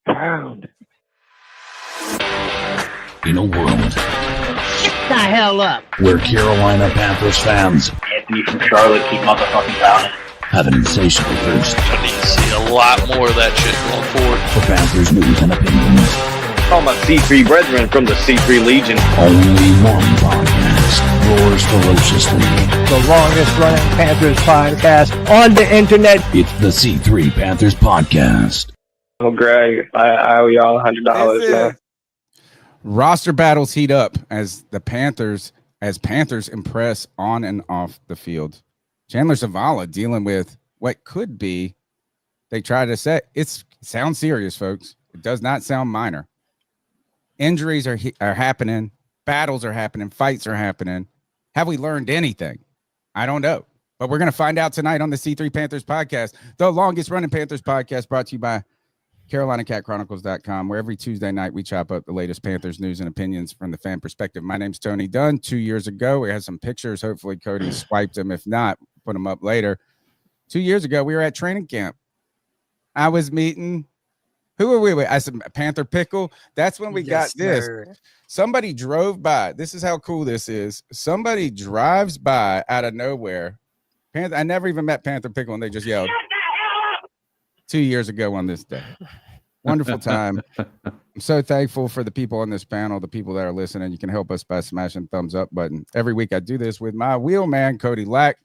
Pound. In a world, Shut the hell up. where Carolina Panthers fans Anthony from Charlotte, keep motherfucking pounding. have an insatiable thirst I need to see a lot more of that shit going forward. for Panthers news and opinions. All my C3 brethren from the C3 Legion. Only one podcast roars ferociously. The longest running Panthers podcast on the internet. It's the C3 Panthers Podcast. Oh, Greg, I owe y'all $100, man. Roster battles heat up as Panthers impress on and off the field. Chandler Zavala dealing with what could be, they try to say, it sounds serious, folks. It does not sound minor. Injuries are happening. Battles are happening. Fights are happening. Have we learned anything? I don't know. But we're going to find out tonight on the C3 Panthers Podcast, the longest running Panthers podcast, brought to you by CarolinaCatChronicles.com, where every Tuesday night we chop up the latest Panthers news and opinions from the fan perspective. My name's Tony Dunn. 2 years ago, we had some pictures. Hopefully Cody swiped them. If not, put them up later. 2 years ago, we were at training camp. I was meeting, who were we with? I said, Panther Pickle. That's when we got this. Sir. Somebody drove by. This is how cool this is. Somebody drives by out of nowhere. I never even met Panther Pickle, and they just yelled 2 years ago on this day. Wonderful time. I'm so thankful for the people on this panel, the people that are listening. You can help us by smashing the thumbs up button. Every week I do this with my wheel man, Cody Lack.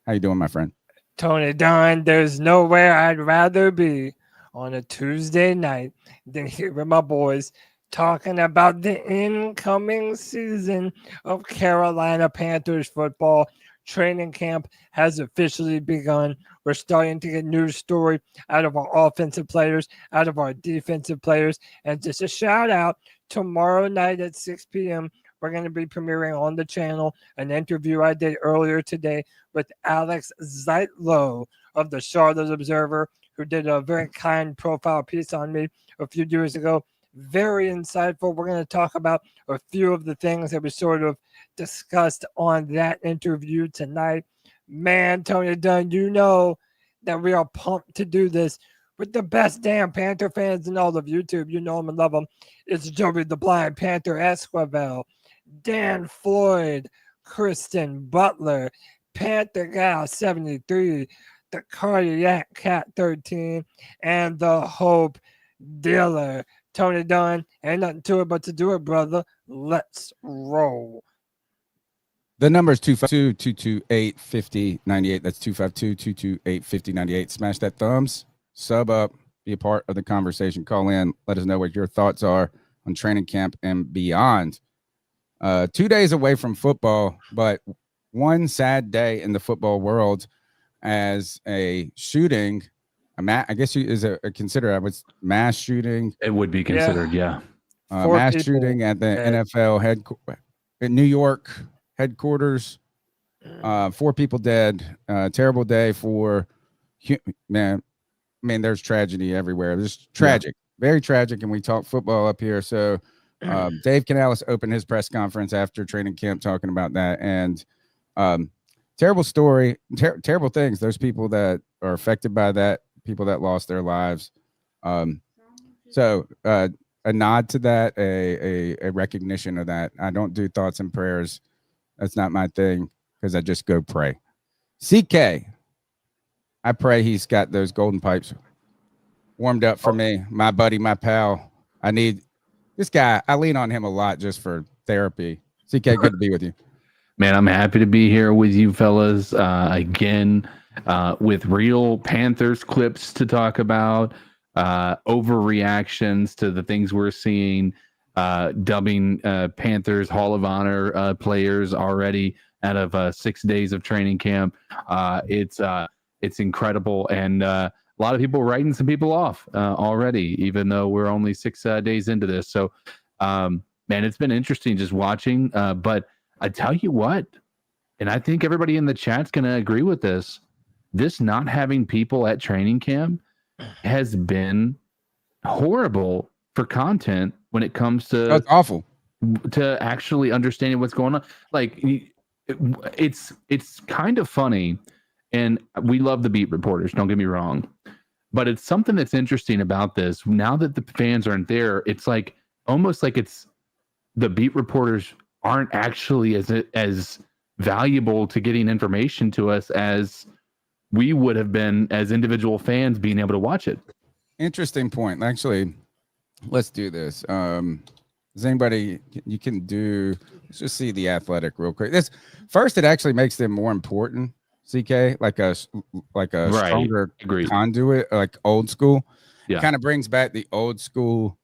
How you doing, my friend? Tony Dunn, there's nowhere I'd rather be on a Tuesday night than here with my boys talking about the incoming season of Carolina Panthers football. Training camp has officially begun. We're starting to get news story out of our offensive players, out of our defensive players. And just a shout out, tomorrow night at 6 p.m., we're going to be premiering on the channel an interview I did earlier today with Alex Zeitlow of the Charlotte Observer, who did a very kind profile piece on me a few years ago. Very insightful. We're going to talk about a few of the things that we sort of discussed on that interview tonight. Man, Tony Dunn, you know that we are pumped to do this with the best damn Panther fans in all of YouTube. You know them and love them. It's Joey the Blind Panther Esquivel, Dan Floyd, Kristen Butler, Panther Gal 73, the Cardiac Cat 13, and the Hope Dealer. Tony Dunn, ain't nothing to it but to do it, brother. Let's roll. The number is 252-228-5098. That's 252-228-5098. Smash that thumbs, sub up, be a part of the conversation. Call in, let us know what your thoughts are on training camp and beyond. 2 days away from football, but one sad day in the football world as a shooting. I guess is considered a mass shooting. It would be considered, yeah. Mass shooting at the NFL New York headquarters. 4 people dead. Terrible day for man. I mean, there's tragedy everywhere. There's tragic, very tragic, and we talk football up here. So Dave Canales opened his press conference after training camp talking about that, and terrible story, terrible things. Those people that are affected by that. People that lost their lives. So a nod to that, a recognition of that. I don't do thoughts and prayers. That's not my thing because I just go pray. CK, I pray he's got those golden pipes warmed up for me. My buddy, my pal. I need this guy. I lean on him a lot just for therapy. CK, good to be with you. Man, I'm happy to be here with you fellas again. With real Panthers clips to talk about, overreactions to the things we're seeing, dubbing Panthers Hall of Honor players already out of 6 days of training camp. It's incredible, and a lot of people writing some people off already, even though we're only 6 days into this. So, man, it's been interesting just watching. But I tell you what, and I think everybody in the chat's going to agree with this. This not having people at training camp has been horrible for content when it comes to That's awful to actually understanding what's going on. Like it's kind of funny, and we love the beat reporters. Don't get me wrong, But it's something that's interesting about this. Now that the fans aren't there, it's like almost like it's the beat reporters aren't actually as valuable to getting information to us as we would have been as individual fans being able to watch it. Interesting point. Actually, let's do this. Does anybody, you can do, let's just see the Athletic real quick. This first, it actually makes them more important, CK, like a stronger conduit, like old school. Yeah. Kind of brings back the old school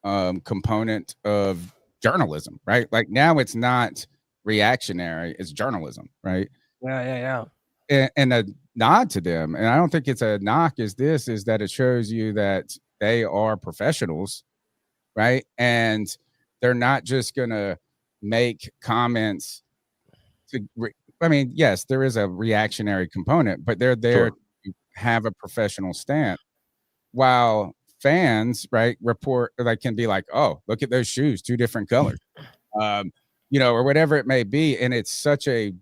component of journalism, right? Like now it's not reactionary, it's journalism, right? Yeah. And a nod to them, and I don't think it's a knock, is that it shows you that they are professionals, right? And they're not just gonna make comments I mean, yes, there is a reactionary component, but they're there to have a professional stance, while fans, right, report, like, can be like, oh, look at those shoes, 2 different colors, or whatever it may be. And it's such a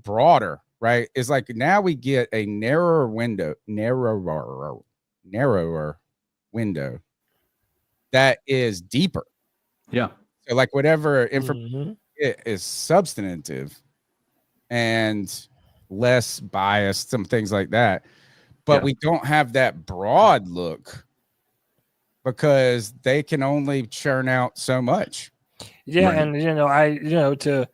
broader, right? It's like now we get a narrower window that is deeper. Yeah. So like whatever information is substantive and less biased, some things like that. But we don't have that broad look because they can only churn out so much. Yeah, right. And to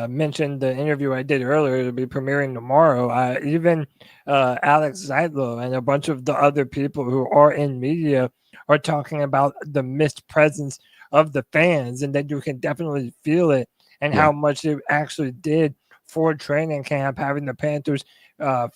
mention the interview I did earlier, it'll be premiering tomorrow. Even Alex Zeitler and a bunch of the other people who are in media are talking about the missed presence of the fans, and that you can definitely feel it, and how much it actually did for training camp, having the Panthers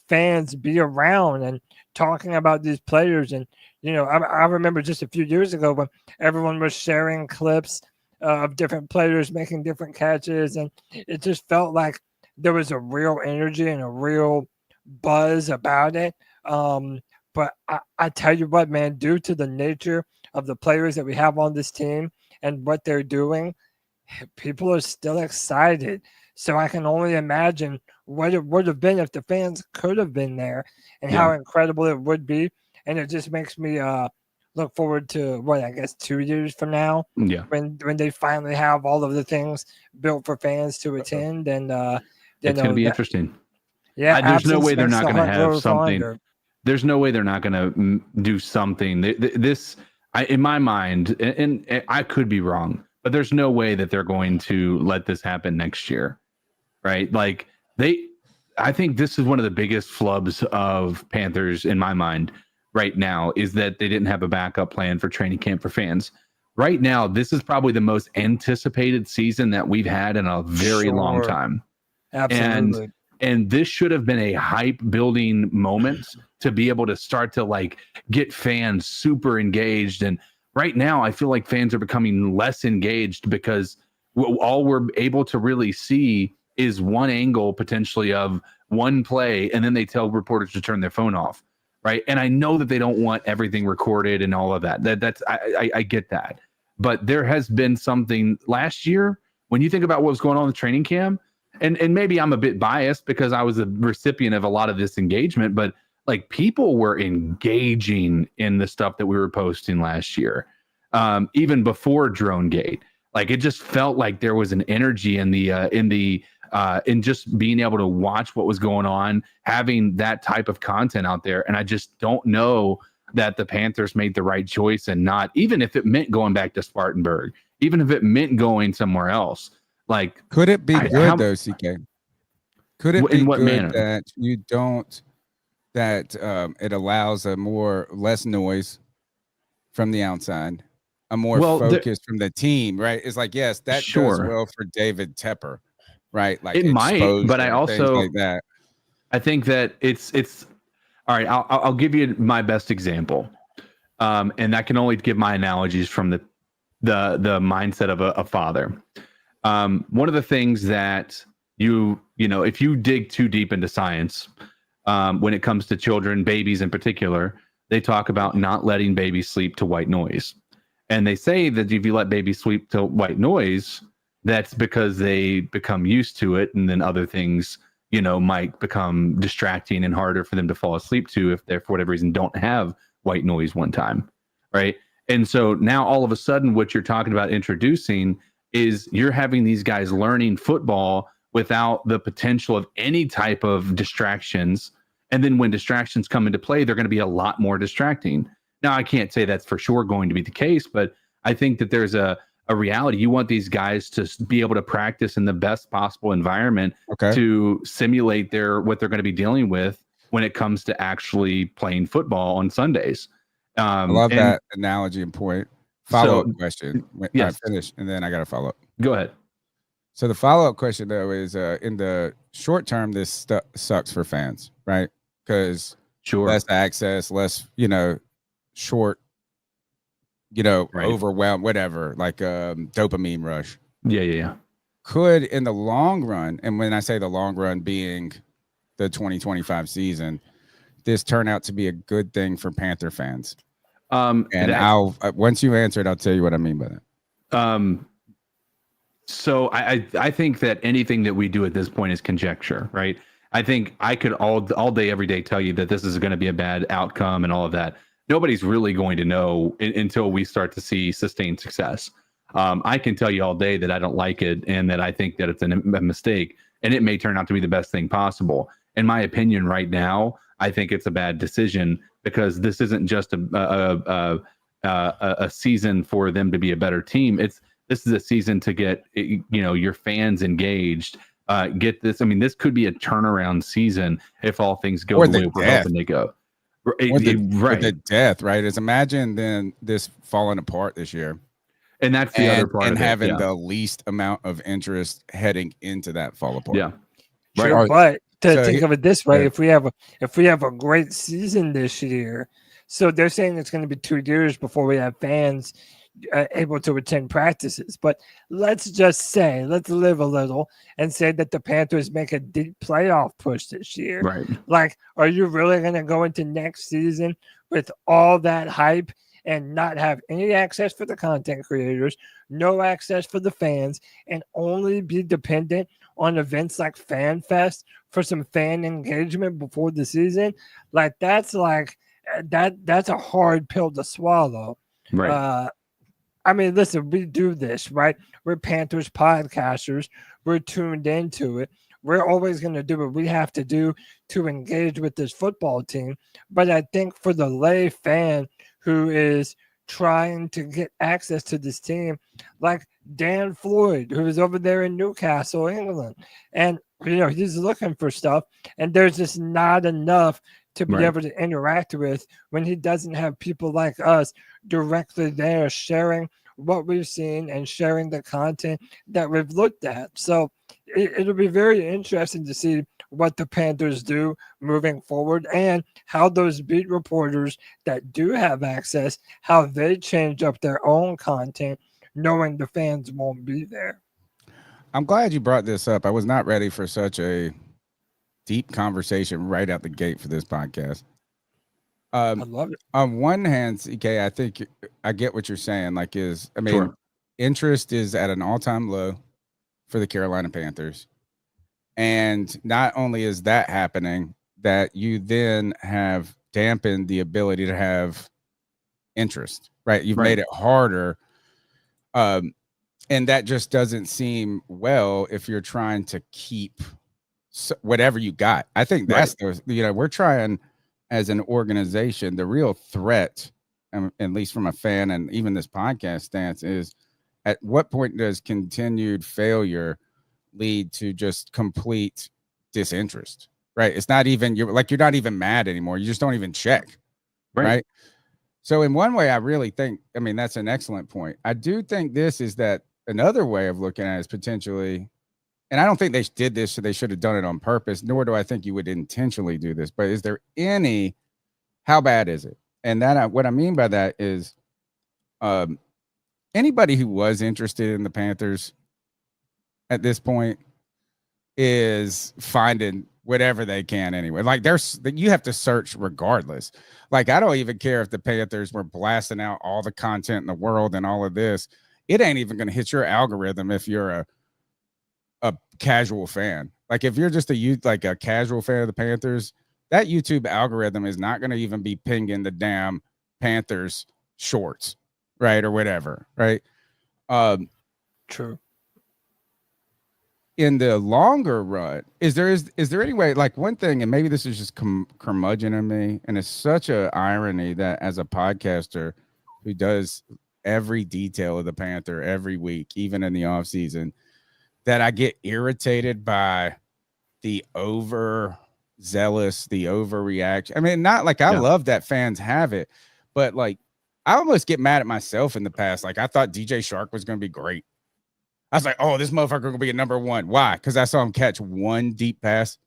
fans be around and talking about these players. And I remember just a few years ago when everyone was sharing clips of different players making different catches, and it just felt like there was a real energy and a real buzz about it. But I tell you what, man, due to the nature of the players that we have on this team and what they're doing, people are still excited. So I can only imagine what it would have been if the fans could have been there, and how incredible it would be. And it just makes me look forward to 2 years from now, when they finally have all of the things built for fans to attend. And it's going to be interesting. Yeah, there's no way they're not going to have something. There's no way they're not going to do something. In my mind, and I could be wrong, but there's no way that they're going to let this happen next year, right? Like I think this is one of the biggest flubs of Panthers in my mind right now, is that they didn't have a backup plan for training camp for fans. Right now, this is probably the most anticipated season that we've had in a very long time. Absolutely. And this should have been a hype building moment to be able to start to get fans super engaged. And right now, I feel like fans are becoming less engaged because all we're able to really see is one angle potentially of one play, and then they tell reporters to turn their phone off, right? And I know that they don't want everything recorded and all of that. I get that. But there has been something last year, when you think about what was going on in the training camp, and maybe I'm a bit biased because I was a recipient of a lot of this engagement, but people were engaging in the stuff that we were posting last year, even before DroneGate. It just felt like there was an energy in just being able to watch what was going on, having that type of content out there. And I just don't know that the Panthers made the right choice, and not, even if it meant going back to Spartanburg, even if it meant going somewhere else. Could it be good though, CK? Could it be good manner? That you don't, that it allows less noise from the outside, a more focus from the team, right? It's yes, that goes well for David Tepper, right? It might, but I also that. I think that it's all right. I'll give you my best example, and I can only give my analogies from the mindset of a father. One of the things that if you dig too deep into science, when it comes to children, babies in particular, they talk about not letting babies sleep to white noise. And they say that if you let babies sleep to white noise, that's because they become used to it. And then other things might become distracting and harder for them to fall asleep to if they, for whatever reason, don't have white noise one time, right? And so now all of a sudden what you're talking about introducing is you're having these guys learning football without the potential of any type of distractions. And then when distractions come into play, they're going to be a lot more distracting. Now, I can't say that's for sure going to be the case, but I think that there's a reality. You want these guys to be able to practice in the best possible environment to simulate what they're going to be dealing with when it comes to actually playing football on Sundays. I love that analogy and point. Follow-up question. I finish, and then I got to follow up. Go ahead. So the follow-up question, though, is in the short term, this sucks for fans, right? Because less access, less, short, overwhelmed, whatever, like dopamine rush. Yeah. Could, in the long run, and when I say the long run being the 2025 season, this turn out to be a good thing for Panther fans? And I'll once you answer it, I'll tell you what I mean by that. So I think that anything that we do at this point is conjecture, right? I think I could all day, every day tell you that this is going to be a bad outcome and all of that. Nobody's really going to know until we start to see sustained success. I can tell you all day that I don't like it and that I think that it's a mistake, and it may turn out to be the best thing possible. In my opinion, right now, I think it's a bad decision because this isn't just a season for them to be a better team. This is a season to get your fans engaged. Get this. I mean, this could be a turnaround season if all things go the way we're hoping they go. Right. The death, right? Is imagine then this falling apart this year. And that's the other part and of it, having the least amount of interest heading into that fall apart. Yeah. Sure, but think of it this way, if we have a great season this year, so they're saying it's going to be 2 years before we have fans able to attend practices. But let's live a little and say that the Panthers make a deep playoff push this year. Right. Like, are you really going to go into next season with all that hype and not have any access for the content creators, no access for the fans, and only be dependent on events like Fan Fest for some fan engagement before the season? That's a hard pill to swallow. Right. I mean, listen, we do this, right? We're Panthers podcasters. We're tuned into it. We're always going to do what we have to do to engage with this football team. But I think for the lay fan who is trying to get access to this team, like Dan Floyd, who is over there in Newcastle, England, and he's looking for stuff, and there's just not enough to be able to interact with when he doesn't have people like us directly there sharing what we've seen and sharing the content that we've looked at. So it'll be very interesting to see what the Panthers do moving forward and how those beat reporters that do have access, how they change up their own content, knowing the fans won't be there. I'm glad you brought this up. I was not ready for such a deep conversation right out the gate for this podcast. I love it. On one hand, CK, I think I get what you're saying. Interest is at an all-time low for the Carolina Panthers. And not only is that happening, that you then have dampened the ability to have interest, right? You've made it harder. And that just doesn't seem well if you're trying to keep whatever you got. I think that's we're trying as an organization, the real threat, at least from a fan and even this podcast stance, is at what point does continued failure lead to just complete disinterest, right? It's not even, you're not even mad anymore. You just don't even check, right? So in one way, I really think, that's an excellent point. I do think this is that another way of looking at it is potentially, and I don't think they did this, so they should have done it on purpose, nor do I think you would intentionally do this, but is there how bad is it? And what I mean by that is anybody who was interested in the Panthers at this point is finding whatever they can anyway. You have to search regardless. I don't even care if the Panthers were blasting out all the content in the world and all of this. It ain't even going to hit your algorithm if you're a casual fan, Like if you're just a casual fan of the Panthers, that YouTube algorithm is not going to even be pinging the damn Panthers shorts, right, or whatever, right? True. In the longer run, is there any way, like one thing, and maybe this is just curmudgeon in me, and it's such a irony that as a podcaster who does every detail of the Panther every week, even in the off season, that I get irritated by the overzealous, the overreaction. I mean, not like I love that fans have it, but like I almost get mad at myself in the past. Like I thought DJ Shark was going to be great. I was like, oh, this motherfucker going to be a number one. Why? Because I saw him catch one deep pass.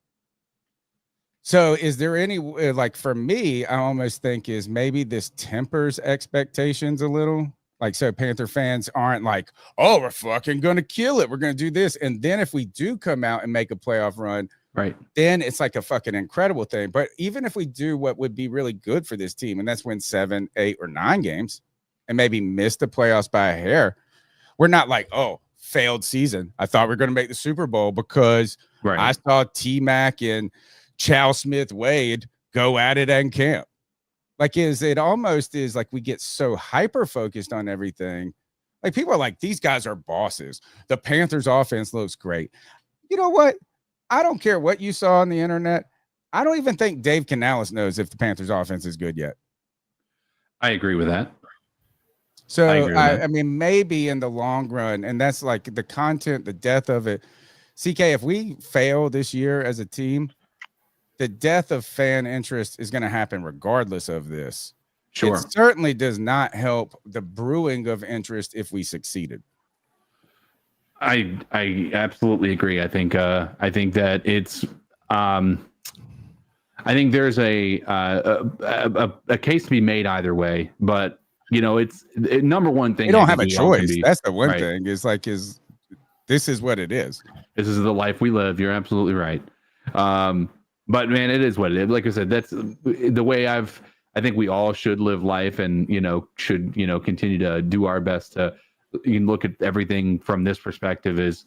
So is there any, like for me, I almost think is maybe this tempers expectations a little. Like, so Panther fans aren't like, oh, we're fucking going to kill it. We're going to do this. And then if we do come out and make a playoff run, right, then it's like a fucking incredible thing. But even if we do what would be really good for this team, and that's win 7, 8, or 9 games and maybe miss the playoffs by a hair, we're not like, oh, failed season. I thought we were going to make the Super Bowl because I saw T-Mac and Chow Smith Wade go at it in camp. Like, it almost is like we get so hyper focused on everything. Like people are like, these guys are bosses. The Panthers offense looks great. You know what? I don't care what you saw on the internet. I don't even think Dave Canales knows if the Panthers offense is good yet. I agree with that. So I mean, maybe in the long run, and that's like the content, the death of it. CK, if we fail this year as a team, the death of fan interest is going to happen regardless of this. Sure. It certainly does not help the brewing of interest if we succeeded. I absolutely agree. I think that it's I think there's a case to be made either way, but you know, it's number one thing. You don't have a choice. That's the one thing. Is like, this is what it is. This is the life we live. You're absolutely right. But man, it is what it is. Like I said, that's the way I think we all should live life, and should continue to do our best to look at everything from this perspective. Is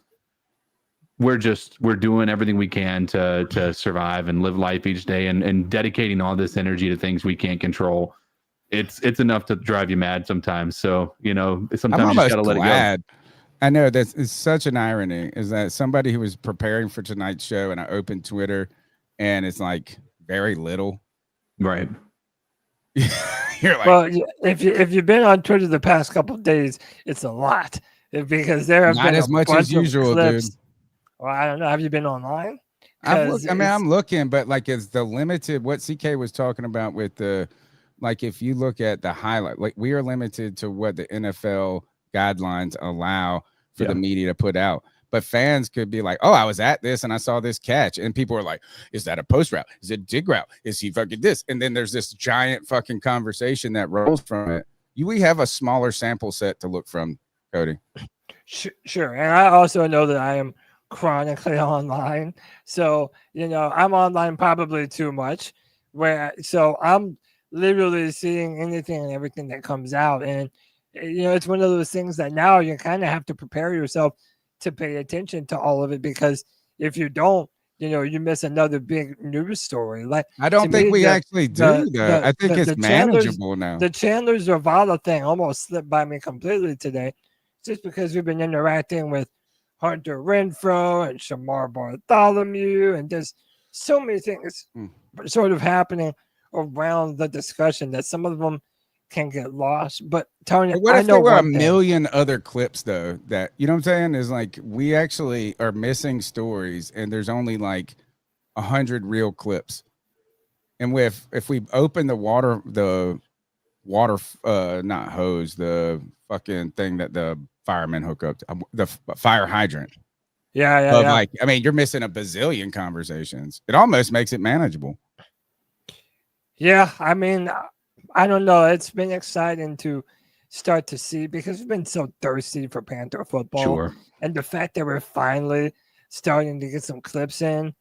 we're doing everything we can to survive and live life each day, and dedicating all this energy to things we can't control. It's enough to drive you mad sometimes. So sometimes I'm you just gotta let it go. I know it's such an irony. Is that somebody who was preparing for tonight's show, and I opened Twitter, and it's like very little. Right. You're like, well, if you've been on Twitter the past couple of days, it's a lot because there have not been as much as usual, dude. Well, I don't know. Have you been online? I'm looking, but like it's the limited. What CK was talking about with the, like if you look at the highlight, like we are limited to what the NFL guidelines allow for the media to put out. But fans could be like, oh, I was at this and I saw this catch. And people are like, is that a post route? Is it a dig route? Is he fucking this? And then there's this giant fucking conversation that rolls from it. We have a smaller sample set to look from, Cody. Sure. And I also know that I am chronically online. So, I'm online probably too much. So I'm literally seeing anything and everything that comes out. And, it's one of those things that now you kind of have to prepare yourself to pay attention to all of it, because if you don't, you miss another big news story. Like, I don't think we actually do that. I think it's manageable now. The Chandler Zavala thing almost slipped by me completely today, just because we've been interacting with Hunter Renfrow and Shemar Bartholomew, and there's so many things sort of happening around the discussion that some of them can get lost. But Tony, what if there were a million other clips though, that what I'm saying is like we actually are missing stories, and there's only like 100 real clips. And if we open the water not hose, the fucking thing that the firemen hook up to, the fire hydrant. Yeah. Like, I mean, you're missing a bazillion conversations. It almost makes it manageable. Yeah, I mean, I don't know. It's been exciting to start to see, because we've been so thirsty for Panther football. Sure. And the fact that we're finally starting to get some clips in,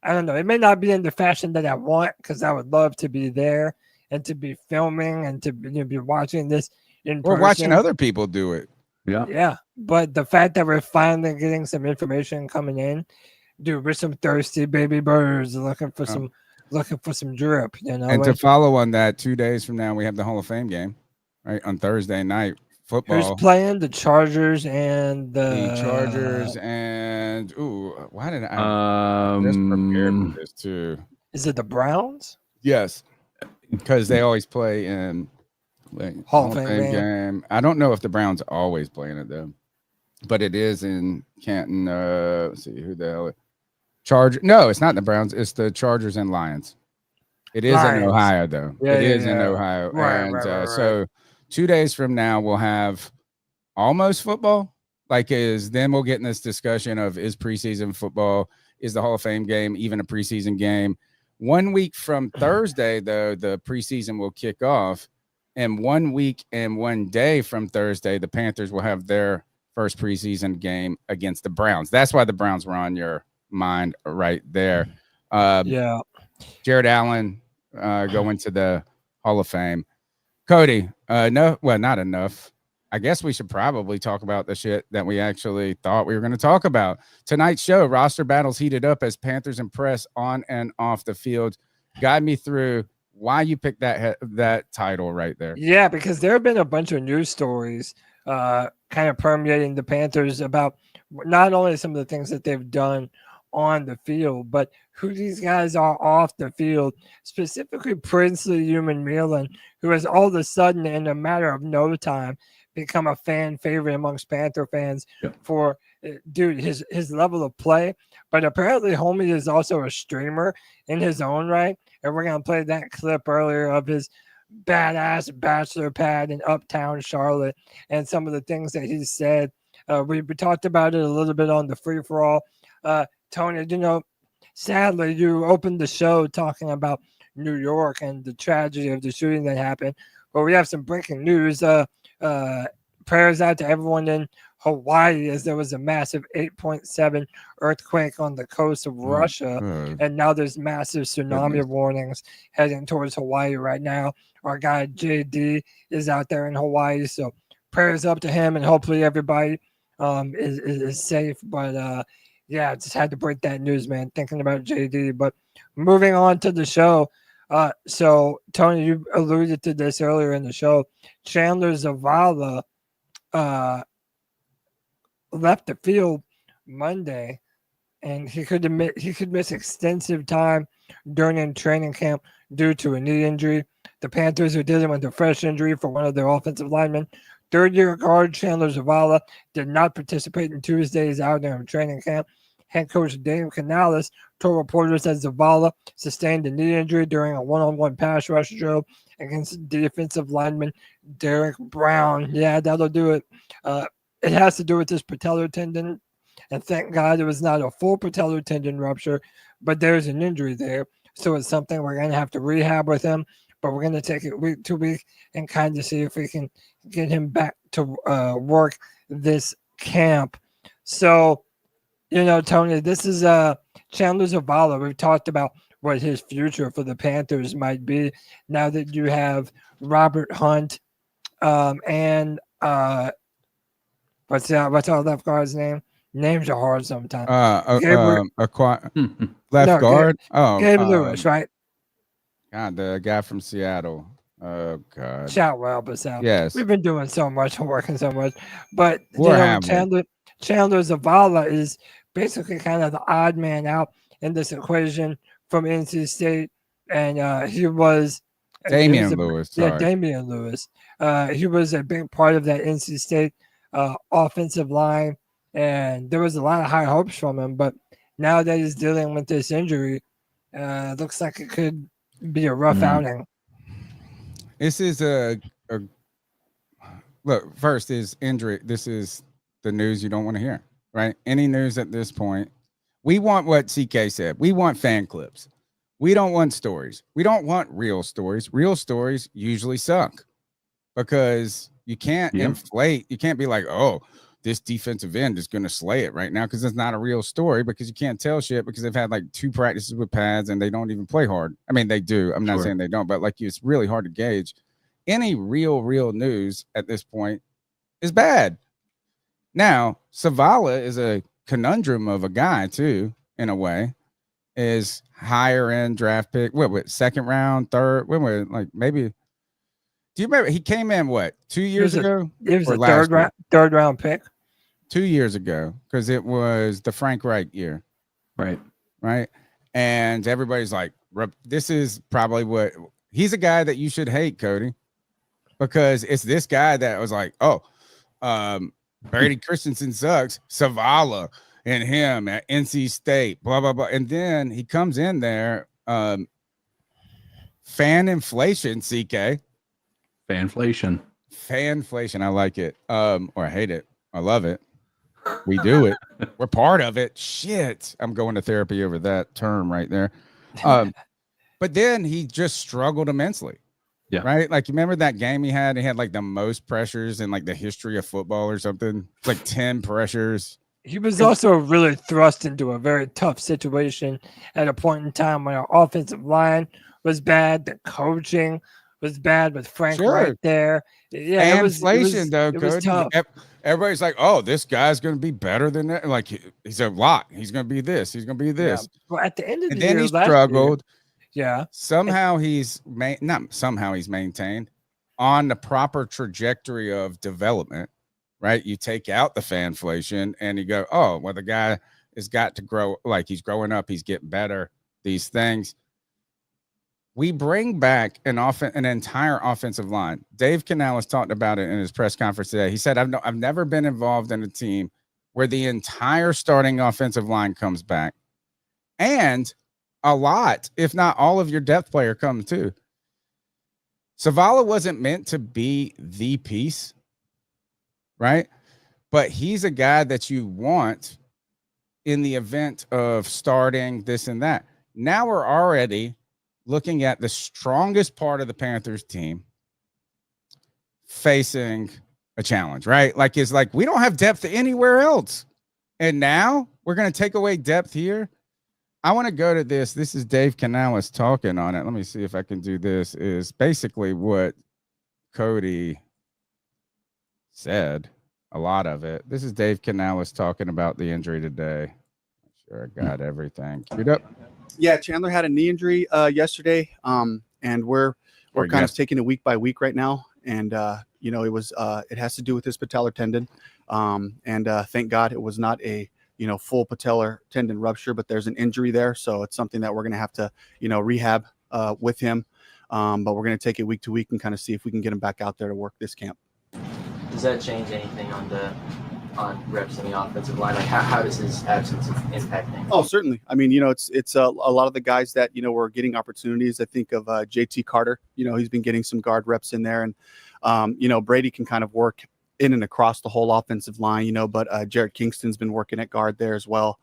I don't know. It may not be in the fashion that I want, because I would love to be there and to be filming and to be watching this in person. Or watching other people do it. Yeah. Yeah. But the fact that we're finally getting some information coming in, dude, we're some thirsty baby birds looking for some drip, you know. And to follow on that, 2 days from now we have the Hall of Fame game, right, on Thursday night football. Who's playing? The Chargers and the Chargers and why did I just prepared for this too? Is it the Browns? Yes, because they always play in Hall of Fame game. I don't know if the Browns always play in it though, but it is in Canton. Let's see who the hell. No, it's not the Browns. It's the Chargers and Lions. It is in Ohio though. Yeah, it is in Ohio. Right. So 2 days from now we'll have almost football. Then we'll get in this discussion of is preseason football, is the Hall of Fame game even a preseason game? 1 week from Thursday, though, the preseason will kick off. And 1 week and 1 day from Thursday, the Panthers will have their first preseason game against the Browns. That's why the Browns were on your mind right there. Yeah. Jared Allen going to the Hall of Fame. Cody, not enough. I guess we should probably talk about the shit that we actually thought we were going to talk about. Tonight's show, roster battles heated up as Panthers impress on and off the field. Guide me through why you picked that title right there. Yeah, because there have been a bunch of news stories kind of permeating the Panthers about not only some of the things that they've done on the field, but who these guys are off the field, specifically Princely Umanmielen, who has all of a sudden, in a matter of no time, become a fan favorite amongst Panther fans for, dude, his level of play. But apparently homie is also a streamer in his own right. And we're going to play that clip earlier of his badass bachelor pad in Uptown Charlotte and some of the things that he said. We talked about it a little bit on the free-for-all. Tony, sadly, you opened the show talking about New York and the tragedy of the shooting that happened. But we have some breaking news. Prayers out to everyone in Hawaii as there was a massive 8.7 earthquake on the coast of Russia. And now there's massive tsunami warnings heading towards Hawaii right now. Our guy JD is out there in Hawaii. So prayers up to him, and hopefully everybody is safe. But just had to break that news, man, thinking about JD. But moving on to the show. So Tony, you alluded to this earlier in the show. Chandler Zavala left the field Monday, and he could miss extensive time during training camp due to a knee injury. The Panthers are dealing with a fresh injury for one of their offensive linemen. Third-year guard Chandler Zavala did not participate in Tuesday's outing of training camp. Head coach Dave Canales told reporters that Zavala sustained a knee injury during a one-on-one pass rush drill against defensive lineman Derek Brown. Yeah, that'll do it. It has to do with this patellar tendon, and thank God it was not a full patellar tendon rupture, but there's an injury there. So it's something we're going to have to rehab with him, but we're going to take it week to week and kind of see if we can get him back to work this camp. So, Tony, this is Chandler Zavala. We've talked about what his future for the Panthers might be now that you have Robert Hunt and what's our left guard's name? Names are hard sometimes. Left guard? Gabe Lewis, right? God, the guy from Seattle. Oh, God. Shout well, but Sal. Yes. We've been doing so much, working so much. But Chandler Zavala is basically kind of the odd man out in this equation from NC State. And he was Damian Lewis. Yeah, Damian Lewis. He was a big part of that NC State offensive line. And there was a lot of high hopes from him. But now that he's dealing with this injury, looks like it could be a rough outing. This is look, first is injury. This is the news you don't want to hear, right? Any news at this point. We want what CK said. We want fan clips. We don't want stories. We don't want real stories. Real stories usually suck because you can't inflate. You can't be like, oh, this defensive end is going to slay it right now, because it's not a real story, because you can't tell shit because they've had like 2 practices with pads and they don't even play hard. I mean, they do. I'm not saying they don't, but like it's really hard to gauge. Any real news at this point is bad. Now, Zavala is a conundrum of a guy too, in a way, is higher end draft pick. What second round, third? When were like maybe? Do you remember he came in 2 years ago? It was or a third round pick. 2 years ago, because it was the Frank Reich year. Right. And everybody's like, this is probably he's a guy that you should hate, Cody, because it's this guy that was like, Brady Christensen sucks, Savala and him at NC State, blah, blah, blah. And then he comes in there, fan inflation, CK. Fanflation. I like it. Or I hate it. I love it. We do it. We're part of it. Shit. I'm going to therapy over that term right there. But then he just struggled immensely. Yeah. Right. Like, you remember that game he had? He had like the most pressures in like the history of football or something. It's like 10 pressures. He was also really thrust into a very tough situation at a point in time when our offensive line was bad. The coaching was bad with Frank right there. Yeah, inflation, though, Cody. Was tough. Everybody's like, "Oh, this guy's going to be better than that." Like, he's a lot. He's going to be this. He's going to be this. Yeah. Well, at the end of the year, and then he struggled. Yeah. Somehow he's maintained on the proper trajectory of development. Right? You take out the fanflation, and you go, "Oh, well, the guy has got to grow. Like, he's growing up. He's getting better. These things." We bring back an entire offensive line. Dave Canales talked about it in his press conference today. He said, I've never been involved in a team where the entire starting offensive line comes back. And a lot, if not all of your depth player comes too. Savala wasn't meant to be the piece, right? But he's a guy that you want in the event of starting this and that. Now we're already looking at the strongest part of the Panthers team facing a challenge, right? Like, it's like, we don't have depth anywhere else. And now we're going to take away depth here. I want to go to this. This is Dave Canales talking on it. Let me see if I can do this. Is basically what Cody said, a lot of it. This is Dave Canales talking about the injury today. Sure, I got everything queued up. Yeah, Chandler had a knee injury yesterday, and we're kind of taking it week by week right now. And it has to do with his patellar tendon, and thank God it was not a full patellar tendon rupture, but there's an injury there, so it's something that we're going to have to rehab with him. But we're going to take it week to week and kind of see if we can get him back out there to work this camp. Does that change anything on reps in the offensive line? Like, how does his absence impact things? Oh, certainly. I mean, it's a lot of the guys that were getting opportunities. I think of JT Carter. He's been getting some guard reps in there, and Brady can kind of work in and across the whole offensive line. But Jared Kingston's been working at guard there as well.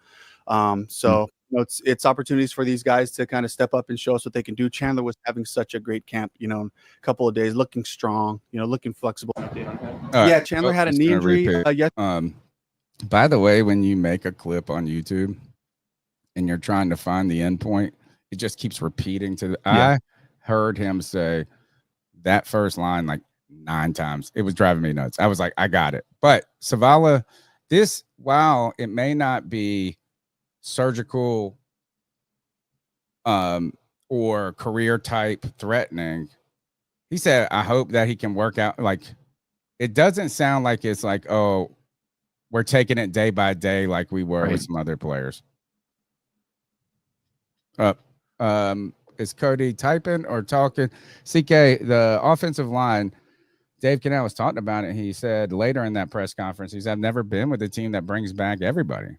It's opportunities for these guys to kind of step up and show us what they can do. Chandler was having such a great camp, a couple of days, looking strong, looking flexible. Chandler had a knee injury. By the way, when you make a clip on YouTube and you're trying to find the endpoint, it just keeps repeating I heard him say that first line like 9 times. It was driving me nuts. I was like, I got it. But Savala, while it may not be surgical or career type threatening, he said, I hope that he can work out. Like, it doesn't sound like it's like, oh, we're taking it day by day like we were with some other players. Is Cody typing or talking? CK, the offensive line, Dave Canales was talking about it. He said later in that press conference, I've never been with a team that brings back everybody.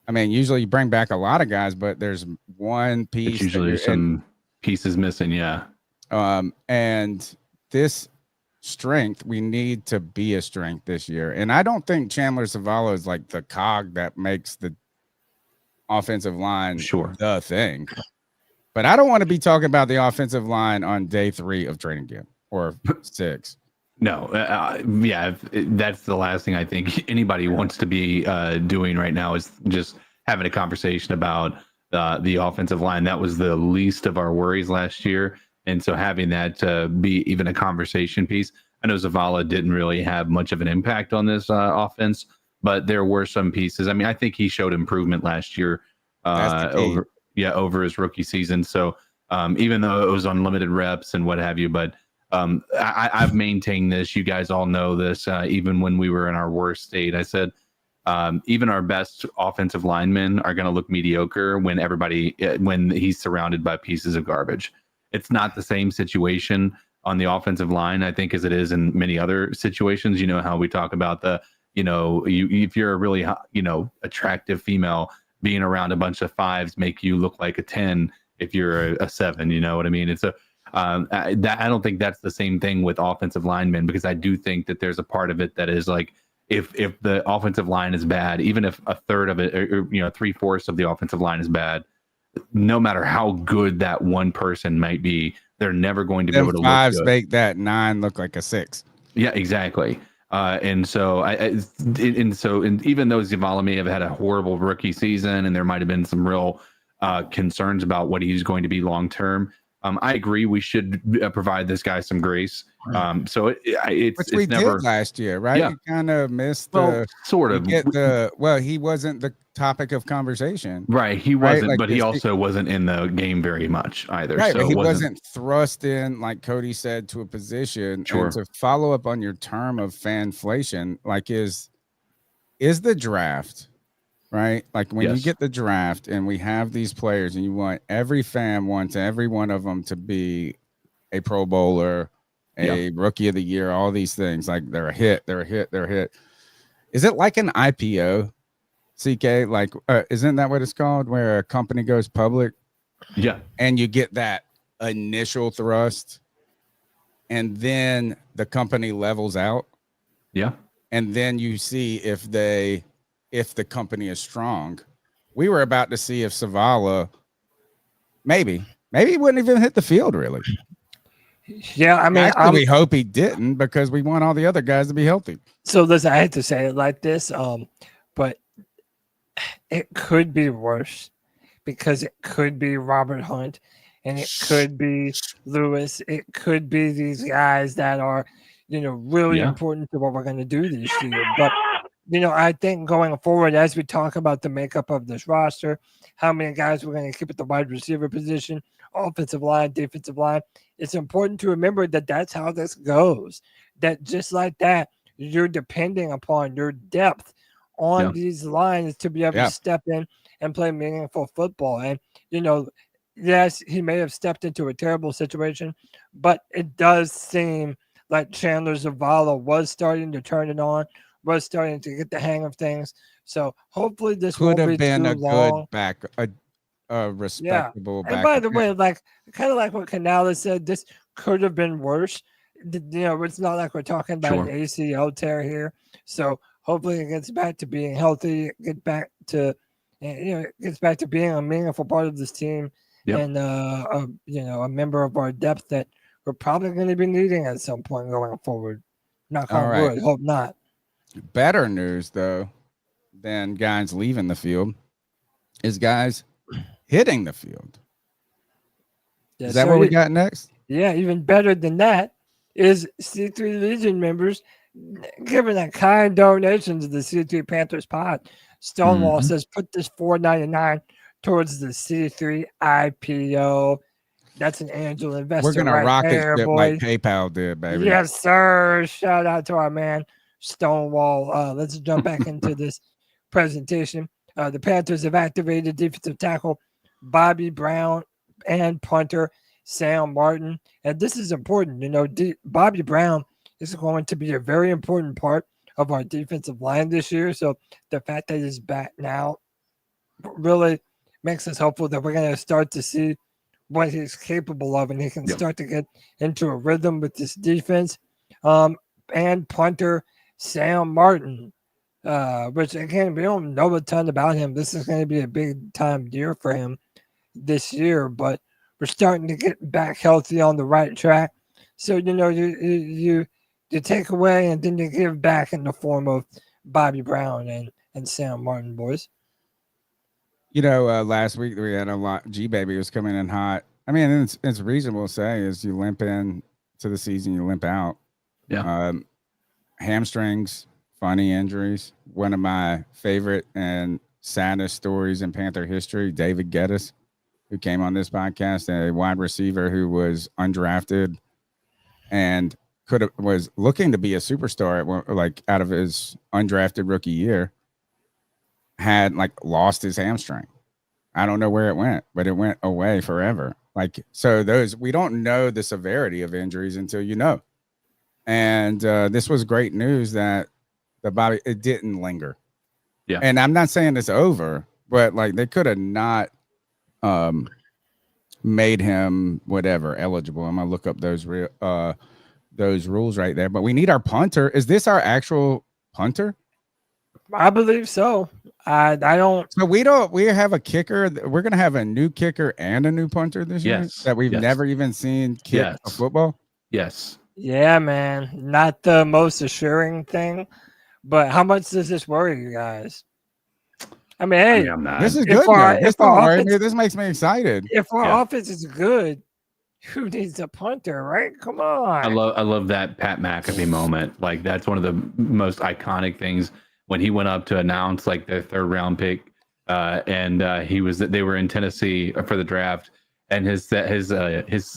I mean, usually you bring back a lot of guys, but there's one piece. It's usually some pieces missing, yeah. And this strength, we need to be a strength this year. And I don't think Chandler Savala is like the cog that makes the offensive line the thing. But I don't want to be talking about the offensive line on day 3 of training camp or 6. No, that's the last thing I think anybody wants to be doing right now is just having a conversation about the offensive line. That was the least of our worries last year. And so having that be even a conversation piece, I know Zavala didn't really have much of an impact on this offense, but there were some pieces. I mean, I think he showed improvement last year That's the key. over his rookie season. So even though it was unlimited reps and what have you, but I've maintained this. You guys all know this. Even when we were in our worst state, I said even our best offensive linemen are going to look mediocre when he's surrounded by pieces of garbage. It's not the same situation on the offensive line, I think, as it is in many other situations. You know how we talk about if you're a really, attractive female, being around a bunch of fives make you look like a 10 if you're a 7. You know what I mean? It's I don't think that's the same thing with offensive linemen, because I do think that there's a part of it that is like, if the offensive line is bad, even if a third of it, or 3/4 of the offensive line is bad, no matter how good that one person might be, they're never going to be able to fives look good. make that 9 look like a 6. Yeah, exactly. And so even though Zavala may have had a horrible rookie season, and there might have been some real concerns about what he's going to be long term, I agree we should provide this guy some grace. So it's we never did last year, right? Yeah. You kind of missed sort of. He wasn't the topic of conversation. Right, he wasn't, Like but he also wasn't in the game very much either. Right, so but he wasn't thrust in, like Cody said, to a position. Sure. And to follow up on your term of fanflation, like is the draft, right? Like when you get the draft and we have these players, and you want every fan wants every one of them to be a Pro Bowler, a Rookie of the Year, all these things. Like they're a hit. Is it like an IPO? CK, like isn't that what it's called, where a company goes public? Yeah. And you get that initial thrust, and then the company levels out. Yeah. And then you see if the company is strong. We were about to see if Zavala maybe he wouldn't even hit the field, really. Yeah, I mean, actually, we hope he didn't, because we want all the other guys to be healthy. So listen, I hate to say it like this, but it could be worse, because it could be Robert Hunt, and it could be Lewis. It could be these guys that are, really important to what we're going to do this year. But, I think going forward, as we talk about the makeup of this roster, how many guys we're going to keep at the wide receiver position, offensive line, defensive line, it's important to remember that that's how this goes. That just like that, you're depending upon your depth on these lines to be able to step in and play meaningful football. And, yes, he may have stepped into a terrible situation, but it does seem like Chandler Zavala was starting to turn it on, was starting to get the hang of things. So hopefully this could have be been a long. good back, a respectable back. And by the way, like kind of like what Canales said, this could have been worse. It's not like we're talking about an ACL tear here. So hopefully it gets back to being healthy, gets back to being a meaningful part of this team, and a member of our depth that we're probably going to be needing at some point going forward. Knock on wood, hope not. Better news, though, than guys leaving the field is guys hitting the field. Yes, is that what we got next? Yeah, even better than that is C3 Legion members giving a kind donation to the C3 Panthers pod. Stonewall says, put this $4.99 towards the C3 IPO. That's an angel investor. We're gonna rock it like PayPal did, baby. Yes, sir. Shout out to our man Stonewall. Let's jump back into this presentation. The Panthers have activated defensive tackle Bobby Brown and punter Sam Martin, and this is important. Bobby Brown is going to be a very important part of our defensive line this year. So the fact that he's back now really makes us hopeful that we're going to start to see what he's capable of, and he can start to get into a rhythm with this defense. And punter Sam Martin, which again, we don't know a ton about him. This is going to be a big time year for him this year, but we're starting to get back healthy on the right track. So, you take away and then you give back in the form of Bobby Brown and Sam Martin, boys. Last week we had a lot. G-Baby was coming in hot. I mean, it's reasonable to say is you limp in to the season, you limp out. Hamstrings, funny injuries. One of my favorite and saddest stories in Panther history. David Geddes, who came on this podcast, a wide receiver who was undrafted and was looking to be a superstar like out of his undrafted rookie year, had like lost his hamstring. I don't know where it went, but it went away forever. Like, so we don't know the severity of injuries until you know. And this was great news that it didn't linger. Yeah. And I'm not saying it's over, but like they could have not made him whatever eligible. I'm gonna look up those rules right there. But we need our punter. Is this our actual punter? I believe so. I don't. So we have a kicker. We're gonna have a new kicker and a new punter this year that we've never even seen kick a football. Yes. Yeah, man. Not the most assuring thing, but how much does this worry you guys? I mean, hey, this is good. This makes me excited. If our offense is good, who needs a punter, right? Come on. I love that Pat McAfee moment. Like, that's one of the most iconic things when he went up to announce like their 3rd round pick, and they were in Tennessee for the draft, and his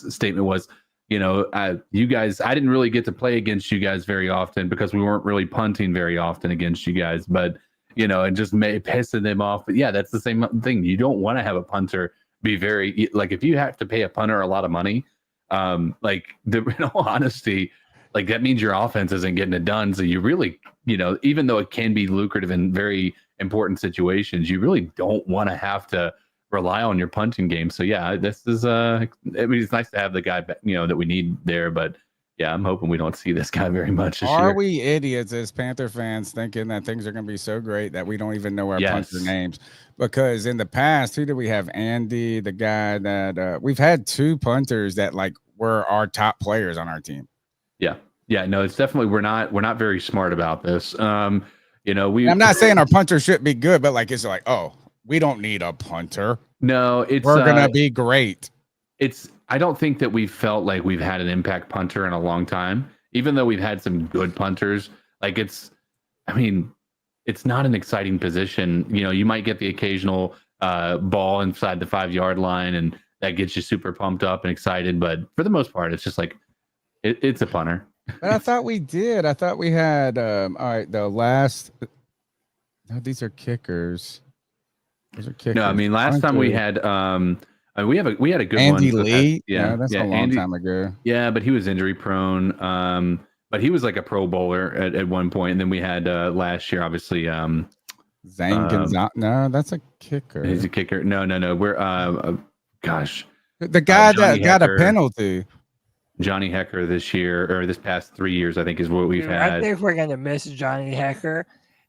statement was, you guys, I didn't really get to play against you guys very often because we weren't really punting very often against you guys, but and just pissing them off. But yeah, that's the same thing. You don't want to have a punter be very, like, if you have to pay a punter a lot of money, like, in all honesty, like, that means your offense isn't getting it done. So you really, even though it can be lucrative in very important situations, you really don't want to have to rely on your punting game. So yeah, this is it's nice to have the guy, that we need there, but yeah, I'm hoping we don't see this guy very much this year. Are we idiots as Panther fans thinking that things are going to be so great that we don't even know our punter names? Because in the past, who did we have? Andy, the guy that we've had 2 punters that like were our top players on our team. Yeah, no, it's definitely we're not very smart about this. I'm not saying our punter should be good, but like it's like, oh, we don't need a punter. No, we're gonna be great. I don't think that we've felt like we've had an impact punter in a long time, even though we've had some good punters. Like, it's not an exciting position. You might get the occasional ball inside the 5-yard line, and that gets you super pumped up and excited. But for the most part, it's just like it's a punter. But I thought we did. I thought we had. All right, the last. No, these are kickers. Those are kickers. No, I mean, last time we had. We had a good Andy one. Lee. That's a long time ago. Yeah, but he was injury prone. But he was like a Pro Bowler at one point, and then we had last year, obviously. Zane Gonzalez. No, that's a kicker. He's a kicker. No. We're gosh. The guy that got a penalty. Johnny Hecker this year, or this past 3 years, I think is what we've had. I think we're gonna miss Johnny Hecker.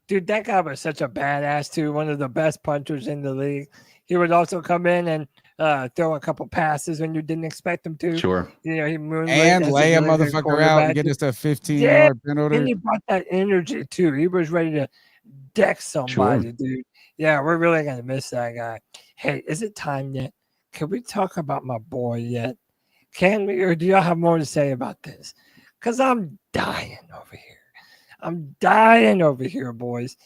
Dude, that guy was such a badass too. One of the best punters in the league. He would also come in and throw a couple passes when you didn't expect him to. Sure. He and lay a motherfucker out and get us a 15-yard penalty. And he brought that energy too. He was ready to deck somebody, dude. Yeah, we're really gonna miss that guy. Hey, is it time yet? Can we talk about my boy yet? Can we, or do y'all have more to say about this? Because I'm dying over here. I'm dying over here, boys.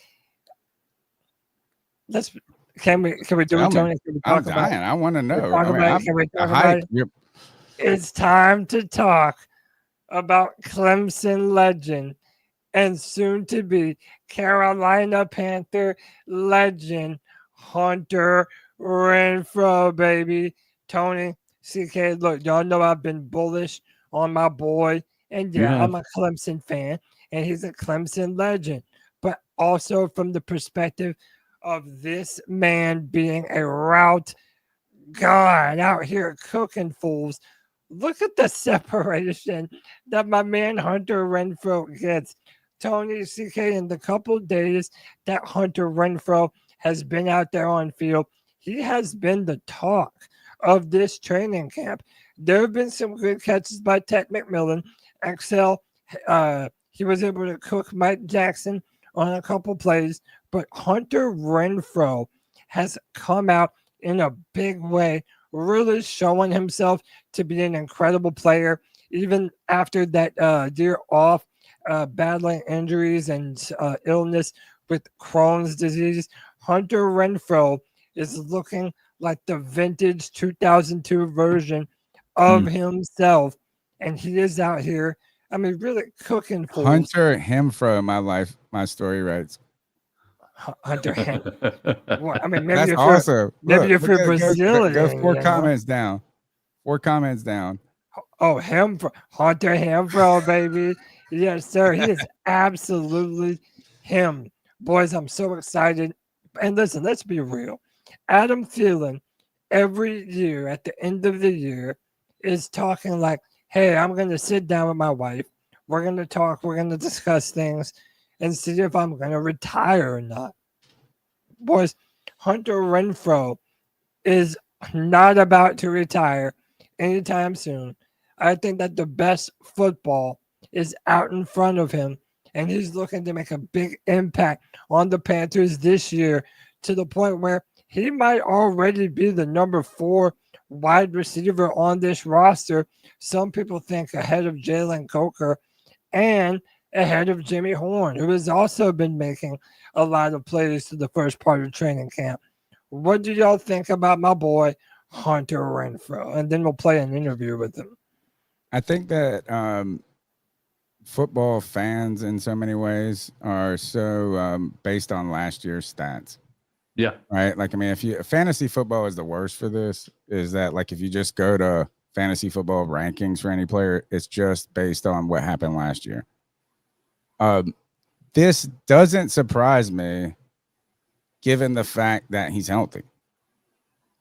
Can we do it, Tony? Can we talk about it? I want to know. Can we talk about it? Yep. It's time to talk about Clemson legend and soon to be Carolina Panther legend Hunter Renfrow, baby. Tony, CK, look, y'all know I've been bullish on my boy, and I'm a Clemson fan, and he's a Clemson legend, but also from the perspective of this man being a route god out here cooking fools. Look at the separation that my man Hunter Renfrow gets. Tony, CK, in the couple days that Hunter Renfrow has been out there on field, he has been the talk of this training camp. There have been some good catches by Ted McMillan. Excel, he was able to cook Mike Jackson on a couple plays, but Hunter Renfrow has come out in a big way, really showing himself to be an incredible player, even after that year off, battling injuries and illness with Crohn's disease Hunter Renfrow is looking like the vintage 2002 version of himself. And he is out here, I mean, really cooking for Hunter Renfrow, my story writes. Hunter Renfrow. I mean, maybe That's if awesome. Maybe if you're go Brazilian. 4 comments down. 4 comments down. Oh, Hunter Renfrow, baby. Yes, sir. He is absolutely him. Boys, I'm so excited. And listen, let's be real. Adam Thielen, every year at the end of the year, is talking like, hey, I'm going to sit down with my wife. We're going to talk. We're going to discuss things and see if I'm going to retire or not. Boys, Hunter Renfrow is not about to retire anytime soon. I think that the best football is out in front of him, and he's looking to make a big impact on the Panthers this year to the point where he might already be the number 4 wide receiver on this roster. Some people think ahead of Jalen Coker and ahead of Jimmy Horn, who has also been making a lot of plays to the first part of training camp. What do y'all think about my boy Hunter Renfrow? And then we'll play an interview with him. I think that football fans in so many ways are so based on last year's stats. Yeah. Right. Like, I mean, fantasy football is the worst for this, is that like, if you just go to fantasy football rankings for any player, it's just based on what happened last year. This doesn't surprise me given the fact that he's healthy.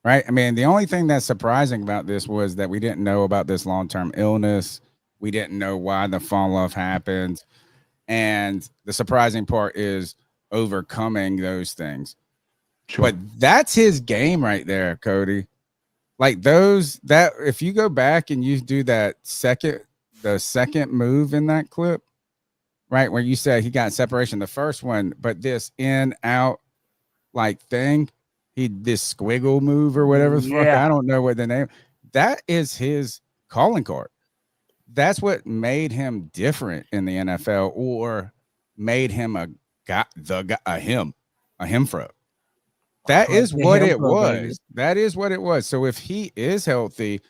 Right. I mean, the only thing that's surprising about this was that we didn't know about this long-term illness. We didn't know why the fall off happened. And the surprising part is overcoming those things. Sure. But that's his game right there, Cody. Like that if you go back and you do the second move in that clip, right, where you said he got separation, the first one, but this in out like thing, this squiggle move or whatever the fuck, I don't know what the name. That is his calling card. That's what made him different in the NFL, or made him a himfro. That is what it was. That is what it was. So if he is healthy,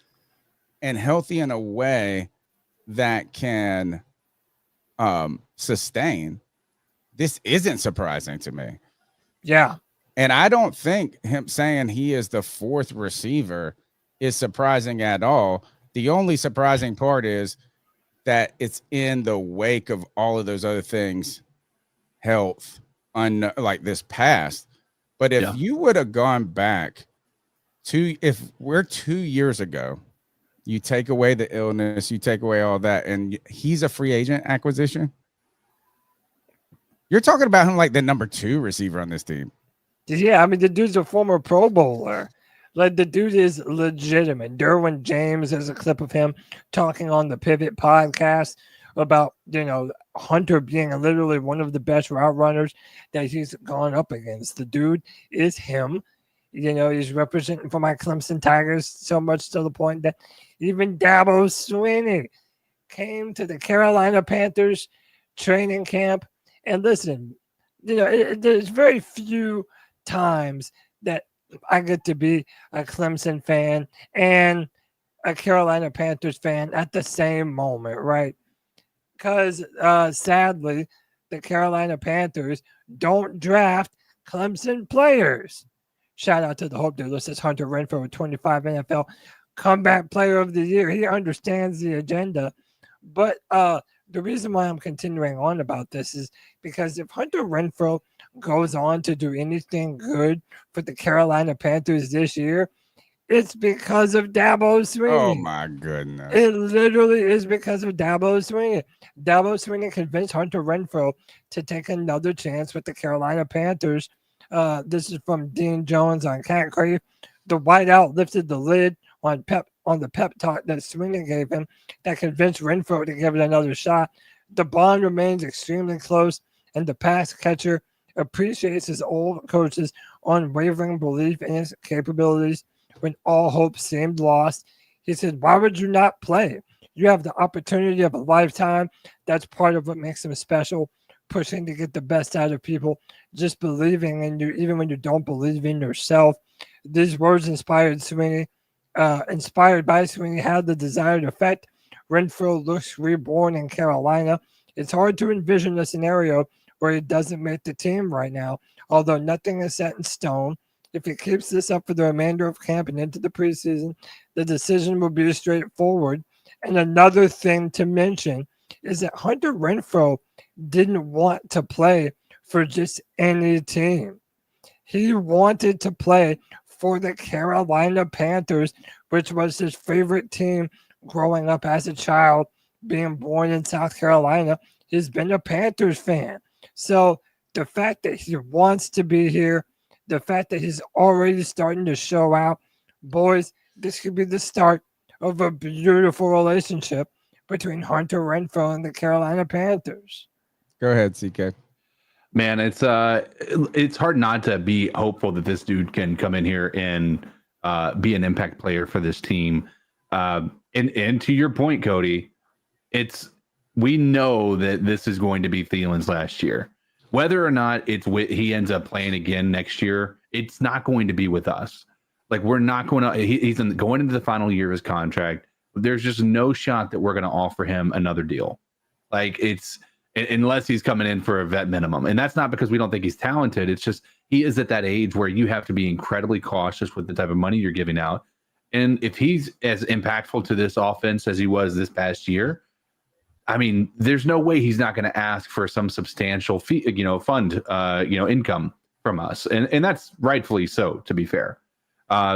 and healthy in a way that can sustain, this isn't surprising to me. Yeah. And I don't think him saying he is the 4th receiver is surprising at all. The only surprising part is that it's in the wake of all of those other things, health, like this past. But if you would have gone back if we're 2 years ago, you take away the illness, you take away all that, and he's a free agent acquisition, you're talking about him like the number 2 receiver on this team. Yeah, I mean, the dude's a former Pro Bowler. Like, the dude is legitimate. Derwin James has a clip of him talking on the Pivot podcast about, Hunter being literally one of the best route runners that he's gone up against. The dude is him. He's representing for my Clemson Tigers so much to the point that even Dabo Swinney came to the Carolina Panthers training camp. And listen, there's very few times that I get to be a Clemson fan and a Carolina Panthers fan at the same moment, right? Because sadly, the Carolina Panthers don't draft Clemson players. Shout out to the Hope Dealers. This is Hunter Renfrow with 25 NFL Comeback Player of the Year. He understands the agenda. But the reason why I'm continuing on about this is because if Hunter Renfrow goes on to do anything good for the Carolina Panthers this year, it's because of Dabo Swinney. Oh, my goodness. It literally is because of Dabo Swinney. Dabo Swinney convinced Hunter Renfrow to take another chance with the Carolina Panthers. This is from Dean Jones on Cat Crave. The whiteout lifted the lid on the pep talk that Swinney gave him that convinced Renfrow to give it another shot. The bond remains extremely close, and the pass catcher appreciates his old coach's unwavering belief in his capabilities. When all hope seemed lost, he said, "Why would you not play? You have the opportunity of a lifetime. That's part of what makes him special. pushing to get the best out of people, just believing in you, even when you don't believe in yourself. These words inspired by Sweeney had the desired effect. Renfrow looks reborn in Carolina. It's hard to envision a scenario where he doesn't make the team right now, although nothing is set in stone. If he keeps this up for the remainder of camp and into the preseason, the decision will be straightforward. And another thing to mention is that Hunter Renfrow didn't want to play for just any team. He wanted to play for the Carolina Panthers, which was his favorite team growing up as a child, being born in South Carolina. He's been a Panthers fan. So the fact that he wants to be here, the fact that he's already starting to show out, boys, this could be the start of a beautiful relationship between Hunter Renfrow and the Carolina Panthers. Go ahead, CK. Man, it's hard not to be hopeful that this dude can come in here and be an impact player for this team. And to your point, Cody, we know that this is going to be Thielen's last year. Whether or not he ends up playing again next year, it's not going to be with us. Like, we're not going to. He's going into the final year of his contract. There's just no shot that we're going to offer him another deal. Like, unless he's coming in for a vet minimum. And that's not because we don't think he's talented. It's just he is at that age where you have to be incredibly cautious with the type of money you're giving out. And if he's as impactful to this offense as he was this past year, I mean, there's no way he's not going to ask for some substantial fee, fund, income from us. And that's rightfully so, to be fair.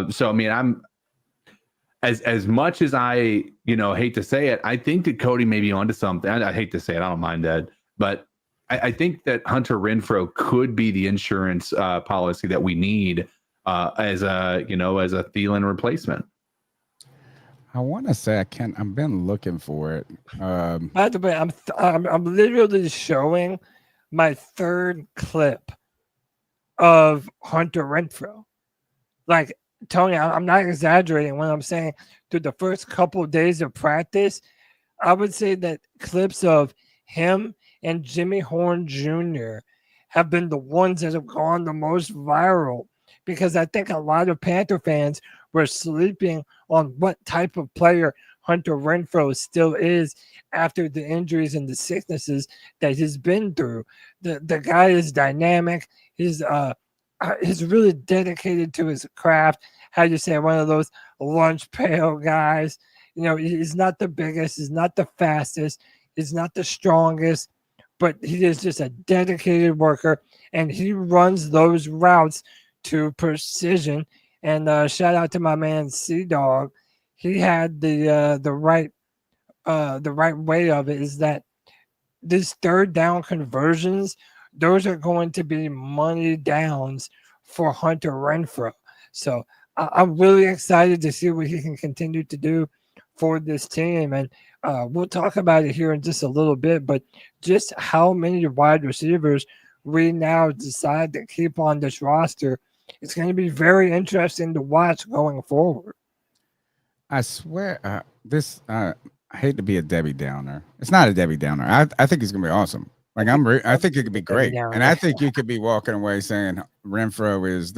So, I mean, I'm as much as I, hate to say it, I think that Cody may be onto something. I hate to say it. I don't mind that. But I think that Hunter Renfrow could be the insurance policy that we need as a Thielen replacement. I want to say I've been looking for it. By the way, I'm literally showing my third clip of Hunter Renfrow. Like, Tony, I'm not exaggerating when I'm saying through the first couple of days of practice, I would say that clips of him and Jimmy Horn Jr. have been the ones that have gone the most viral, because I think a lot of Panther fans were sleeping on what type of player Hunter Renfrow still is after the injuries and the sicknesses that he's been through. The guy is dynamic. He's really dedicated to his craft. How you say, one of those lunch pail guys. He's not the biggest. He's not the fastest. He's not the strongest. But he is just a dedicated worker, and he runs those routes to precision. And shout out to my man C-Dog. He had the right way of it, is that these third down conversions, those are going to be money downs for Hunter Renfrow. So I'm really excited to see what he can continue to do for this team. And we'll talk about it here in just a little bit, but just how many wide receivers we now decide to keep on this roster, it's going to be very interesting to watch going forward. I swear, I hate to be a Debbie Downer. It's not a Debbie Downer. I think it's going to be awesome. Like, I think it could be great. And I think you could be walking away saying Renfrow is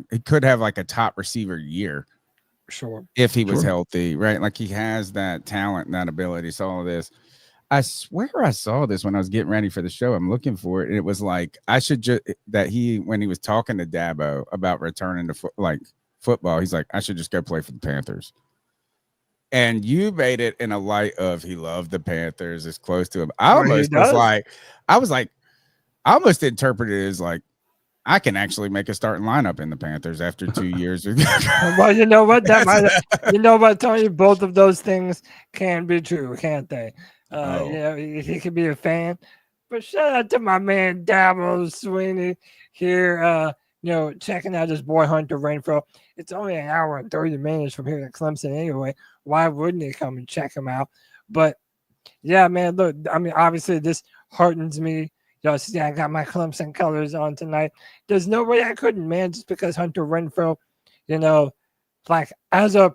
he could have like a top receiver year. Sure. If he was healthy, right? Like, he has that talent and that ability. So all of this. I swear I saw this when I was getting ready for the show. I'm looking for it. And it was like, when he was talking to Dabo about returning to football, he's like, I should just go play for the Panthers. And you made it in a light of he loved the Panthers, is close to him. I almost interpreted it as like, I can actually make a starting lineup in the Panthers after 2 years. Well, you know what? You know what, Tony? Both of those things can be true, can't they? He could be a fan. But shout out to my man Dabo Sweeney here, checking out his boy Hunter Renfrow. It's only an hour and 30 minutes from here to Clemson anyway. Why wouldn't he come and check him out? But, yeah, man, look, I mean, obviously this heartens me. See, I got my Clemson colors on tonight. There's no way I couldn't, man, just because Hunter Renfrow, like, as a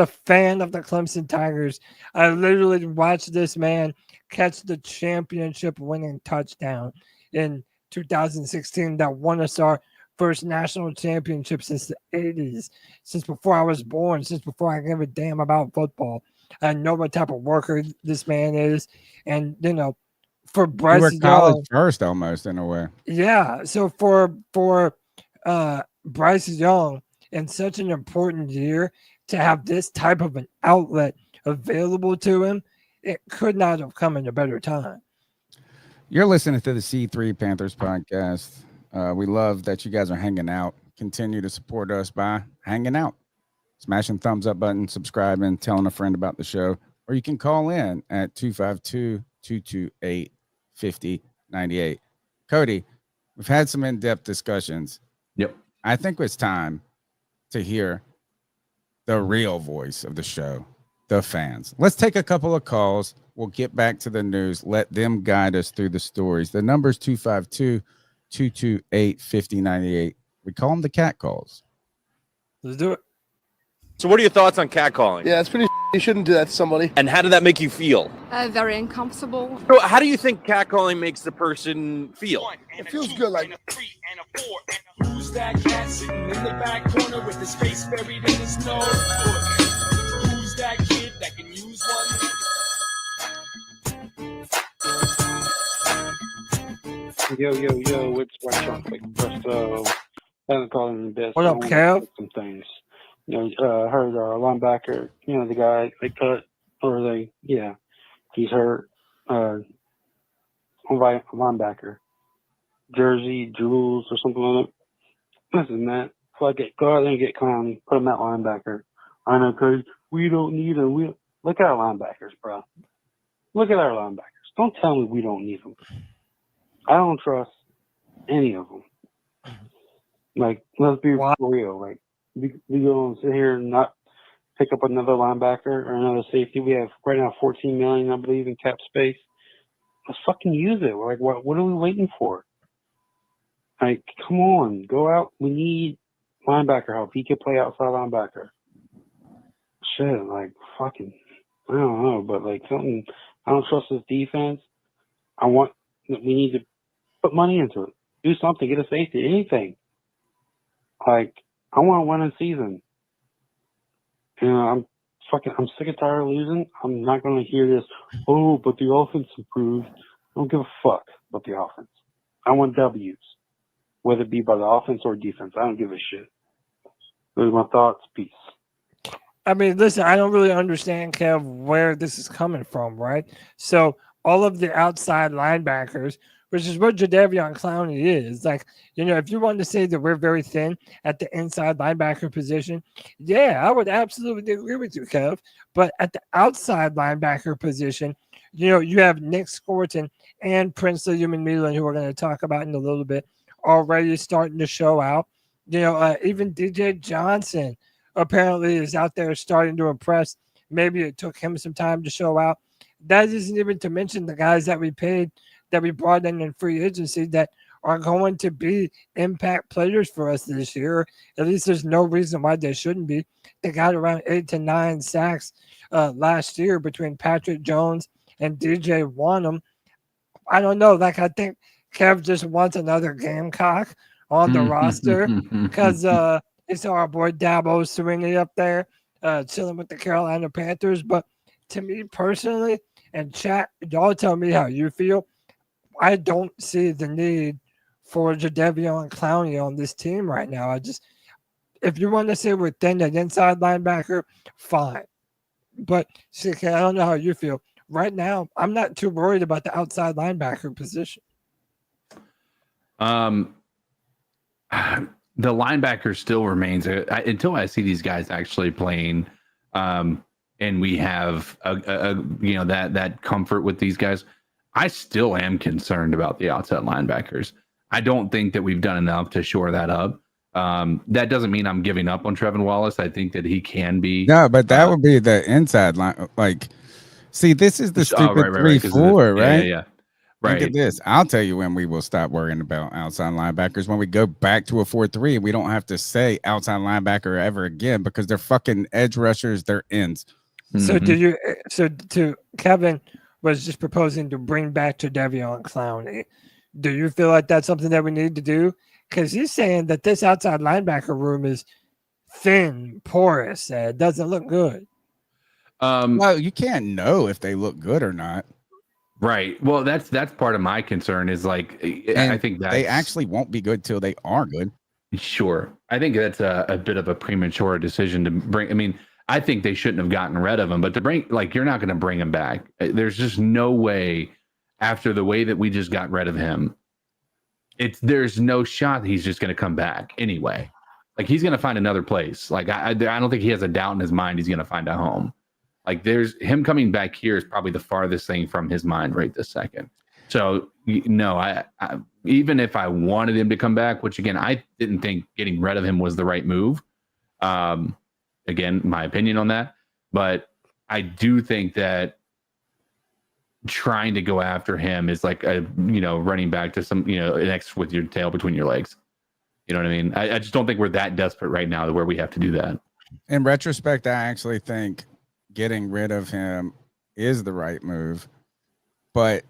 fan of the Clemson Tigers, I literally watched this man catch the championship winning touchdown in 2016 that won us our first national championship since the 80s, since before I was born, since before I gave a damn about football. I know what type of worker this man is. And, for Bryce You were college Young, first almost in a way. yeah. So for Bryce Young in such an important year to have this type of an outlet available to him, it could not have come in a better time. You're listening to the C3 Panthers podcast. We love that you guys are hanging out. Continue to support us by hanging out, smashing thumbs up button, subscribing, telling a friend about the show, or you can call in at 252-228-5098. Cody, we've had some in-depth discussions. Yep. I think it's time to hear the real voice of the show, the fans. Let's take a couple of calls. We'll get back to the news. Let them guide us through the stories. The number's 252-228-5098. We call them the cat calls. Let's do it. So what are your thoughts on catcalling? Yeah, it's pretty. You shouldn't do that to somebody. And how did that make you feel? Very uncomfortable. So how do you think catcalling makes the person feel? It feels good, like. Who's that cat sitting in the back corner with his face buried in his nose? Who's that kid that can use one? Yo, it's White Chocolate. First, haven't called him the best. What up, Kev? Some things. Heard our linebacker, the guy they cut, he's hurt. Linebacker. Jersey, Jules, or something like that. Listen, Matt, go out there and get Clowney. Put him at linebacker. I know, because we don't need him. Look at our linebackers, bro. Look at our linebackers. Don't tell me we don't need them. I don't trust any of them. Like, let's be real. Like, we going to sit here and not pick up another linebacker or another safety. We have right now $14 million, I believe, in cap space. Let's fucking use it. Like, what are we waiting for? Like, come on, go out. We need linebacker help. He could play outside linebacker. Shit, like, fucking, I don't know, but like something. I don't trust this defense. We need to put money into it. Do something. Get a safety. Anything. Like, I want to win a season. I'm sick and tired of losing. I'm not going to hear this, but the offense improved. I don't give a fuck about the offense. I want W's, whether it be by the offense or defense. I don't give a shit. Those are my thoughts. Peace. I mean, listen, I don't really understand, Kev, where this is coming from, right? So all of the outside linebackers, which is what Jadeveon Clowney is. Like, if you want to say that we're very thin at the inside linebacker position, yeah, I would absolutely agree with you, Kev. But at the outside linebacker position, you have Nick Scorton and Princely Umanmielen, who we're going to talk about in a little bit, already starting to show out. Even DJ Johnson apparently is out there starting to impress. Maybe it took him some time to show out. That isn't even to mention the guys that we paid, that we brought in free agency that are going to be impact players for us this year. At least there's no reason why they shouldn't be. They got around 8 to 9 sacks last year between Patrick Jones and DJ Wanham. I don't know. Like, I think Kev just wants another Gamecock on the roster because he saw our boy Dabo Sweeney up there chilling with the Carolina Panthers. But to me personally, and chat, y'all tell me how you feel. I don't see the need for Jadeveon Clowney on this team right now. If you want to say we're thin at inside linebacker, fine. But CK, I don't know how you feel. Right now, I'm not too worried about the outside linebacker position. The linebacker still remains until I see these guys actually playing, and we have that comfort with these guys. I still am concerned about the outside linebackers. I don't think that we've done enough to shore that up. That doesn't mean I'm giving up on Trevin Wallace. I think that he can be. No, but that would be the inside line. Like, see, this is the stupid 3-4, right? Yeah. Right. Look at this. I'll tell you when we will stop worrying about outside linebackers, when we go back to a 4-3 and we don't have to say outside linebacker ever again because they're fucking edge rushers, they're ends. So to Kevin, was just proposing to bring back Jadeveon Clowney. Do you feel like that's something that we need to do? Because he's saying that this outside linebacker room is thin, porous, it doesn't look good. Well, you can't know if they look good or not. Right. Well, that's part of my concern is like, I think that they actually won't be good till they are good. Sure. I think that's a bit of a premature decision to bring. I mean, I think they shouldn't have gotten rid of him, but to bring, like, you're not going to bring him back. There's just no way after the way that we just got rid of him. There's no shot that he's just going to come back anyway. Like, he's going to find another place. Like, I don't think he has a doubt in his mind he's going to find a home. Like, there's him coming back here is probably the farthest thing from his mind right this second. So, no, I even if I wanted him to come back, which again, I didn't think getting rid of him was the right move. Again, my opinion on that. But I do think that trying to go after him is like running back to some, an X with your tail between your legs. You know what I mean? I just don't think we're that desperate right now to where we have to do that. In retrospect, I actually think getting rid of him is the right move, but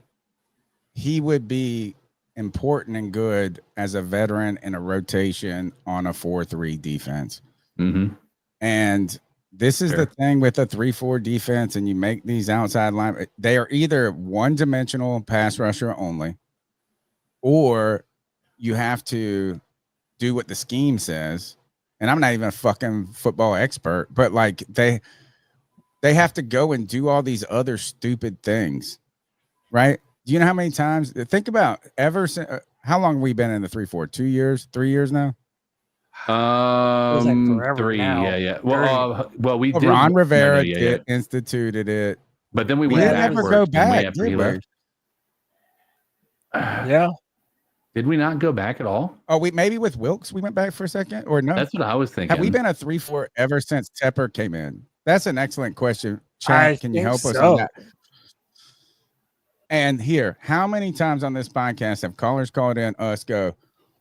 he would be important and good as a veteran in a rotation on a 4-3 defense. Mm-hmm. And this is the thing with a 3-4 defense, and you make these outside line, they are either one-dimensional pass rusher only, or you have to do what the scheme says. And I'm not even a fucking football expert, but like they have to go and do all these other stupid things, right? Do you know how many times? Think about ever since. How long have we been in the 3-4? 2 years, 3 years now. Like 3. now. Yeah. Well, we did. Ron Rivera instituted it, but then we didn't ever go back. Did he left. Yeah. Did we not go back at all? Oh, maybe with Wilkes we went back for a second, or no? That's what I was thinking. Have we been a 3-4 ever since Tepper came in? That's an excellent question. Chad, can you help us on that? And here, how many times on this podcast have callers called in us go,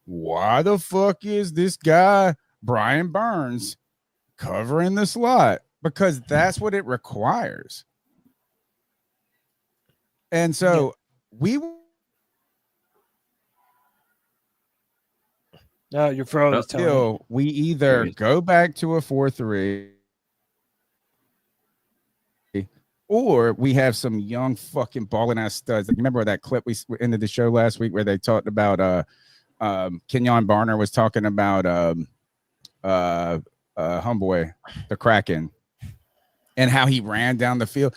why the fuck is this guy, Brian Burns, covering the slot? Because that's what it requires. And so No, you're frozen. We either go back to a 4-3 or we have some young fucking balling ass studs. Remember that clip we ended the show last week where they talked about Kenyon Barner was talking about homeboy, the Kraken, and how he ran down the field.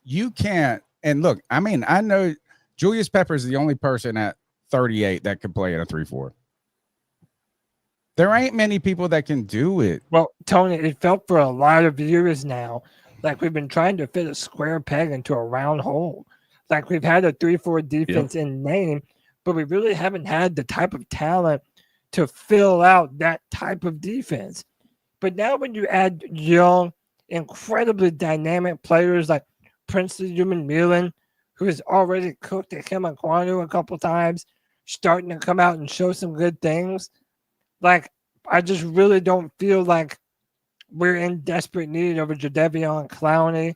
You can't, and look, I mean, I know Julius Peppers is the only person at 38 that could play in a 3-4. There ain't many people that can do it. Well, Tony, it felt for a lot of years now like we've been trying to fit a square peg into a round hole. Like we've had a 3-4 defense in name, but we really haven't had the type of talent to fill out that type of defense. But now when you add young, incredibly dynamic players like Princely Umanmielen, who has already cooked at Kwanu a couple times, starting to come out and show some good things, like I just really don't feel like we're in desperate need of a Jadeveon Clowney.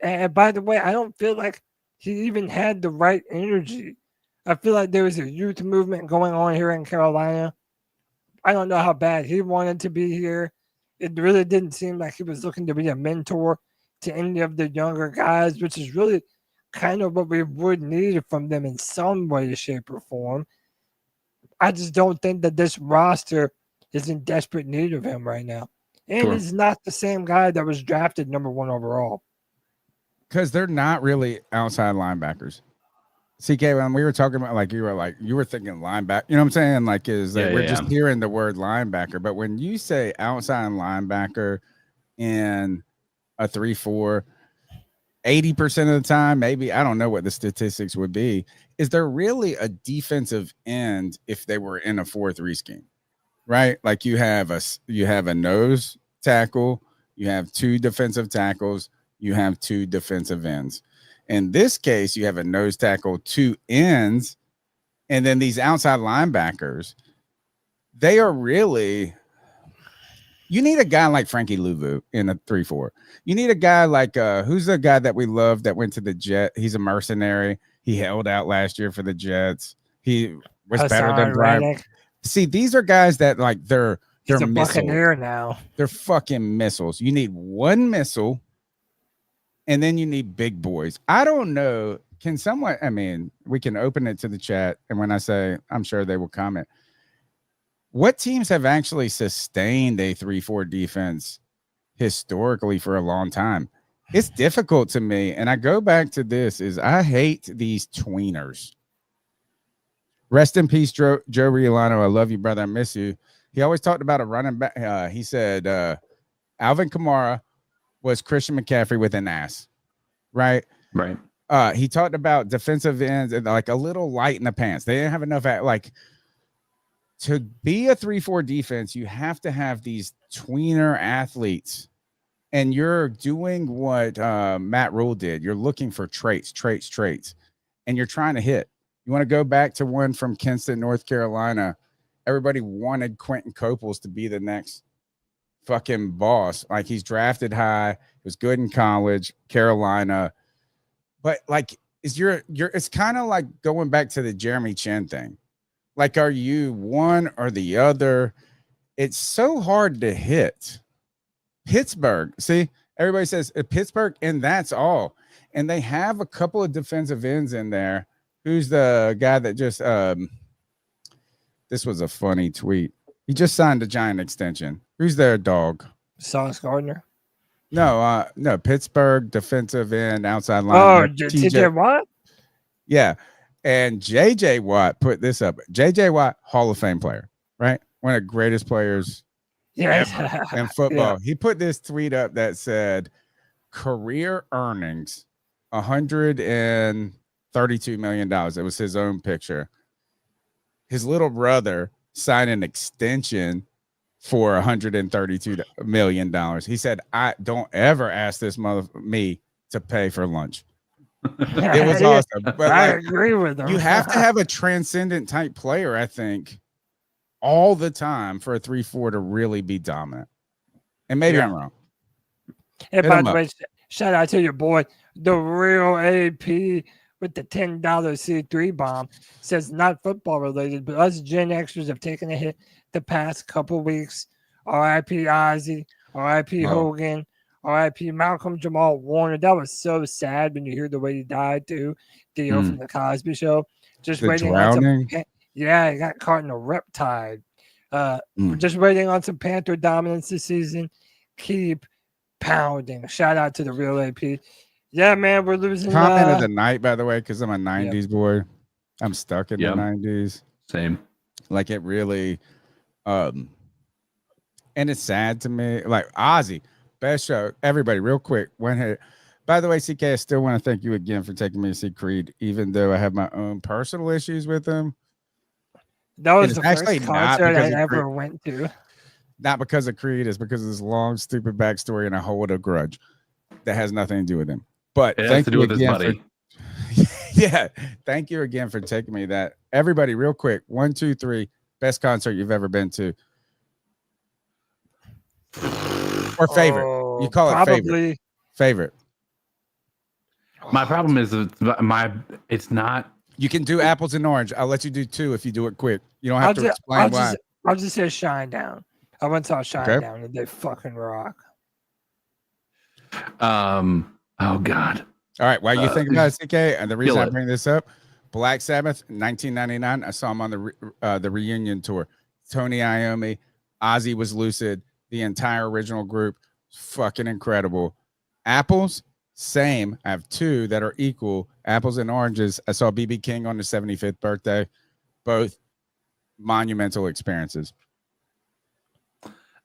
And by the way, I don't feel like he even had the right energy. I feel like there was a youth movement going on here in Carolina. I don't know how bad he wanted to be here. It really didn't seem like he was looking to be a mentor to any of the younger guys, which is really kind of what we would need from them in some way, shape, or form. I just don't think that this roster is in desperate need of him right now. And he's not the same guy that was drafted number 1 overall. Because they're not really outside linebackers. CK, when we were talking about, like, you were thinking linebacker, you know what I'm saying? Like, we're just hearing the word linebacker. But when you say outside linebacker in a 3-4, 80% of the time, maybe, I don't know what the statistics would be, is there really a defensive end if they were in a 4-3 scheme, right? Like you have a nose tackle, you have 2 defensive tackles, you have 2 defensive ends. In this case, you have a nose tackle, 2 ends, and then these outside linebackers, they are really, You need a guy like Frankie Louvu in a 3-4. You need a guy like who's the guy that we love that went to the Jet? He's a mercenary. He held out last year for the Jets. He was better than Brian. Reddick. See, these are guys that like they're He's a missiles. Buccaneer now. They're fucking missiles. You need one missile, and then you need big boys. I don't know. Can someone? I mean, we can open it to the chat, and when I say, I'm sure they will comment. What teams have actually sustained a 3-4 defense historically for a long time? It's difficult to me, and I go back to this: is I hate these tweeners. Rest in peace, Joe Riolano. I love you, brother. I miss you. He always talked about a running back. He said Alvin Kamara was Christian McCaffrey with an ass, right? Right. He talked about defensive ends and like a little light in the pants. They didn't have enough like to be a 3-4 defense. You have to have these tweener athletes, and you're doing what Matt Rule did. You're looking for traits, and you're trying to hit. You want to go back to one from Kinston, North Carolina. Everybody wanted Quentin Coples to be the next fucking boss. Like, he's drafted high, he was good in college, Carolina. But like, it's kind of like going back to the Jeremy Chin thing. Like, are you one or the other? It's so hard to hit. Pittsburgh, see, everybody says Pittsburgh, and that's all. And they have a couple of defensive ends in there. Who's the guy that just this was a funny tweet. He just signed a giant extension. Who's their dog? Sauce Gardner. No, Pittsburgh defensive end, outside line. Oh, TJ Watt? Yeah. And JJ Watt put this up. JJ Watt, Hall of Fame player, right? One of the greatest players ever in football. Yeah. He put this tweet up that said career earnings $132 million. It was his own picture. His little brother signed an extension for $132 million. He said, I don't ever ask this me to pay for lunch. It was awesome. But I agree with him. You have to have a transcendent type player, I think, all the time for a 3-4 to really be dominant. And maybe I'm wrong. Hey, by the way, shout out to your boy, the real AP with the $10 C3 bomb. Says not football related, but us Gen Xers have taken a hit the past couple weeks. R.I.P. Ozzy, R.I.P. Hogan, R.I.P. Malcolm Jamal Warner. That was so sad when you hear the way he died too. Dio from the Cosby Show. Just the waiting drowning. on some. He got caught in a riptide. Just waiting on some Panther dominance this season. Keep pounding. Shout out to the real AP. Yeah, man, we're losing. Comment of the night, by the way, because I'm a 90s boy. I'm stuck in the 90s. Same. Like, it really, and it's sad to me. Like, Ozzy, best show. Everybody, real quick. By the way, CK, I still want to thank you again for taking me to see Creed, even though I have my own personal issues with him. That was the first concert I ever went to. Not because of Creed, it's because of this long, stupid backstory, and I hold a grudge that has nothing to do with him. But it has to do with his buddy. Yeah, thank you again for taking me that. Everybody, real quick, 1, 2, 3, best concert you've ever been to, or favorite. You call it favorite. My problem is it's not. You can do apples and orange. I'll let you do 2 if you do it quick. You don't have to explain why. I'll just say Shine Down. I went to Shine Down and they fucking rock. Oh God. All right. While you think about it, CK, and the reason I bring this up, Black Sabbath, 1999. I saw him on the reunion tour. Tony Iommi, Ozzy was lucid. The entire original group, fucking incredible. Apples, same. I have 2 that are equal. Apples and oranges. I saw BB King on his 75th birthday. Both monumental experiences.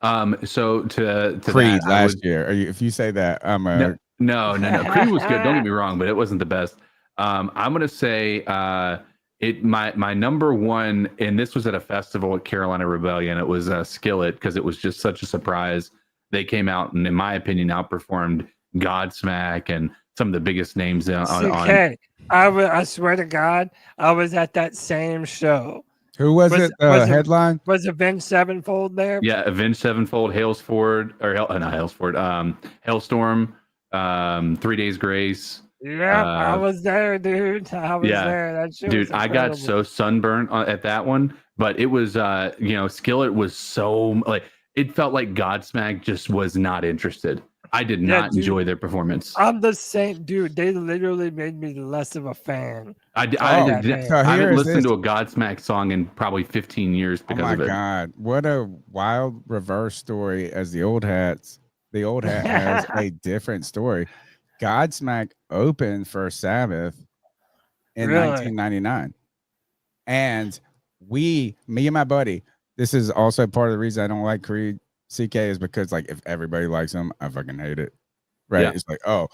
So to Creed last year. If you say that, I'm a no. Creed was good. Don't get me wrong, but it wasn't the best. I'm gonna say my number one, and this was at a festival at Carolina Rebellion. It was Skillet, because it was just such a surprise. They came out and, in my opinion, outperformed Godsmack and some of the biggest names on. I swear to God, I was at that same show. Who was it? Headline? Was Avenged Sevenfold there? Yeah, Avenged Sevenfold, Hailsford, or not Hailsford, Hailstorm, 3 Days Grace. Yeah, I was there, dude. I was there. That shit dude, was I got so sunburned at that one, but it was, Skillet was so like it felt like Godsmack just was not interested. I did not enjoy their performance. I'm the same, dude. They literally made me less of a fan. I haven't listened to a Godsmack song in probably 15 years because of it. Oh my God. What a wild reverse story as the old hats. The old hat has a different story. Godsmack opened for Sabbath in 1999. And me and my buddy, this is also part of the reason I don't like Creed CK is because like if everybody likes him, I fucking hate it. Right? Yeah. It's like, oh,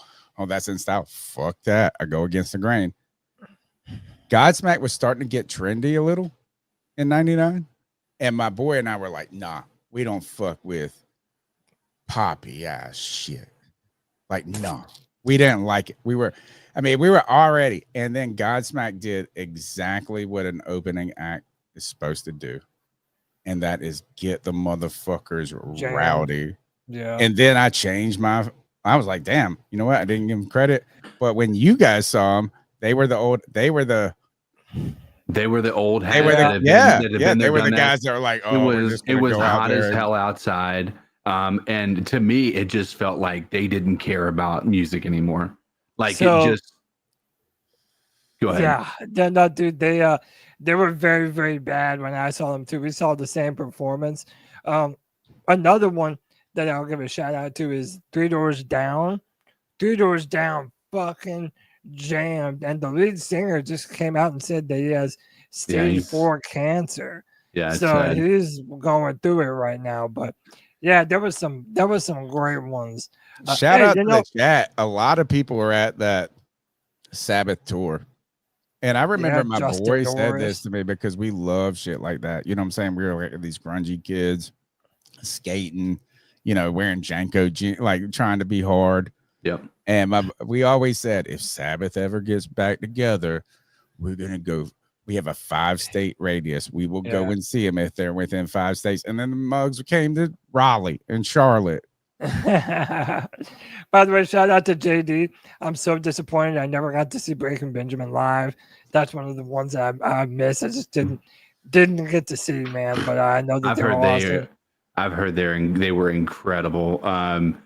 that's in style. Fuck that. I go against the grain. Godsmack was starting to get trendy a little in 99. And my boy and I were like, nah, we don't fuck with poppy ass shit. Like, no, we didn't like it. We were already, and then Godsmack did exactly what an opening act is supposed to do. And that is get the motherfuckers rowdy. Yeah. And then I changed I was like, damn, you know what? I didn't give them credit. But when you guys saw them, they were the old hats. They were the they were the guys that were like, oh, it was hot as hell outside. And to me, it just felt like they didn't care about music anymore. Like it just go ahead. Yeah, no, dude, they were very, very bad when I saw them too. We saw the same performance. Another one that I'll give a shout out to is 3 Doors Down. 3 Doors Down fucking jammed. And the lead singer just came out and said that he has stage 4 cancer. Yeah. So he's going through it right now. But yeah, there was some great ones. Shout out to the chat. A lot of people were at that Sabbath tour. And I remember my boy said this to me because we love shit like that. You know what I'm saying? We were like these grungy kids skating, wearing Janko, like trying to be hard. Yep. And we always said, if Sabbath ever gets back together, we're going to go. We have a 5-state radius. We will go and see them if they're within 5 states. And then the mugs came to Raleigh and Charlotte. By the way, shout out to JD. I'm so disappointed I never got to see Breaking Benjamin live. That's one of the ones that I missed. I just didn't get to see, man. But I know that I've heard they were incredible. And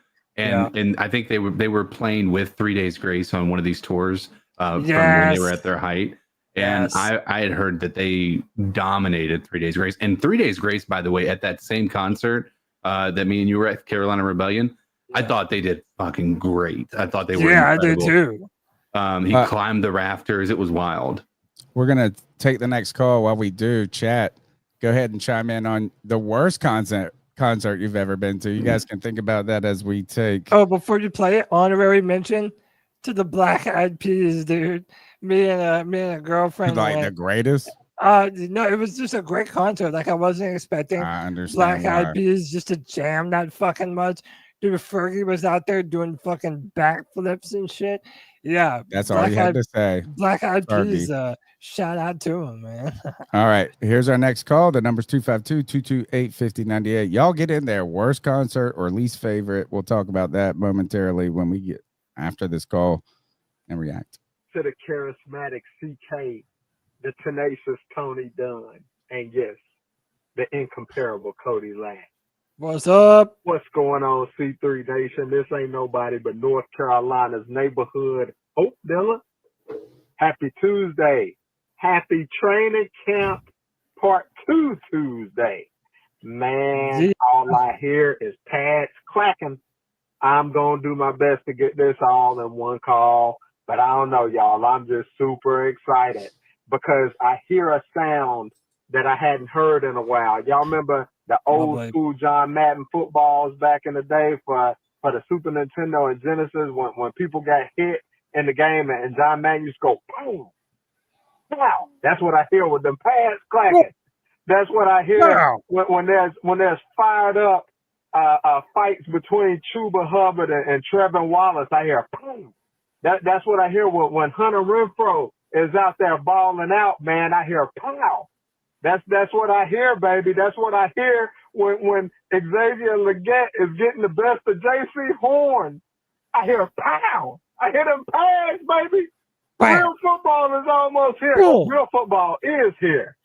I think they were playing with 3 Days Grace on one of these tours from when they were at their height. And I had heard that they dominated 3 Days Grace. And 3 Days Grace, by the way, at that same concert that me and you were at, Carolina Rebellion, I thought they did fucking great. I thought they were incredible. I did too. He climbed the rafters. It was wild. We're going to take the next call. While we do, chat, go ahead and chime in on the worst concert you've ever been to. You guys can think about that as we take. Oh, before you play it, honorary mention to the Black Eyed Peas, dude. Me and a girlfriend. Like the greatest? No, it was just a great concert. Like I wasn't expecting Black Eyed Peas just to jam that fucking much. Dude, Fergie was out there doing fucking backflips and shit. Yeah. That's all you had to say. Black Eyed Peas, shout out to him, man. All right. Here's our next call. The number's 252-228-5098. Y'all get in there. Worst concert or least favorite. We'll talk about that momentarily when we get after this call and react. To the charismatic CK, the tenacious Tony Dunn, and yes, the incomparable Cody Ladd. What's up? What's going on, C3 Nation? This ain't nobody but North Carolina's neighborhood Hope Dilla. Happy Tuesday. Happy Training Camp Part 2 Tuesday. Man, all I hear is pads clacking. I'm going to do my best to get this all in one call, but I don't know, y'all. I'm just super excited because I hear a sound that I hadn't heard in a while. Y'all remember the old school John Madden footballs back in the day for the Super Nintendo and Genesis when people got hit in the game and John Madden used to go boom. Wow. That's what I hear with them pads clacking. That's what I hear when there's fired up fights between Chuba Hubbard and Trevin Wallace. I hear boom. That's what I hear when Hunter Renfrow is out there balling out, man. I hear pow. That's what I hear, baby. That's what I hear when Xavier Legette is getting the best of J.C. Horn. I hear pow. I hear them pads, baby. Real football is almost here. Real football is here.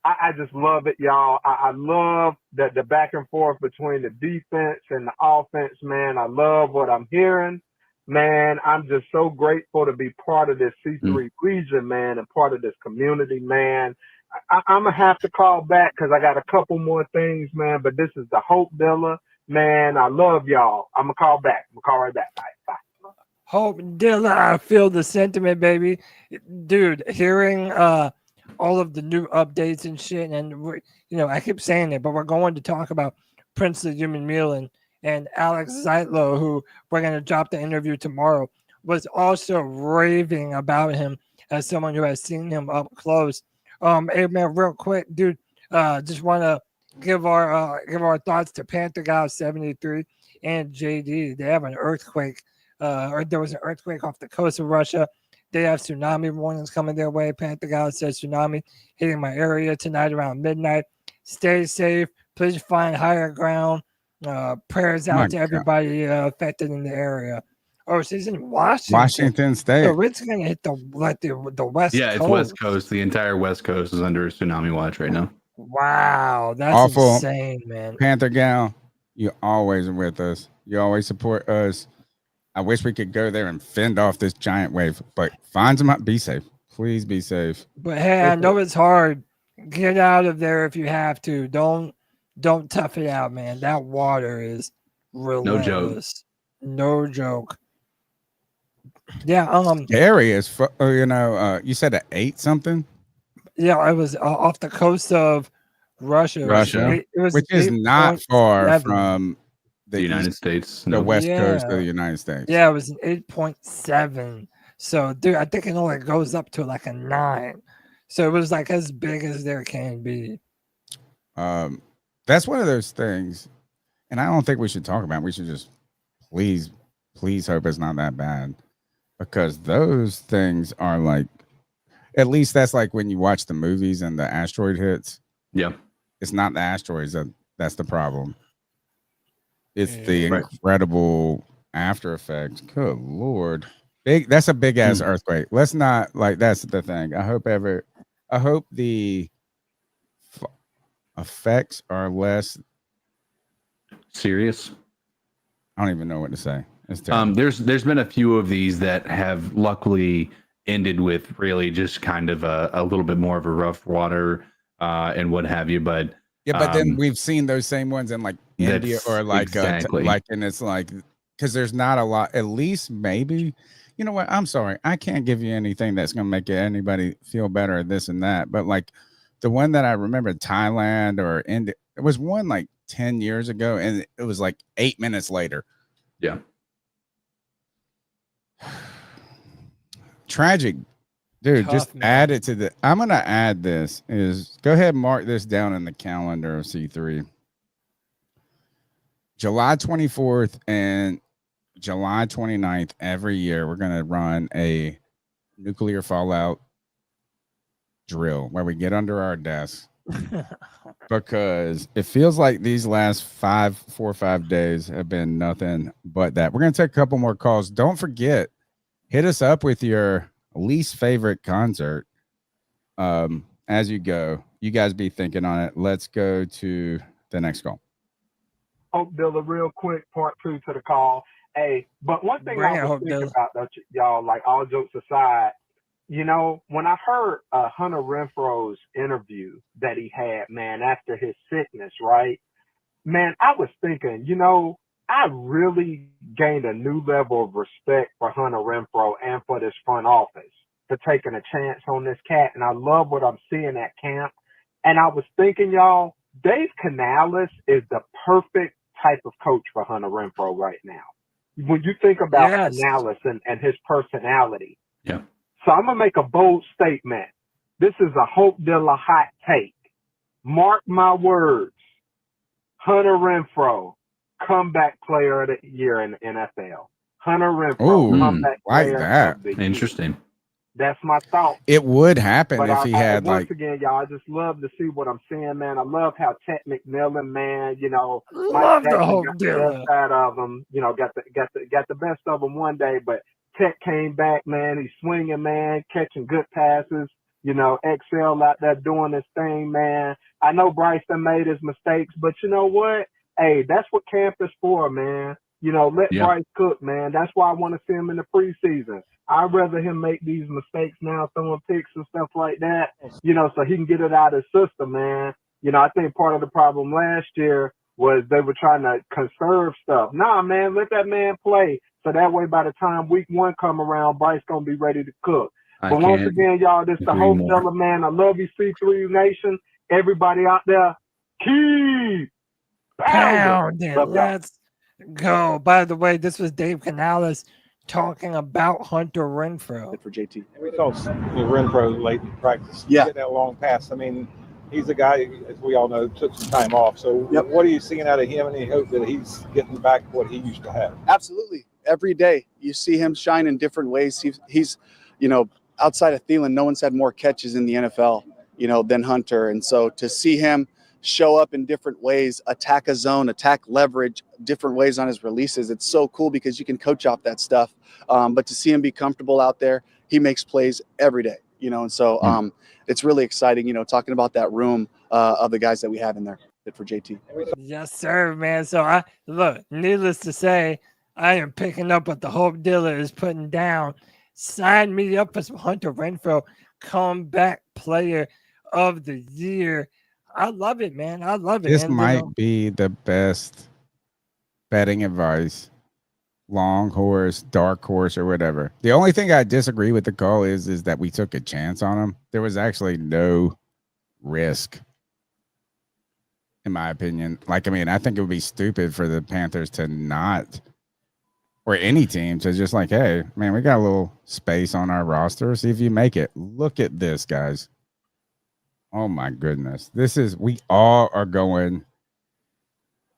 I just love it, y'all. I love the back and forth between the defense and the offense, man. I love what I'm hearing. Man, I'm just so grateful to be part of this C3 region, man, and part of this community, man. I'm going to have to call back because I got a couple more things, man, but this is the Hope Dilla. Man, I love y'all. I'm going to call back. I'm going to call right back. All right, bye. Hope Dilla, I feel the sentiment, baby. Dude, hearing all of the new updates and shit, and I keep saying it, but we're going to talk about Princely Umanmielen and Alex Zeitler, who we're going to drop the interview tomorrow, was also raving about him as someone who has seen him up close. Hey man, real quick, dude, just want to give our thoughts to Panther Guy 73 and JD. They have an earthquake. Or there was an earthquake off the coast of Russia. They have tsunami warnings coming their way. Panther Guy says tsunami hitting my area tonight around midnight. Stay safe. Please find higher ground. Prayers out to everybody affected in the area. Oh, she's in Washington State. So it's gonna hit the West Coast. Yeah, it's West Coast. The entire West Coast is under tsunami watch right now. Wow, that's awful. Insane, man. Panther Gal, you always with us. You always support us. I wish we could go there and fend off this giant wave, but find them out. Be safe. Please be safe. But hey, I know it's hard. Get out of there if you have to. Don't tough it out, man. That water is relentless. No joke. Yeah. Scary as you said at 8 something. Yeah, it was off the coast of Russia. It was which is not far from the United States, the West Coast of the United States. Yeah, it was an 8.7. So, dude, I think it only goes up to like a 9. So it was like as big as there can be. That's one of those things, and I don't think we should talk about it. We should just please hope it's not that bad, because those things are like, at least that's like when you watch the movies and the asteroid hits. Yeah, it's not the asteroids that's the problem. It's the incredible after effects. Good Lord. That's a big ass earthquake. Let's not that's the thing. I hope the effects are less serious. I don't even know what to say. It's terrible. There's been a few of these that have luckily ended with really just kind of a little bit more of a rough water and what have you, but but then we've seen those same ones in like India or like exactly. And it's like, because there's not a lot, at least maybe, you know what, I'm sorry, I can't give you anything that's going to make anybody feel better at this and that, but like the one that I remember, Thailand or India, it was one like 10 years ago and it was like 8 minutes later. Yeah. Tragic. Dude, Tough, just man. add it to the. I'm going to add this. Go ahead and mark this down in the calendar of C3. July 24th and July 29th every year, we're going to run a nuclear fallout drill where we get under our desk because it feels like these last 4 or 5 days have been nothing but that. We're going to take a couple more calls. Don't forget, hit us up with your least favorite concert as you go. You guys be thinking on it. Let's go to the next call. Hope Dilla, real quick, part 2 to the call. Hey, but one thing I was thinking about, y'all, like all jokes aside, when I heard Hunter Renfrow's interview that he had, man, after his sickness, right? Man, I was thinking, I really gained a new level of respect for Hunter Renfrow and for this front office for taking a chance on this cat. And I love what I'm seeing at camp. And I was thinking, y'all, Dave Canales is the perfect type of coach for Hunter Renfrow right now. When you think about Canales and his personality. Yeah. So I'm going to make a bold statement. This is a Hope Dilla hot take. Mark my words. Hunter Renfrow, comeback player of the year in the NFL. Hunter Renfrow, comeback player of the year. Interesting. That's my thought. It would happen But if he had once again, y'all, I just love to see what I'm seeing, man. I love how Ted McMillan, man, Love Mike the Jackson whole got the deal. best out of him. Got the best of him one day, but Ted came back, man. He's swinging, man, catching good passes. Excel out there doing his thing, man. I know Bryce done made his mistakes, but you know what? Hey, that's what camp is for, man. Let Bryce cook, man. That's why I want to see him in the preseason. I'd rather him make these mistakes now, throwing picks and stuff like that, so he can get it out of his system, man. I think part of the problem last year was they were trying to conserve stuff. Nah, man, let that man play. So that way, by the time week 1 come around, Bryce going to be ready to cook. But once again, y'all, this the whole fella, man. I love you, C3 Nation. Everybody out there, keep pounding. Let's go. By the way, this was Dave Canales talking about Hunter Renfrow. For JT. We saw Renfrow late in practice. Yeah. Get that long pass. I mean, he's a guy, as we all know, took some time off. So what are you seeing out of him, and you hope that he's getting back what he used to have? Absolutely. Every day you see him shine in different ways. He's outside of Thielen, no one's had more catches in the NFL, than Hunter. And so to see him show up in different ways, attack a zone, attack leverage, different ways on his releases, it's so cool because you can coach off that stuff. But to see him be comfortable out there, he makes plays every day, and so it's really exciting, talking about that room of the guys that we have in there for JT. Yes, sir, man. So needless to say, I am picking up what the Hope Dealer is putting down. Sign me up for some Hunter Renfrow comeback player of the year. I love it, man. I love it. This might be the best betting advice, long horse, dark horse, or whatever. The only thing I disagree with the call is that we took a chance on him. There was actually no risk, in my opinion. I think it would be stupid for the Panthers to not, or any team to just hey, man, we got a little space on our roster. See if you make it. Look at this, guys. Oh my goodness. We all are going.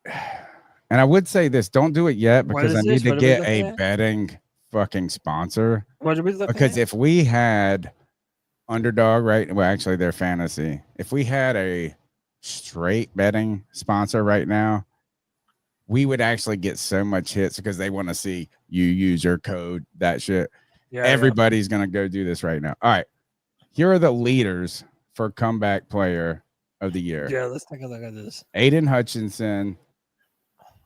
And I would say this, don't do it yet because I need to get a betting fucking sponsor. What are we looking because at? if we had Underdog, right? Well, actually they're fantasy. If we had a straight betting sponsor right now, we would actually get so much hits because they want to see you use your code, that shit. Yeah, everybody's going to go do this right now. All right. Here are the leaders for comeback player of the year. Yeah, let's take a look at this. Aiden Hutchinson,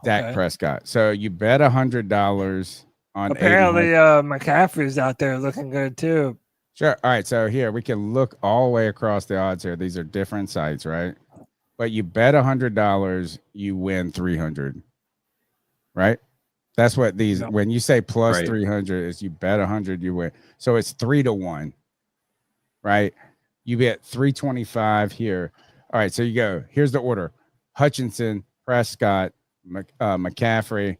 Dak Prescott. So you bet $100 on apparently McCaffrey's out there looking good too. Sure. All right. So here we can look all the way across the odds here. These are different sites, right? But you bet $100, you win 300. Right? That's what these when you say plus 300 is you bet 100, you win. So it's 3-1. Right? You bet 325 here. All right, so you go. Here's the order: Hutchinson, Prescott, McCaffrey,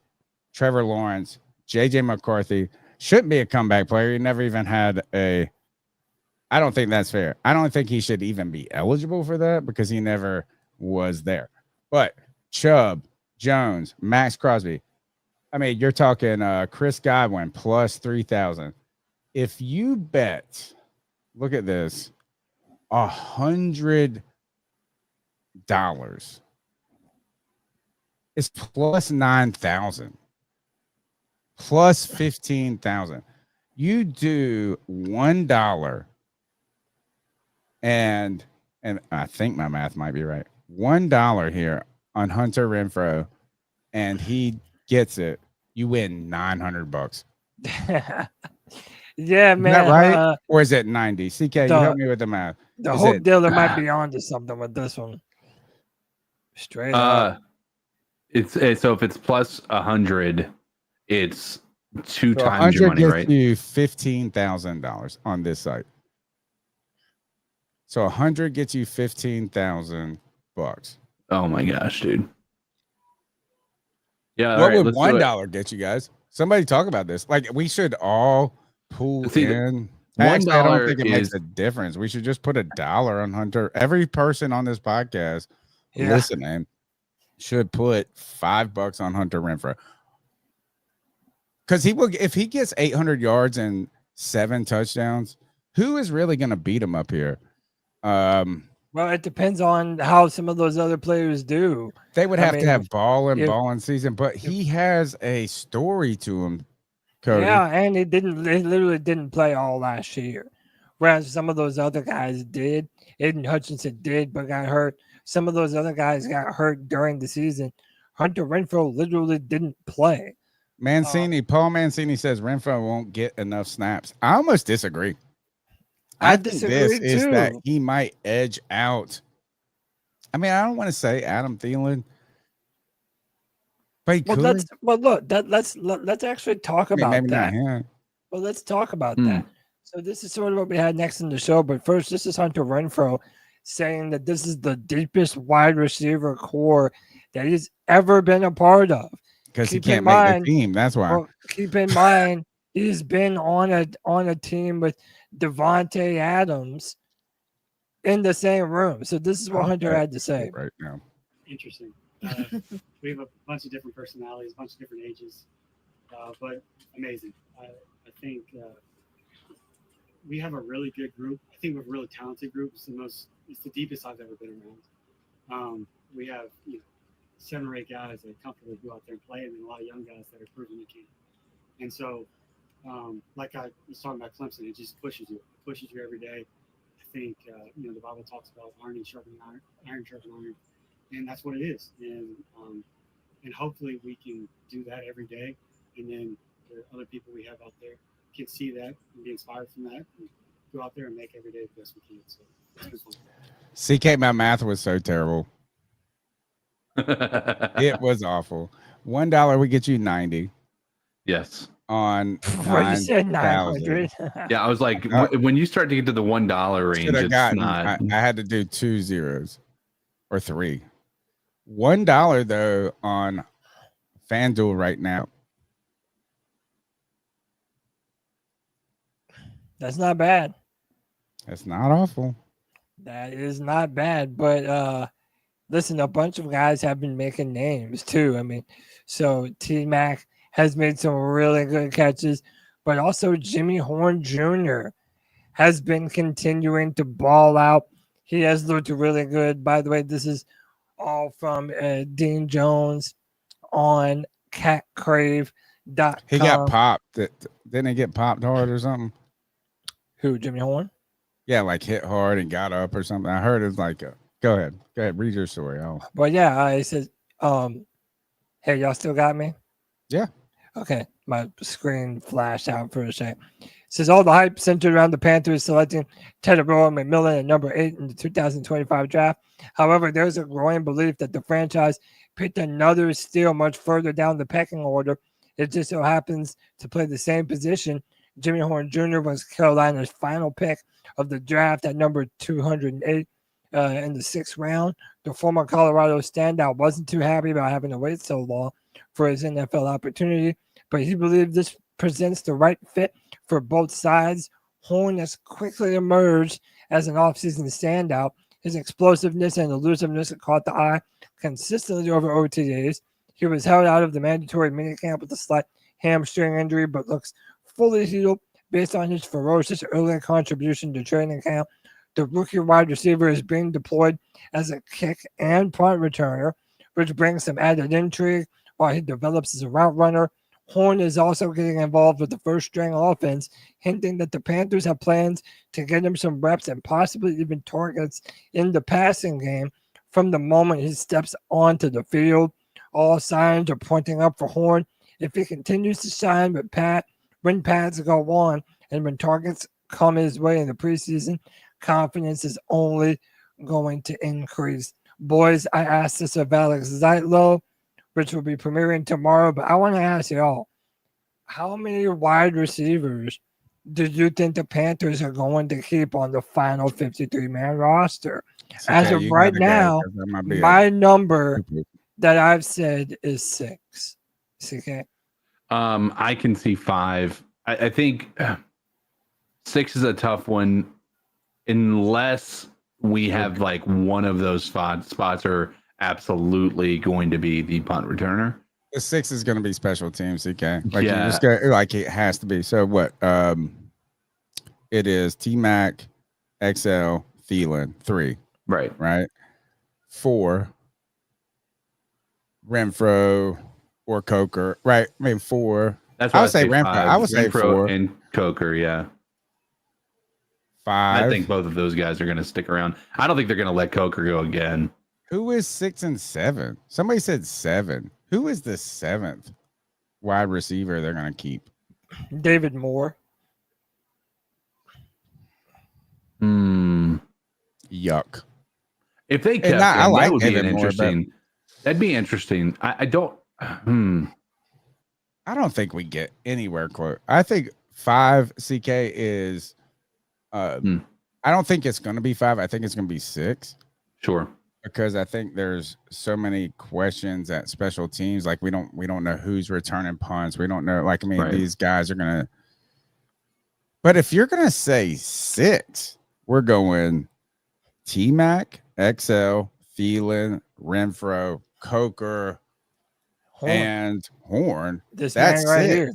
Trevor Lawrence, JJ McCarthy. Shouldn't be a comeback player. He never even had a. I don't think that's fair. I don't think he should even be eligible for that because he never was there. But Chubb, Jones, Max Crosby. I mean, you're talking Chris Godwin plus 3,000. If you bet, look at this, $100. It's plus 9,000, plus 15,000. You do $1, and I think my math might be right. $1 here on Hunter Renfrow, and he gets it. You win $900. Yeah, man. Is that right? Or is it 90? CK, you help me with the math. The Hope Dealer might be onto something with this one. Straight up. It's so if it's plus 100, it's two times your money, right? You $15,000 on this site. So 100 gets you $15,000. Oh my gosh, dude. Yeah. What would $1 get you guys? Somebody talk about this. Like we should all pool in. Actually, I don't think it makes a difference. We should just put $1 on Hunter. Every person on this podcast listening should put $5 on Hunter Renfrow. Because he will, if he gets 800 yards and 7 touchdowns, who is really going to beat him up here? Well, it depends on how some of those other players do. They would have to have ball season, but he has a story to him, Cody. Yeah, and he literally didn't play all last year. Whereas some of those other guys did. Aiden Hutchinson did, but got hurt. Some of those other guys got hurt during the season. Hunter Renfrow literally didn't play. Paul Mancini says Renfrow won't get enough snaps. I almost disagree. I think this is that he might edge out. I mean, I don't want to say Adam Thielen, but he could. Let's actually talk about maybe that. Not him. Well, let's talk about that. So this is sort of what we had next in the show. But first, this is Hunter Renfrow saying that this is the deepest wide receiver core that he's ever been a part of. Because he can't make the team. That's why. Well, keep in mind, he's been on a team with Devontae Adams in the same room. So this is what Hunter had to say. Right now. Interesting. We have a bunch of different personalities, a bunch of different ages, but amazing. I think we have a really good group. I think we have a really talented group. It's the deepest I've ever been around. We have 7 or 8 guys that comfortably go out there and play, and then a lot of young guys that are proving they can. And so, like I was talking about Clemson, it just pushes you. It pushes you every day. I think, the Bible talks about iron sharpening iron, iron sharpening iron, and that's what it is. And hopefully we can do that every day. And then the other people we have out there can see that and be inspired from that and go out there and make every day the best we can. So it's been fun. CK, my math was so terrible. It was awful. $1 we get you 90. Yes. On you said 900. Yeah, I was like, when you start to get to the $1 range, it's not. I had to do 2 zeros or 3. $1 though on FanDuel right now. That's not bad. That's not awful. That is not bad, but listen, a bunch of guys have been making names too. I mean, so T-Mac has made some really good catches, but also Jimmy Horn Jr. has been continuing to ball out. He has looked really good. By the way, this is all from Dean Jones on catcrave.com. He got popped. Didn't he get popped hard or something? Who, Jimmy Horn? Yeah, like hit hard and got up or something. I heard it's like go ahead, read your story. Well, yeah, I said, hey, y'all still got me? Yeah. Okay, my screen flashed out for a second. It says all the hype centered around the Panthers selecting Teteroa McMillan at number 8 in the 2025 draft. However, there's a growing belief that the franchise picked another steal much further down the pecking order. It just so happens to play the same position. Jimmy Horn Jr. was Carolina's final pick of the draft at number 208 in the 6th round. The former Colorado standout wasn't too happy about having to wait so long for his NFL opportunity, but he believed this presents the right fit for both sides. Horn has quickly emerged as an offseason standout. His explosiveness and elusiveness caught the eye consistently over OTAs. He was held out of the mandatory minicamp with a slight hamstring injury, but looks fully healed based on his ferocious early contribution to training camp. The rookie wide receiver is being deployed as a kick and punt returner, which brings some added intrigue while he develops as a route runner. Horn is also getting involved with the first string offense, hinting that the Panthers have plans to get him some reps and possibly even targets in the passing game from the moment he steps onto the field. All signs are pointing up for Horn. If he continues to shine when pads go on and when targets come his way in the preseason, confidence is only going to increase. Boys, I asked this of Alex Zeitlo, which will be premiering tomorrow, but I want to ask y'all, how many wide receivers do you think the Panthers are going to keep on the final 53-man roster? As of right now, my number that I've said is 6. CK? I can see 5. I think 6 is a tough one unless we have like one of those spots are absolutely going to be the punt returner. The 6 is going to be special teams, CK. Like, you just go, like it has to be. So what? it is T-Mac, XL, Thielen, 3. Right. 4, Renfrow or Coker. Right. I mean, 4. That's I why would say Renfrow. 5. I would say Renfrow 4 and Coker. Yeah. 5. I think both of those guys are going to stick around. I don't think they're going to let Coker go again. Who is 6 and 7? Somebody said 7. Who is the 7th wide receiver they're going to keep? David Moore. Yuck. If they kept him, I like that would David be Moore, interesting. That'd be interesting. I don't. I don't think we get anywhere close. I think 5 CK is. I don't think it's going to be 5. I think it's going to be 6. Sure. Because I think there's so many questions at special teams. Like we don't know who's returning punts. We don't know. Like I mean, these guys are gonna. But if you're gonna say 6, we're going T-Mac, XL, Thielen, Renfrow, Coker, and Horn. This That's man right 6. here.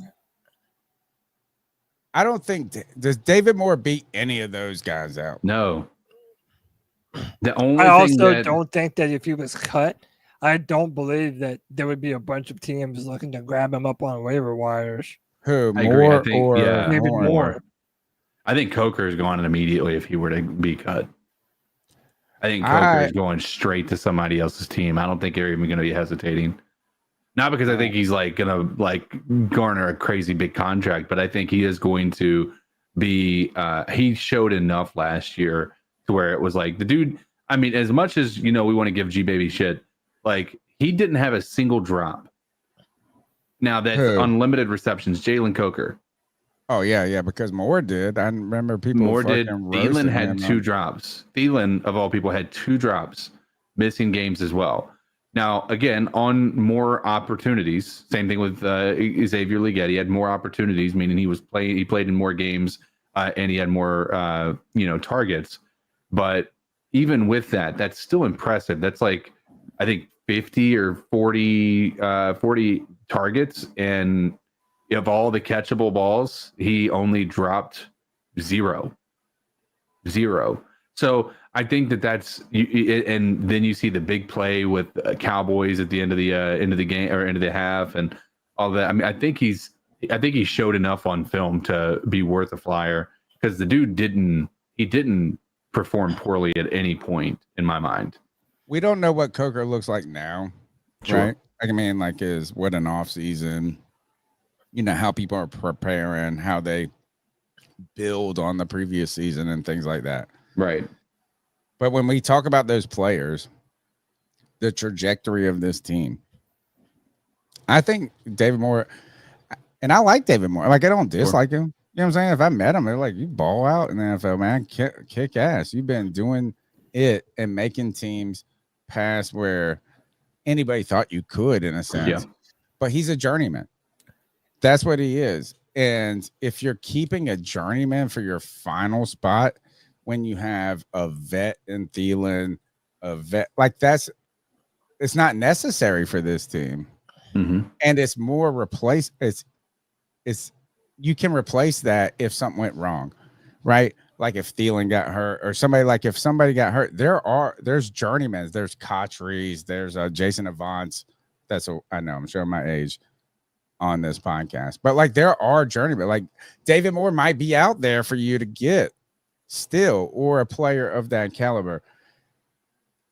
I don't think does David Moore beat any of those guys out. No. The only I also that, don't think that if he was cut, I don't believe that there would be a bunch of teams looking to grab him up on waiver wires. Who, I agree. Moore I think, or maybe Horn? Moore? I think Coker is going immediately if he were to be cut. I think Coker is going straight to somebody else's team. I don't think they're even going to be hesitating. Not because I think he's like going to like garner a crazy big contract, but I think he is going to be. He showed enough last year to where it was like the dude. I mean, as much as we want to give G Baby shit, like he didn't have a single drop. Now that's unlimited receptions. Jalen Coker. Oh yeah, because Moore did. I remember people. Moore did. Thielen had him 2 drops. Thielen, of all people, had 2 drops, missing games as well. Now, again, on more opportunities. Same thing with Xavier Legette. He had more opportunities, meaning he played in more games, and he had more targets. But even with that, that's still impressive. That's like I think 50 or 40 targets, and of all the catchable balls, he only dropped 0. So I think that's and then you see the big play with Cowboys at the end of the game or end of the half and all that. I mean, I think he showed enough on film to be worth a flyer because the dude didn't perform poorly at any point in my mind. We don't know what Coker looks like now, Sure. right? Like, I mean, like what an off season, how people are preparing, how they build on the previous season and things like that. Right. But when we talk about those players, the trajectory of this team, I think David Moore, and I like David Moore. Like, I don't dislike him. You know what I'm saying? If I met him, they're like, you ball out in the NFL, man. Kick ass. You've been doing it and making teams pass where anybody thought you could, in a sense. Yeah. But he's a journeyman. That's what he is. And if you're keeping a journeyman for your final spot, when you have a vet in Thielen, it's not necessary for this team. Mm-hmm. And it's more you can replace that if something went wrong, right? Like if Thielen got hurt or if somebody got hurt, there's journeymen, there's Cotries, there's Jason Avance. I know I'm showing my age on this podcast, but like there are journeymen. Like David Moore might be out there for you to get still, or a player of that caliber.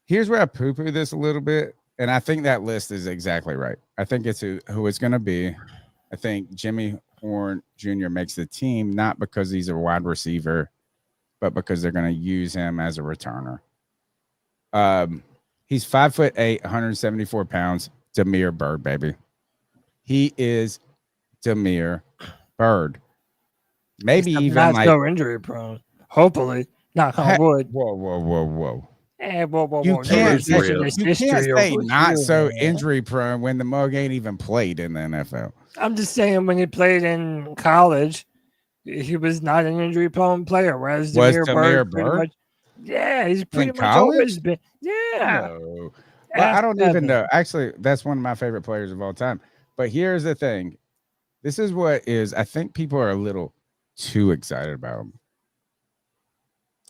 Here's where I poo-poo this a little bit, and I think that list is exactly right. I think it's who it's going to be. I think Jimmy Horn Jr. makes the team not because he's a wide receiver, but because they're going to use him as a returner. He's 5'8", 174 pounds. Demir Bird, baby. He is Demir Bird. Maybe even not like so injury prone. Hopefully, knock on wood. Whoa. Whoa. You can't say not so man. injury prone when the mug ain't even played in the NFL. I'm just saying when he played in college, he was not an injury prone player. Whereas Demir Bird? He's pretty much always been. Yeah. No. Well, I don't even know. Actually, that's one of my favorite players of all time. But here's the thing. This is what is, I think people are a little too excited about him.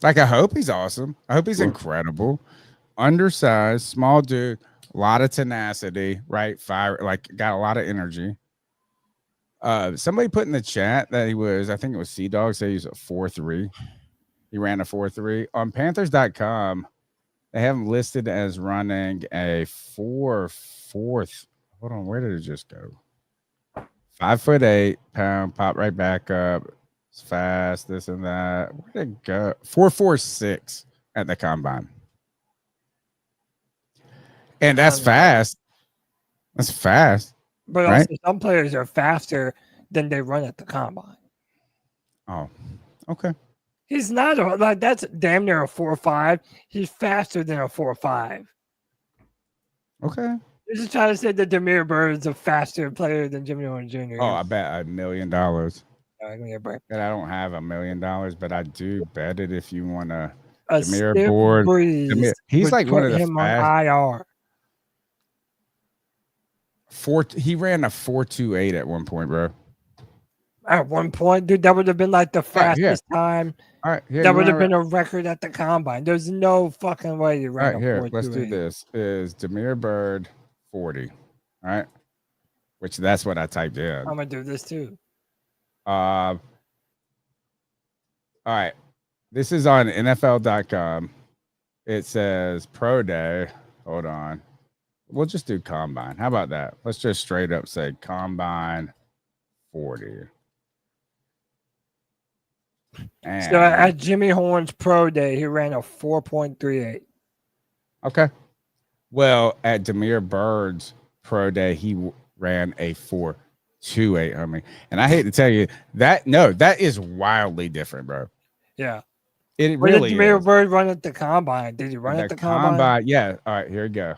Like, I hope he's awesome. I hope he's incredible. Undersized, small dude, a lot of tenacity, right? Fire, like, got a lot of energy. Somebody put in the chat that he was, I think it was Sea Dog, said he was a 4.3. He ran a 4.3. On Panthers.com, they have him listed as running a 4.4. Hold on, where did it just go? 5'8", pound, pop right back up. It's fast, this and that. Where did it go? 4.46 at the combine. And that's fast. That's fast. But right? also, some players are faster than they run at the combine. Oh, okay. He's not like that's damn near a 4.5. He's faster than a 4.5. Okay. You're just trying to say that Demir Bird is a faster player than Jimmy Horn Jr. Oh, I bet $1 million. Give me a break. And I don't have $1 million, but I do bet it if you want to. A Demir board. He's like one of the him fast. on IR. He ran a 4.28 at one point, bro. At one point, dude, that would have been like the fastest time. All right, here, that would have been a record at the combine. There's no fucking way you ran all right, here, let's do 4.28. this. Is Demir Bird 40? All right, which that's what I typed in. I'm gonna do this too. All right, this is on NFL.com. It says Pro Day. Hold on. We'll just do Combine. How about that? Let's just straight up say Combine 40. And So at Jimmy Horn's Pro Day, he ran a 4.38. okay. Well, at Demir Bird's Pro Day, he ran a 4.28, homie. And I hate to tell you that that is wildly different, bro. Yeah. It Where really did Demir is. Bird run at the combine? Did he run at the combine? Yeah. All right, here we go.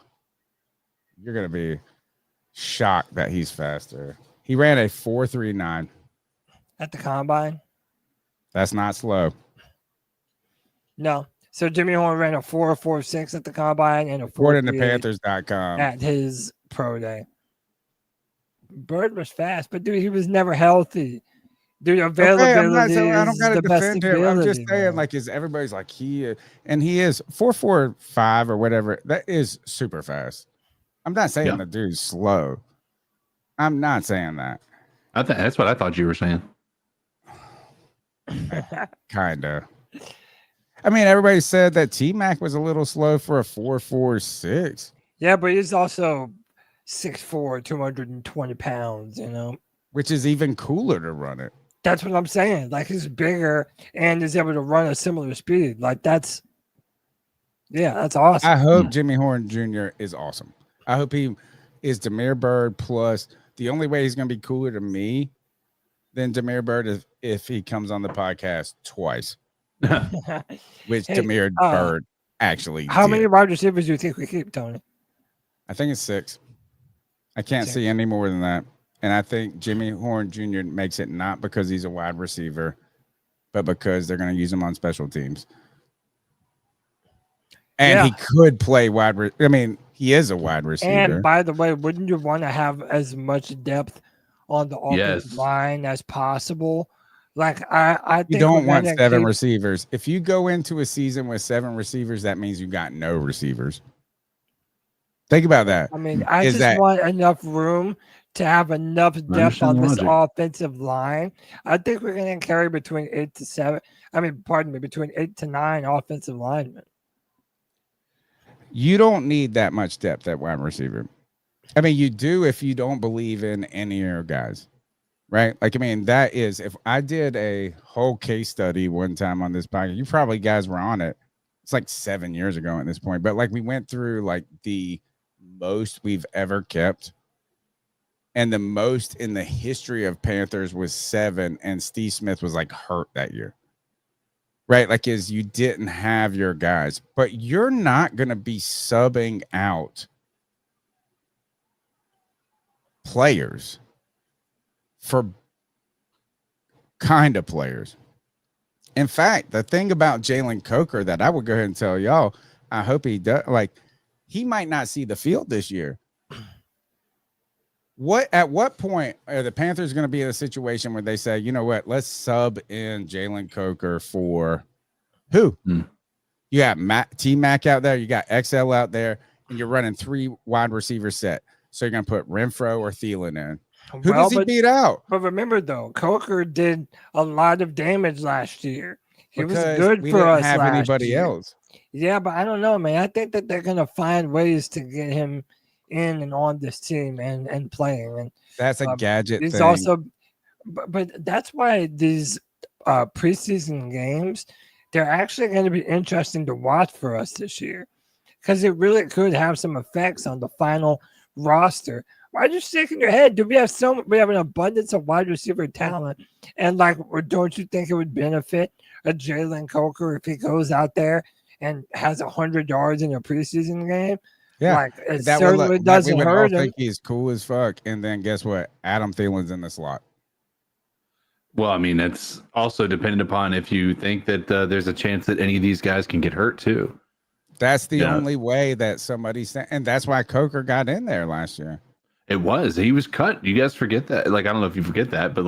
You're gonna be shocked that he's faster. He ran a 4.39 At the combine? That's not slow. No. So Jimmy Horn ran a 4.46 at the combine and a According to 4.38 Panthers.com. at his Pro Day. Bird was fast, but dude, he was never healthy. Dude, availability I don't is gotta the best defend him. I'm just ability, saying, man. like, is everybody's like he is 4.45 or whatever. That is super fast. I'm not saying the dude's slow. I'm not saying that. I think that's what I thought you were saying. Kinda. I mean, everybody said that T-Mac was a little slow for a 4.46. Yeah, but he's also 6'4", 220 pounds, you know. Which is even cooler to run it. That's what I'm saying. Like, he's bigger and is able to run a similar speed. Like, that's awesome. I hope Jimmy Horn Jr. is awesome. I hope he is Demir Bird plus. The only way he's going to be cooler to me than Demir Bird is if he comes on the podcast twice. Which Demir Bird actually How did. many wide receivers do you think we keep, Tony? I think it's 6. I can't see any more than that. And I think Jimmy Horn Jr. makes it not because he's a wide receiver, but because they're going to use him on special teams. And he could play I mean, he is a wide receiver. And by the way, wouldn't you want to have as much depth on the offensive line as possible? Like, I think you don't want 7 receivers. If you go into a season with 7 receivers, that means you got no receivers. Think about that. I mean, I just want enough room to have enough depth on this offensive line. I think we're going to carry between 8 to 7. I mean, pardon me, between 8 to 9 offensive linemen. You don't need that much depth at wide receiver. I mean, you do if you don't believe in any of your guys, right? Like, I mean, that is, if I did a whole case study one time on this podcast, you probably guys were on it. It's like 7 years ago at this point, but like we went through like the most we've ever kept. And the most in the history of Panthers was 7, and Steve Smith was like hurt that year. Right? Like, you didn't have your guys, but you're not going to be subbing out players for kind of players. In fact, the thing about Jalen Coker that I would go ahead and tell y'all, I hope he does, like, he might not see the field this year. At what point are the Panthers going to be in a situation where they say, you know what, let's sub in Jalen Coker for Who? You got T-Mac out there. You got XL out there. And you're running 3 wide receiver set. So you're going to put Renfrow or Thielen in. Who does he beat out? But remember, though, Coker did a lot of damage last year. He was Because good we for didn't us have last anybody year. else. Yeah, but I don't know, man. I think that they're going to find ways to get him in and on this team and playing. And That's a gadget he's thing. also, but that's why these preseason games, they're actually going to be interesting to watch for us this year, because it really could have some effects on the final roster. Why are you shaking your head? Do we have an abundance of wide receiver talent? And don't you think it would benefit a Jalen Coker if he goes out there and has 100 yards in a preseason game? Yeah, it certainly doesn't we would hurt all him. think he's cool as fuck. And then guess what? Adam Thielen's in the slot. Well, I mean, it's also dependent upon if you think that there's a chance that any of these guys can get hurt too. That's the only way that somebody's, and that's why Coker got in there last year. He was cut. You guys forget that. I don't know if you forget that, but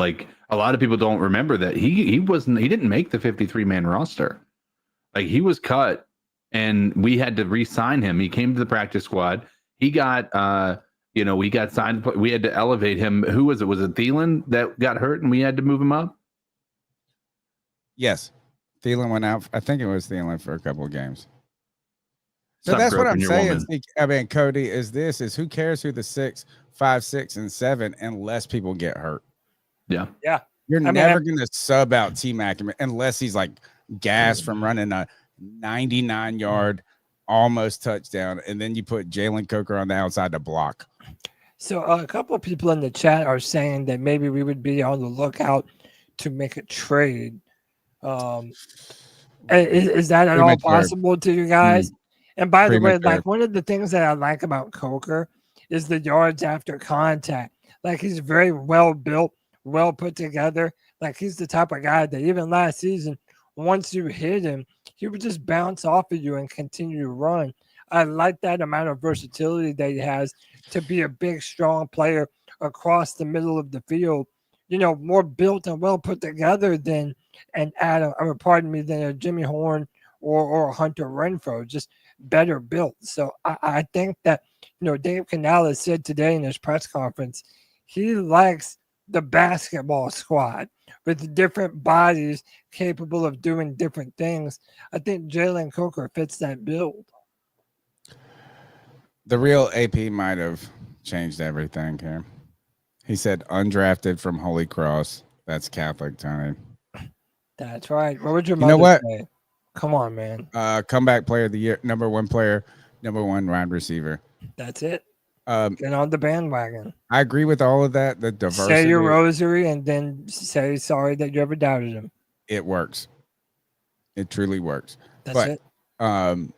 a lot of people don't remember that he didn't make the 53-man roster. He was cut, and we had to re-sign him. He came to the practice squad. He got we got signed. We had to elevate him. Who was it? Was it Thielen that got hurt and we had to move him up? Yes. Thielen went out. I think it was Thielen for a couple of games. So that's what I'm saying. I mean, Cody, is who cares who the 6, 5, 6, and 7 unless people get hurt. Yeah. Yeah. You're never going to sub out T-Mac unless he's gassed from running a 99-yard almost touchdown, and then you put Jalen Coker on the outside to block. So a couple of people in the chat are saying that maybe we would be on the lookout to make a trade. Is that at all possible to you guys? And by the way, one of the things that I like about Coker is the yards after contact. He's very well built, well put together. He's the type of guy that even last season, once you hit him, he would just bounce off of you and continue to run. I like that amount of versatility that he has to be a big, strong player across the middle of the field. More built and well put together than than a Jimmy Horn or a Hunter Renfrow, just better built. So I think that, Dave Canales said today in his press conference, he likes the basketball squad with different bodies capable of doing different things. I think Jalen Coker fits that build. The real AP might have changed everything here. He said undrafted from Holy Cross. That's Catholic, Tony. That's right. What would your mother say? Come on, man. Comeback player of the year, number 1 player, number 1 wide receiver. That's it. Get on the bandwagon. I agree with all of that. The diversity. Say your rosary and then say sorry that you ever doubted him. It works. It truly works. That's it.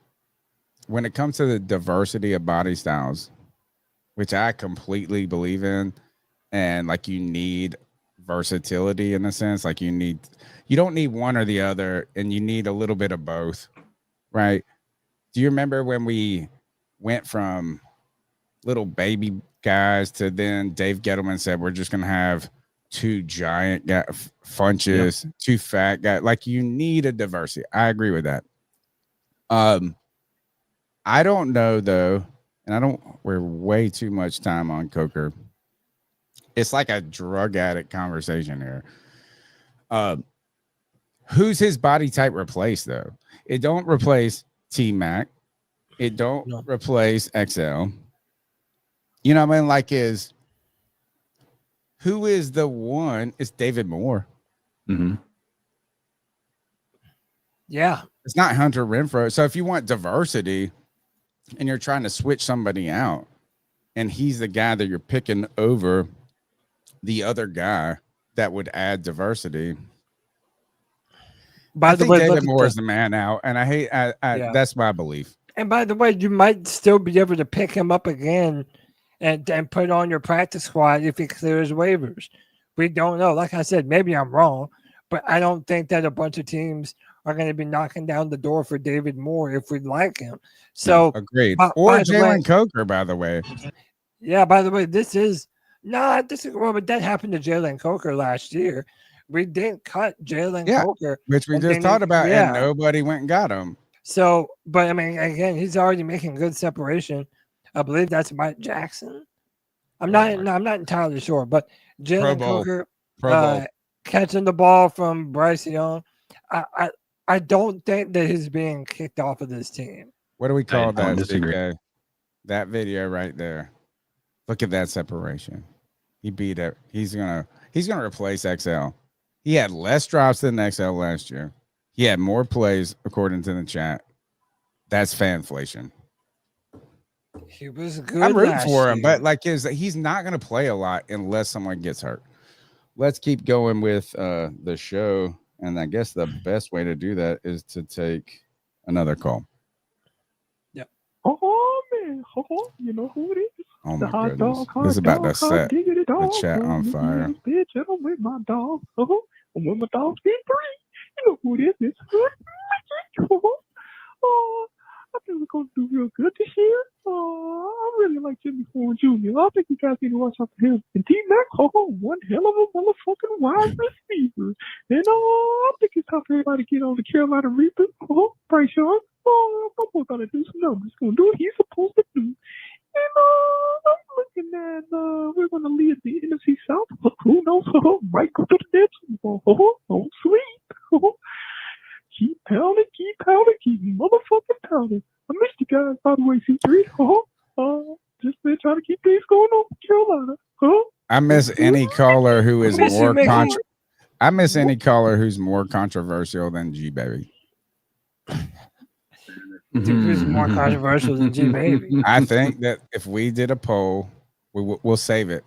When it comes to the diversity of body styles, which I completely believe in, and you need versatility in a sense, you don't need one or the other, and you need a little bit of both, right? Do you remember when we went from little baby guys to then Dave Gettleman said we're just going to have 2 giant funches, 2 fat guys? You need a diversity. I agree with that. I don't know though, and we're way too much time on Coker. It's like a drug addict conversation here. Who's his body type replace though? It don't replace T-Mac. It don't replace XL. You know what I mean? Who is the one? It's David Moore. Mm-hmm. Yeah. It's not Hunter Renfrow. So if you want diversity and you're trying to switch somebody out and he's the guy that you're picking over the other guy that would add diversity. By the way, David Moore is the man out, and that's my belief. And by the way, you might still be able to pick him up again and put on your practice squad if he clears waivers. We don't know. Like I said, maybe I'm wrong, but I don't think that a bunch of teams are going to be knocking down the door for David Moore if we like him. So agreed. Or Jalen Coker, by the way. Yeah, by the way, this is not this. Well, but that happened to Jalen Coker last year. we didn't cut Jalen Yeah, Coker, which we and just then talked about, yeah. and nobody went and got him. So, but I mean, again, he's already making good separation. I believe that's Mike Jackson. I'm not entirely sure, but Jalen Coker catching the ball from Bryce Young. I don't think that he's being kicked off of this team. What do we call that? Disagree. CK? That video right there. Look at that separation. He beat it. He's gonna replace XL. He had less drops than XL last year. He had more plays, according to the chat. That's fanflation. He was good. I'm rooting for him, but he's not going to play a lot unless someone gets hurt. Let's keep going with the show, and I guess the best way to do that is to take another call. Yep. Oh man, you know who it is? Oh The my hot goodness, dog, this is about to hot set diggity the dog. chat on fire. Bitch, and I'm with my dog. I'm with my dog C3. You know who it is? It's Hood. I think we're gonna do real good this year. I really like Jimmy Horn Jr. I think you guys need to watch out for him. And T-Mac, one hell of a motherfucking wide receiver. And I think it's time for everybody to get on the Carolina Reaper. Bryce Young. I'm going to do some numbers. He's going to do what he's supposed to do. And I'm looking at we're going to lead the NFC South. Who knows? Might go to the next Super Bowl. Oh, sweet. Keep pounding, keep motherfucking pounding. I missed you guys, by the way, C3. Just been trying to keep things going on in Carolina. I miss any caller who is more I miss any caller who's more controversial than G Baby. Who's more controversial than G Baby? I think that if we did a poll, we'll save it.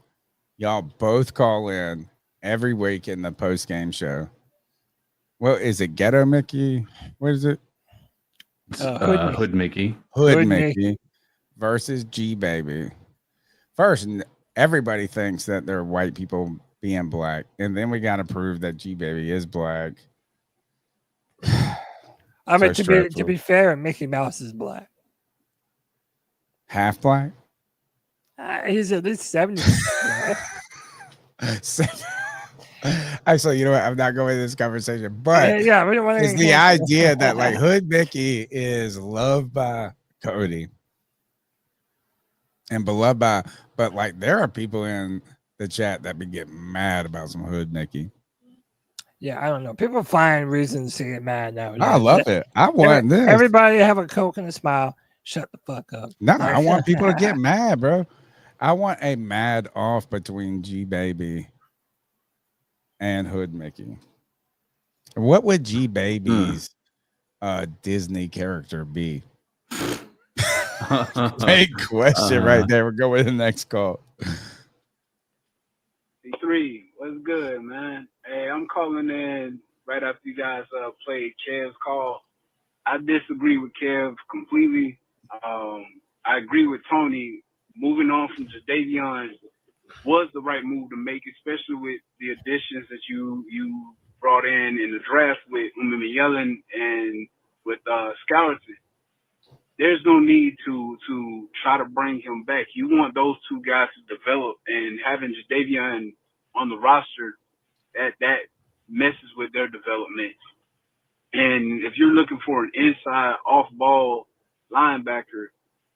Y'all both call in every week in the post game show. Well, is it Ghetto Mickey? What is it? Hood Mickey. Hood Mickey versus G Baby. First, everybody thinks that they're white people being black, and then we got to prove that G Baby is black. I mean, to be fair, Mickey Mouse is black. Half black? He's at least 70%. Actually, you know what? I'm not going into this conversation, but yeah, we don't want to. It's the idea that like Hood Mickey is loved by Cody and beloved by, but like there are people in the chat that be getting mad about some Hood Mickey. Yeah, I don't know. People find reasons to get mad now. I love it. I want this. Everybody have a Coke and a smile. Shut the fuck up. No, I want people to get mad, bro. I want a mad off between G Baby and Hood Mickey. What would G Baby's Disney character be? Big question right there. We'll go with the next call. C3, what's good, man? Hey, I'm calling in right after you guys played Kev's call. I disagree with Kev completely. I agree with Tony. Moving on from Jadeveon was the right move to make, especially with the additions that you brought in the draft with Umanmielen and with Skouterson. There's no need to try to bring him back. You want those two guys to develop, and having Jadeveon on the roster, that messes with their development. And if you're looking for an inside off-ball linebacker,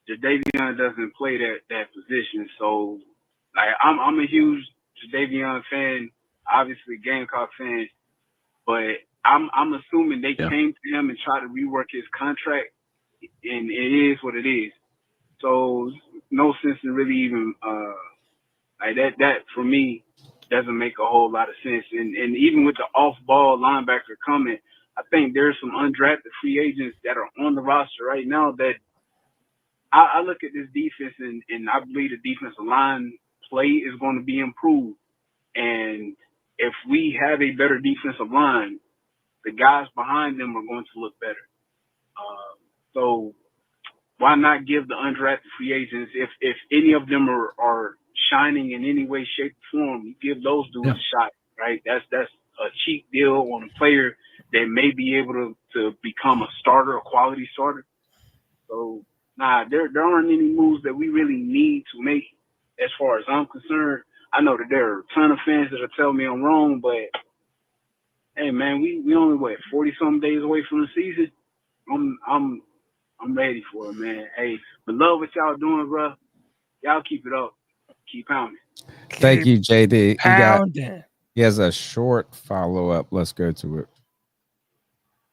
Jadeveon doesn't play that position. So I'm a huge Jadeveon fan, obviously Gamecock fan, but I'm assuming they came to him and tried to rework his contract, and it is what it is. So no sense in really even like that for me doesn't make a whole lot of sense. And even with the off-ball linebacker coming, I think there's some undrafted free agents that are on the roster right now that I look at this defense and I believe the defensive line play is going to be improved. And if we have a better defensive line, the guys behind them are going to look better. So why not give the undrafted free agents, if any of them are shining in any way, shape, or form, you give those dudes a shot, right? That's a cheap deal on a player that may be able to become a starter, a quality starter. So there aren't any moves that we really need to make as far as I'm concerned. I know that there are a ton of fans that'll tell me I'm wrong, but Hey man, we only 40 some days away from the season. I'm ready for it, man. Hey, but love what y'all doing, bro. Y'all keep it up. Keep pounding. Thank you, JD. Pounding. He has a short follow up. Let's go to it.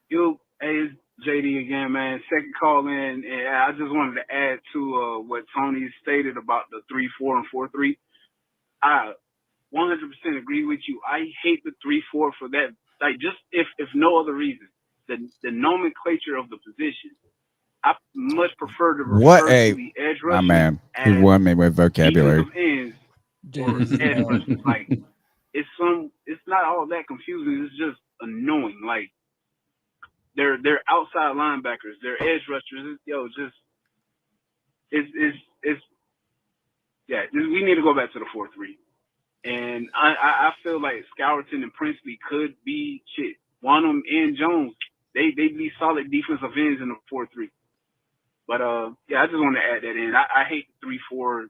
Hey, it's JD again, man. Second call in, and I just wanted to add to what Tony stated about the 3-4 and 4-3. I 100% agree with you. I hate the 3-4 for that. Like, just if no other reason, the nomenclature of the position. I much prefer to refer to the edge my rushers man, he as won me with vocabulary. defensive ends or edge rushers. Like, it's not all that confusing. It's just annoying. Like, they're outside linebackers, they're edge rushers. We need to go back to the 4-3. And I feel like Scourton and Princely could be shit. Wanham and Jones, they'd be solid defensive ends in the 4-3. But I just want to add that in. I hate 3-4,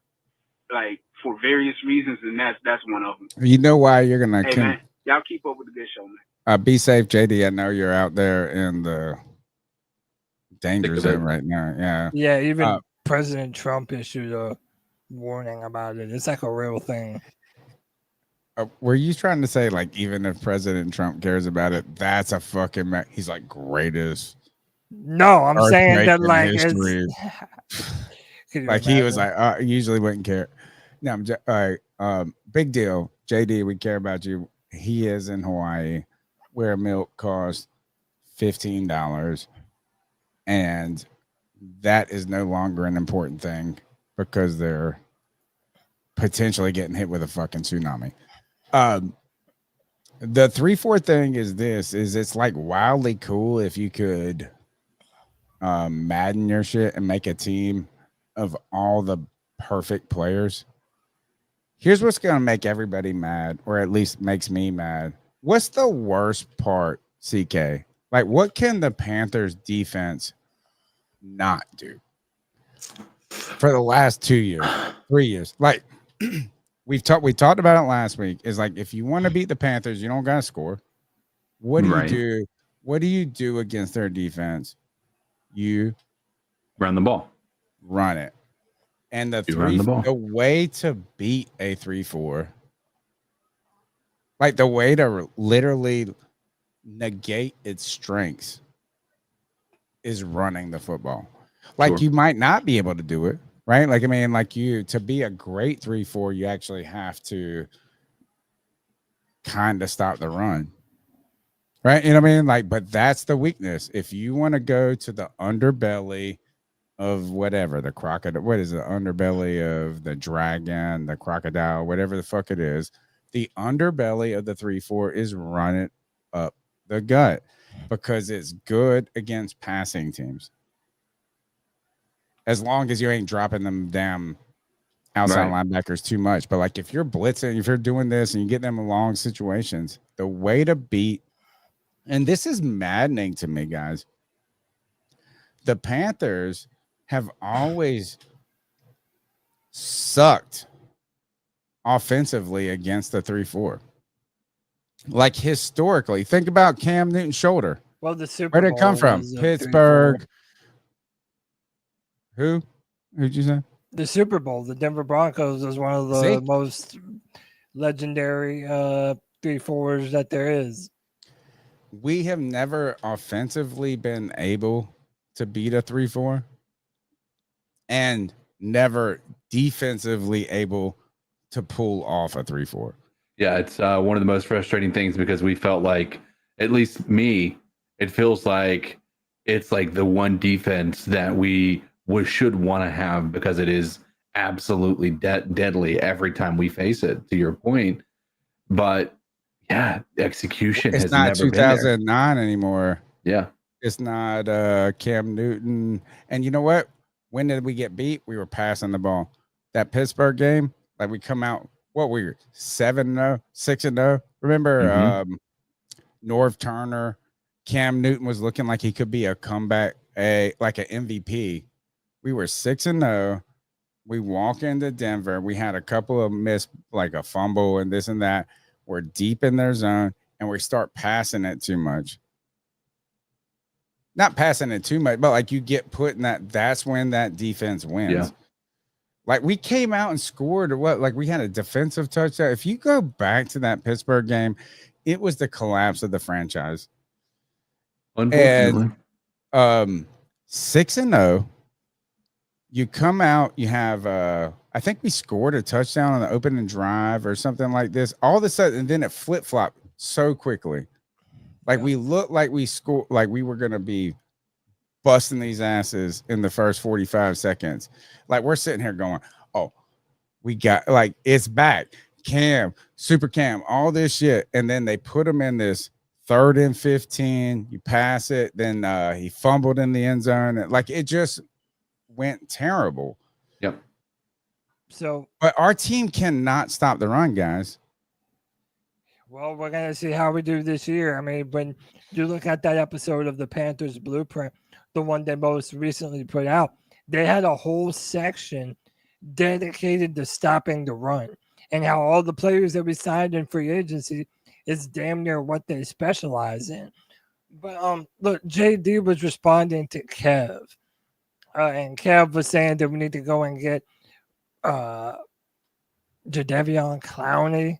like, for various reasons, and that's one of them. You know why you're gonna? Hey man, y'all keep up with the good show, man. Be safe, JD. I know you're out there in the danger zone right now. Yeah. Yeah, even President Trump issued a warning about it. It's like a real thing. Were you trying to say, like, even if President Trump cares about it, that's a fucking he's like greatest? No, I'm saying that, like, history. Like, he was like, I usually wouldn't care. No, I'm just, all right. Big deal, JD. We care about you. He is in Hawaii, where milk costs $15, and that is no longer an important thing because they're potentially getting hit with a fucking tsunami. The 3-4 thing is it's like wildly cool if you could Madden your shit and make a team of all the perfect players. Here's what's gonna make everybody mad, or at least makes me mad. What's the worst part, CK? Like, what can the Panthers defense not do for the last 2 years, 3 years? Like, we talked about it last week. Is like, if you want to beat the Panthers, you don't gotta score. What do you do? What do you do against their defense? You run the ball, run it, and the way to beat a 3-4, like the way to literally negate its strengths, is running the football. Like, you might not be able to do it, right? Like, I mean, like, to be a great 3-4, you actually have to kind of stop the run. Right. You know what I mean? Like, but that's the weakness. If you want to go to the underbelly of whatever, the crocodile, what is the underbelly of the dragon, the crocodile, whatever the fuck it is, the underbelly of the 3-4 is run it up the gut because it's good against passing teams. As long as you ain't dropping them damn outside linebackers too much. But like, if you're blitzing, if you're doing this and you get them in long situations, the way to beat. And this is maddening to me, guys. The Panthers have always sucked offensively against the 3-4. Like, historically, think about Cam Newton's shoulder. Well, the Super Bowl. Where did it come from? Pittsburgh. Who'd you say? The Super Bowl. The Denver Broncos is one of the most legendary 3-4s that there is. We have never offensively been able to beat a 3-4 and never defensively able to pull off a 3-4. Yeah, it's one of the most frustrating things because we felt like, at least me, it feels like it's like the one defense that we should want to have because it is absolutely deadly every time we face it, to your point. But yeah, execution has never been there. It's not 2009 anymore. Yeah. It's not Cam Newton. And you know what? When did we get beat? We were passing the ball. That Pittsburgh game, like, we come out, what we were 7-0, 6-0. Remember Norv Turner, Cam Newton was looking like he could be a comeback, like an MVP. We were 6-0. We walk into Denver. We had a couple of missed, like a fumble and this and that. We're deep in their zone, and we start passing it too much. Not passing it too much, but like you get put in that's when that defense wins. Yeah. Like we came out and scored, or what? Like we had a defensive touchdown. If you go back to that Pittsburgh game, it was the collapse of the franchise. Unfortunately. And 6-0. You come out, you have I think we scored a touchdown on the opening drive or something like this. All of a sudden, and then it flip-flopped so quickly. Like we looked like we scored, like we were gonna be busting these asses in the first 45 seconds. Like we're sitting here going, oh, we got, like, it's back. Cam, super Cam, all this shit. And then they put him in this 3rd and 15. You pass it. Then he fumbled in the end zone. Like it just went terrible. Yep. So, but our team cannot stop the run, guys. Well, we're going to see how we do this year. I mean, when you look at that episode of the Panthers Blueprint, the one they most recently put out, they had a whole section dedicated to stopping the run and how all the players that we signed in free agency is damn near what they specialize in. But look, JD was responding to Kev, and Kev was saying that we need to go and get Jadeveon Clowney,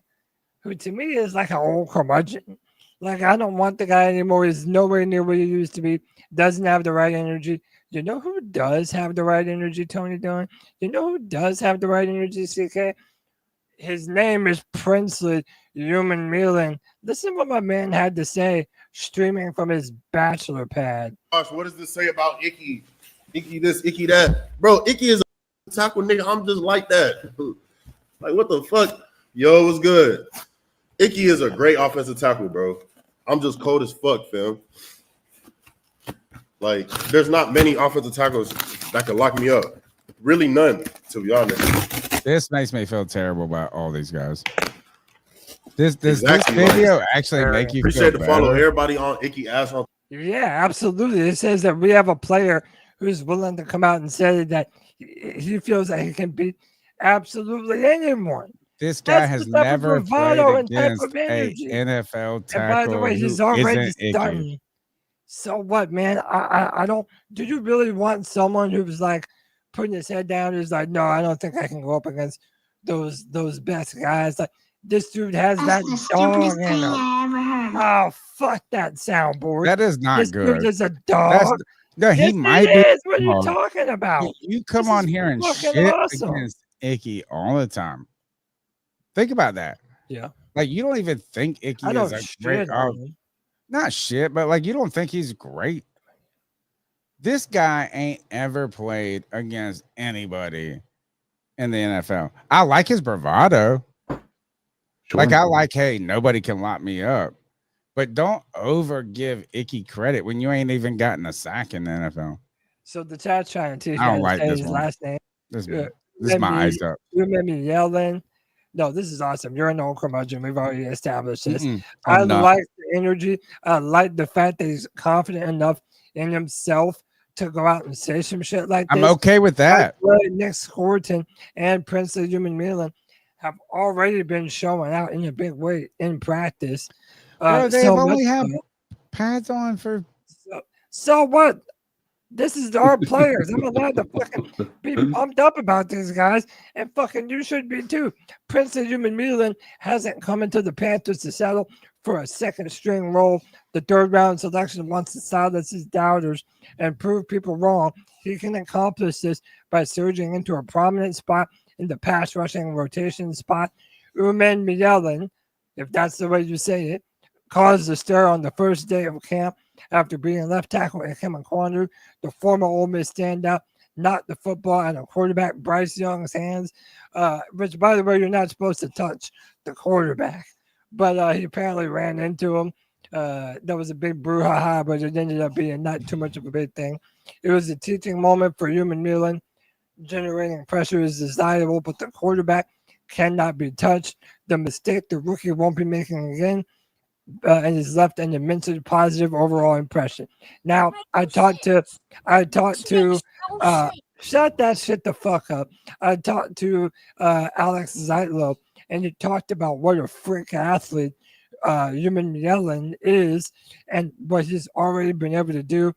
who to me is like an old curmudgeon. Like, I don't want the guy anymore. He's nowhere near where he used to be. Doesn't have the right energy. You know who does have the right energy, Tony Dunn? You know who does have the right energy, CK? His name is Princely Umanmielen. Listen what my man had to say streaming from his bachelor pad. Gosh, what does this say about Icky? Icky this, Icky that. Bro, Icky is a tackle nigga. I'm just like that. Like, what the fuck? Yo, what's good? Icky is a great offensive tackle, bro. I'm just cold as fuck, fam. Like, there's not many offensive tackles that can lock me up. Really none, to be honest. This makes me feel terrible about all these guys. This Exactly, video like, actually make you appreciate feel to follow better? everybody on Icky ass on. Yeah, absolutely. It says that we have a player who's willing to come out and say that he feels that he can beat absolutely anyone. This guy That's has the type of never played bravado and type against of a energy. NFL tackle. And by the way, he's who already isn't Icky. starting. So what, man? I don't. Do you really want someone who's like putting his head down? Who's like, no, I don't think I can go up against those best guys. Like, this dude has that dog in him. Oh, fuck that soundboard. That is not this good. Dude is a dog. No, he Yes, might it be. is. What are you wrong. talking about? You come This on is here and fucking shit awesome. against Icky all the time. Think about that. Yeah. Like, you don't even think Icky I is don't a shit great on him. not shit, but like you don't think he's great. This guy ain't ever played against anybody in the NFL. I like his bravado. Sure. Like, I like, hey, nobody can lock me up. But don't over give Icky credit when you ain't even gotten a sack in the NFL. So the chat's trying to teach I don't me to like say this his one. last name. This Yeah. is my eyes up. You made me yelling. No, this is awesome. You're an old curmudgeon. We've already established this. Mm-mm, I I'm not. like the energy. I like the fact that he's confident enough in himself to go out and say some shit like this. I'm okay with that. Like Nick Scorton and Princely Umanmielen have already been showing out in a big way in practice. Bro, they've so only much have so- pads on for So what? This is our players. I'm allowed to fucking be pumped up about these guys, and fucking you should be too. Princely Umanmielen hasn't come into the Panthers to settle for a second string role. The 3rd round selection wants to silence his doubters and prove people wrong. He can accomplish this by surging into a prominent spot in the pass rushing rotation spot. Umanmielen, if that's the way you say it, caused a stir on the first day of camp after being left tackle at Kevin Quandru, the former Ole Miss standout, knocked the football out of quarterback Bryce Young's hands, which, by the way, you're not supposed to touch the quarterback. But he apparently ran into him. That was a big brouhaha, but it ended up being not too much of a big thing. It was a teaching moment for Umanmielen. Generating pressure is desirable, but the quarterback cannot be touched. The mistake the rookie won't be making again. And has left an immensely positive overall impression. Now, I talked to shut that shit the fuck up. I talked to Alex Zeitlo, and he talked about what a freak athlete Umanmielen is and what he's already been able to do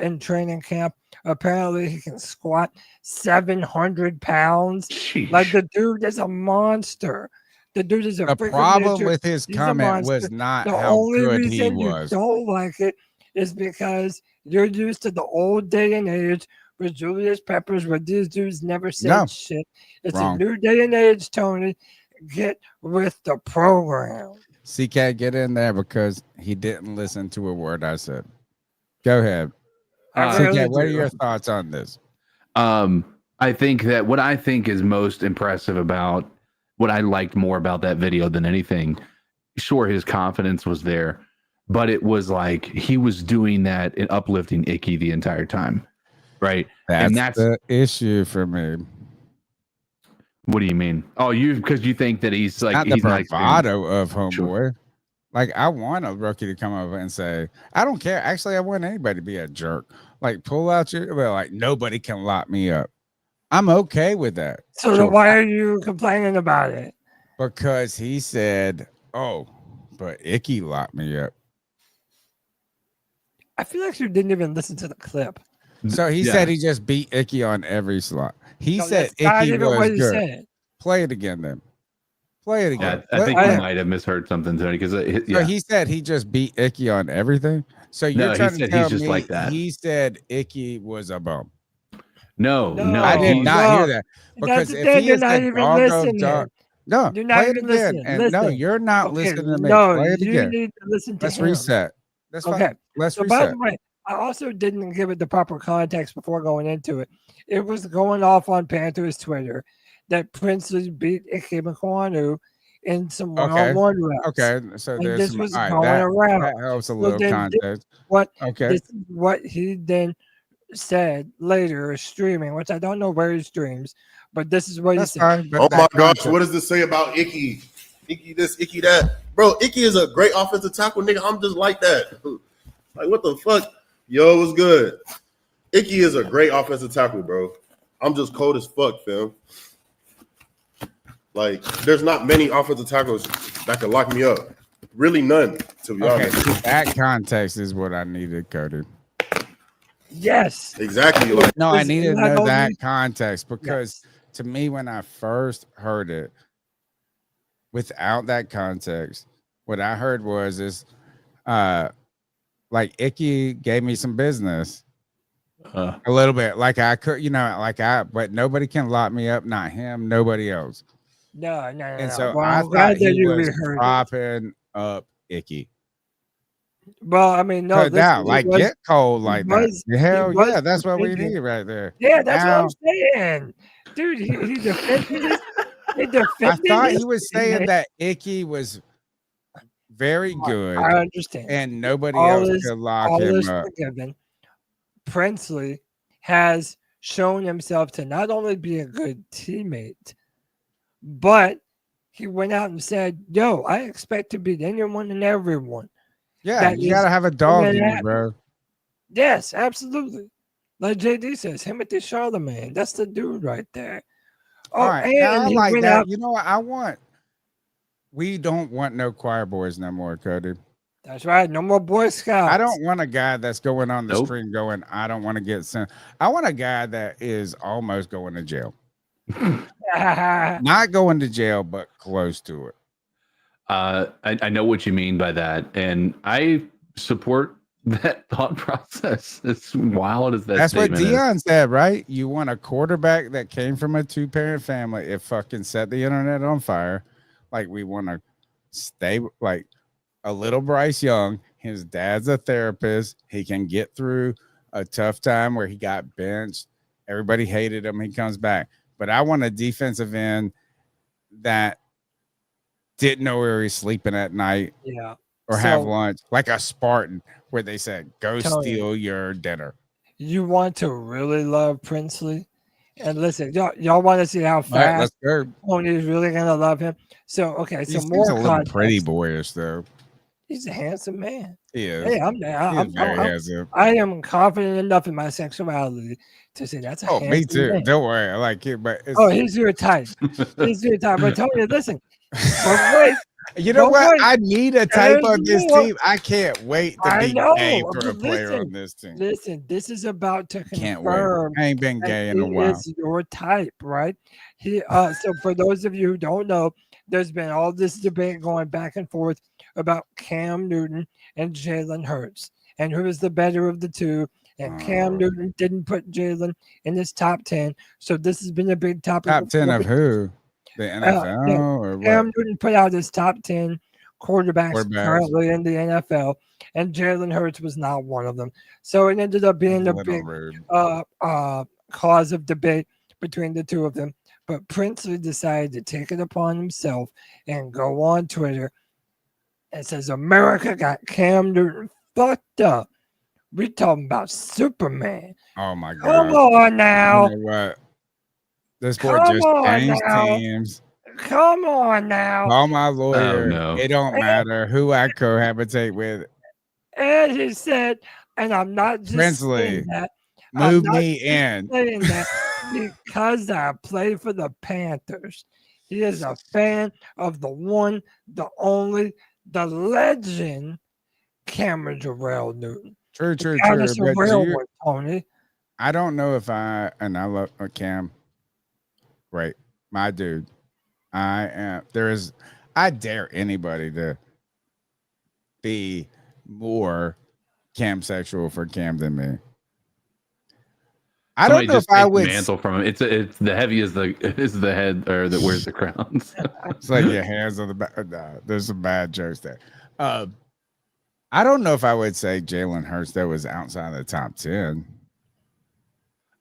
in training camp. Apparently, he can squat 700 pounds. Sheesh. Like the dude is a monster. The dude is a The freaking problem nature. with his He's a comment was monster. not The how only good reason he you was. don't like it is because you're used to the old day and age with Julius Peppers, where these dudes never said No. shit. It's Wrong. a new day and age, Tony. Get with the program. CK, get in there because he didn't listen to a word I said. Go ahead. I CK, really what are do. your thoughts on this? I think that what I think is most impressive about what I liked more about that video than anything, sure, his confidence was there, but it was like he was doing that and uplifting Icky the entire time, right? That's the issue for me. What do you mean? Oh, because you think that he's like Not the he's not bravado of homeboy. Sure. Like, I want a rookie to come over and say, I don't care. Actually, I want anybody to be a jerk. Like, pull out your, well, like, nobody can lock me up. I'm okay with that. So then why are you complaining about it? Because he said, oh, but Icky locked me up. I feel like you didn't even listen to the clip. So he said he just beat Icky on every slot. He No, said that's not Icky even was what he good. said. Play it again then. Play it again. I think you might have misheard something, Tony. Because So he said he just beat Icky on everything. So you're No, he trying to said tell he's just me like that. he said Icky was a bum. No, I did not hear that. That's Because the if thing, he you're is not the even dog listening. of dog, no, You're not play it even again. listening. And no, Listen. you're not Okay, listening to me. no, Play it you again. need to listen to Let's him. reset. That's Okay. fine. Let's So by reset. the way, I also didn't give it the proper context before going into it. It was going off on Panthers Twitter that Princely beat Ike McQuanu in some one-on-one reps. Okay. So And there's this some, was all right, going around. that helps a So little then this context. this is what he then said later streaming, which I don't know where he streams, but this is what he said. Oh my gosh, what does this say about Icky? Icky this, Icky that. Bro, Icky is a great offensive tackle, nigga. I'm just like that. Like, what the fuck? Yo, what's good? Icky is a great offensive tackle, bro. I'm just cold as fuck, fam. Like, there's not many offensive tackles that can lock me up. Really none, to be honest. That context is what I needed, Cody. Yes. Exactly. Like, No, I needed to know that context because to me, when I first heard it, without that context, what I heard was like Icky gave me some business. A little bit. Like I could, but nobody can lock me up, not him, nobody else. No. And so Well, I I'm glad thought that he you was reheard it. propping up Icky. Well, I mean, no. Now, like, get cold like that. Hell was yeah, that's what we defending. need right there. Yeah, that's Now, what I'm saying. Dude, he defended it. He I defended thought he his was saying teammate. that Icky was very good. I understand. And nobody All else is- could lock all him is up. forgiven. Princely has shown himself to not only be a good teammate, but he went out and said, yo, I expect to beat anyone and everyone. Yeah, that you is gotta have a dog coming in you, at me." bro. Yes, absolutely. Like JD says, Timothy Charlemagne. That's the dude right there. Oh, All right, now I he like went that. out. You know what we don't want no choir boys no more, Cody. That's right. No more Boy Scouts. I don't want a guy that's going on the stream going, I don't want to get sent. I want a guy that is almost going to jail. Not going to jail, but close to it. I know what you mean by that, and I support that thought process. As wild as that. That's what statement is. Dion said, right? You want a quarterback that came from a 2-parent family. It fucking set the internet on fire. Like, we want to stay like a little Bryce Young. His dad's a therapist. He can get through a tough time where he got benched. Everybody hated him. He comes back. But I want a defensive end that didn't know where he's sleeping at night. Yeah. Or have lunch. Like a Spartan where they said, go Tony, steal your dinner. You want to really love Princely? And listen, y'all want to see how All right, let's fast go. Tony's really going to love him. So, okay, He so seems more a little context. pretty boyish, though. He's a handsome man. He is. Hey, I am confident enough in my sexuality to say that's a handsome me too. man. Don't worry. I like it, but Oh, he's your type. He's your type. But Tony, listen. But wait, You know Don't what? worry. I need a type on this more. team. I can't wait to I be know, gay for a but player on this team. Listen, this is about to Can't wait. confirm I ain't been that gay in a he while. is your type, right? So for those of you who don't know, there's been all this debate going back and forth about Cam Newton and Jalen Hurts and who is the better of the two. And Cam Newton didn't put Jalen in his top 10. So this has been a big topic. Top 10 of who? The NFL or what? Cam Newton put out his top 10 quarterbacks currently in the NFL, and Jalen Hurts was not one of them. So it ended up being a big cause of debate between the two of them. But Princely decided to take it upon himself and go on Twitter and says, America got Cam Newton fucked up. We talking about Superman. Oh my God. Come on now. You know what? This boy just changed teams. Come on now. Call my lawyer. Oh, no. It don't matter who I cohabitate with. And he said, and I'm not just Princely, saying that. move me in. Saying that because I play for the Panthers. He is a fan of the one, the only, the legend, Cameron Jarrell Newton. True. That's a real one, Tony. I don't know if I love Cam. Right. My dude. I dare anybody to be more Cam sexual for Cam than me. I don't know if I would mantle from him. It's the heavy is the head or that wears the crowns. It's like your hands on the back. There's some bad jokes there. I don't know if I would say Jalen Hurts that was outside the top 10.